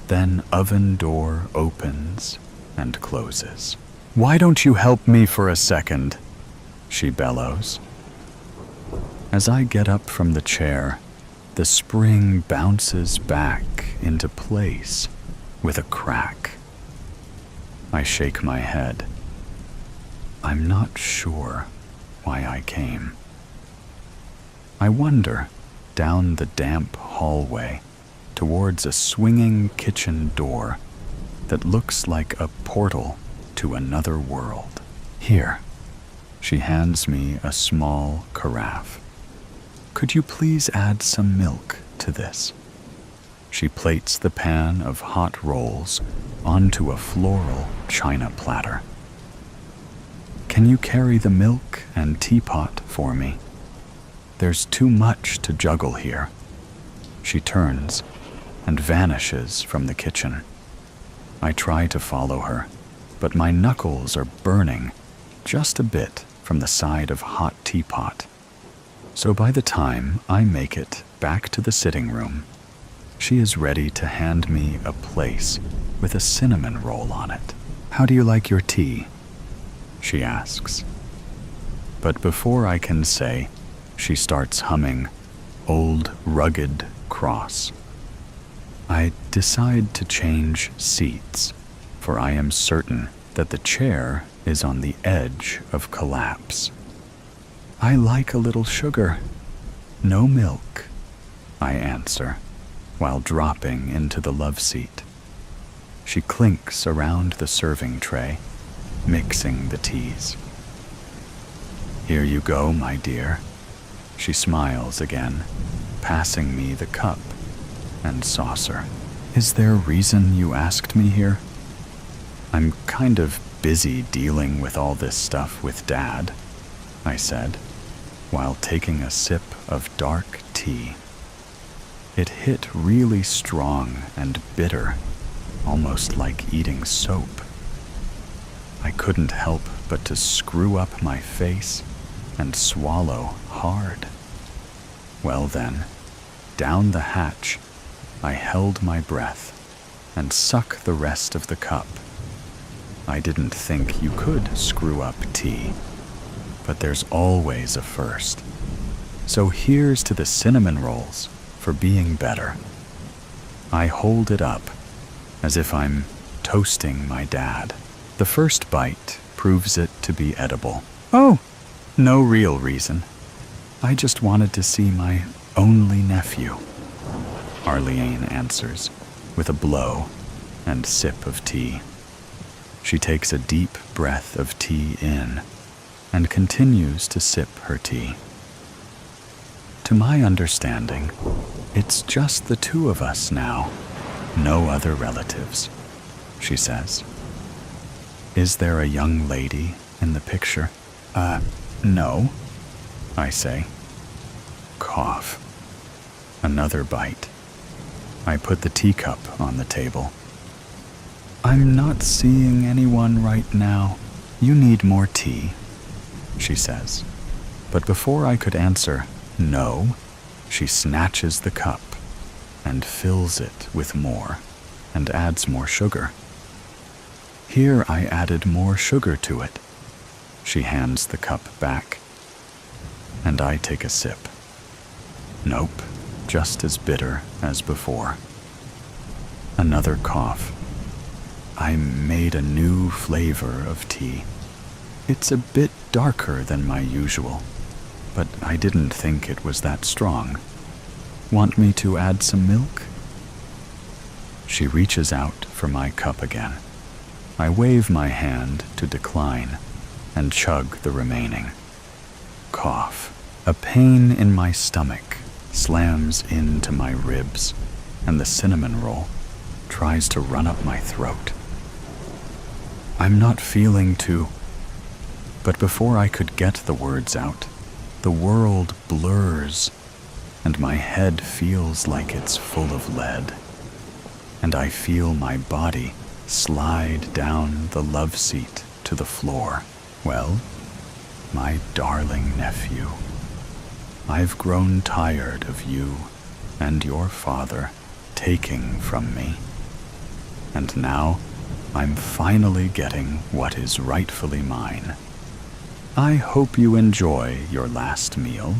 Then oven door opens and closes. "Why don't you help me for a second?" she bellows. As I get up from the chair, the spring bounces back into place with a crack. I shake my head. I'm not sure why I came. I wander down the damp hallway towards a swinging kitchen door that looks like a portal to another world. Here, she hands me a small carafe. "Could you please add some milk to this?" She plates the pan of hot rolls onto a floral china platter. "Can you carry the milk and teapot for me? There's too much to juggle here." She turns and vanishes from the kitchen. I try to follow her, but my knuckles are burning just a bit from the side of hot teapot. So by the time I make it back to the sitting room, she is ready to hand me a place with a cinnamon roll on it. "How do you like your tea?" she asks. But before I can say, she starts humming Old Rugged Cross. I decide to change seats, for I am certain that the chair is on the edge of collapse. "I like a little sugar. No milk," I answer, while dropping into the love seat. She clinks around the serving tray, mixing the teas. "Here you go, my dear." She smiles again, passing me the cup and saucer. "Is there a reason you asked me here?" "I'm kind of busy dealing with all this stuff with Dad," I said, while taking a sip of dark tea. It hit really strong and bitter, almost like eating soap. I couldn't help but to screw up my face and swallow hard. Well then, down the hatch, I held my breath and sucked the rest of the cup. I didn't think you could screw up tea, but there's always a first. So here's to the cinnamon rolls for being better. I hold it up as if I'm toasting my dad. The first bite proves it to be edible. "Oh, no real reason. I just wanted to see my only nephew," Arlene answers with a blow and sip of tea. She takes a deep breath of tea in and continues to sip her tea. "To my understanding, it's just the two of us now, no other relatives," she says. "Is there a young lady in the picture?" No," I say. Cough. Another bite. I put the teacup on the table. "I'm not seeing anyone right now. You need more tea," she says. But before I could answer no, she snatches the cup and fills it with more and adds more sugar. Here I added more sugar to it. She hands the cup back, and I take a sip. Nope, just as bitter as before. Another cough. I made a new flavor of tea. It's a bit darker than my usual, but I didn't think it was that strong. Want me to add some milk? She reaches out for my cup again. I wave my hand to decline and chug the remaining. Cough. A pain in my stomach slams into my ribs, and the cinnamon roll tries to run up my throat. I'm not feeling too... But before I could get the words out, the world blurs, and my head feels like it's full of lead, and I feel my body slide down the love seat to the floor. Well, my darling nephew. I've grown tired of you and your father taking from me. And now I'm finally getting what is rightfully mine. I hope you enjoy your last meal.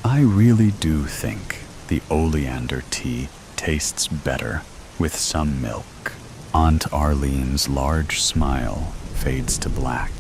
I really do think the oleander tea tastes better with some milk. Aunt Arlene's large smile fades to black.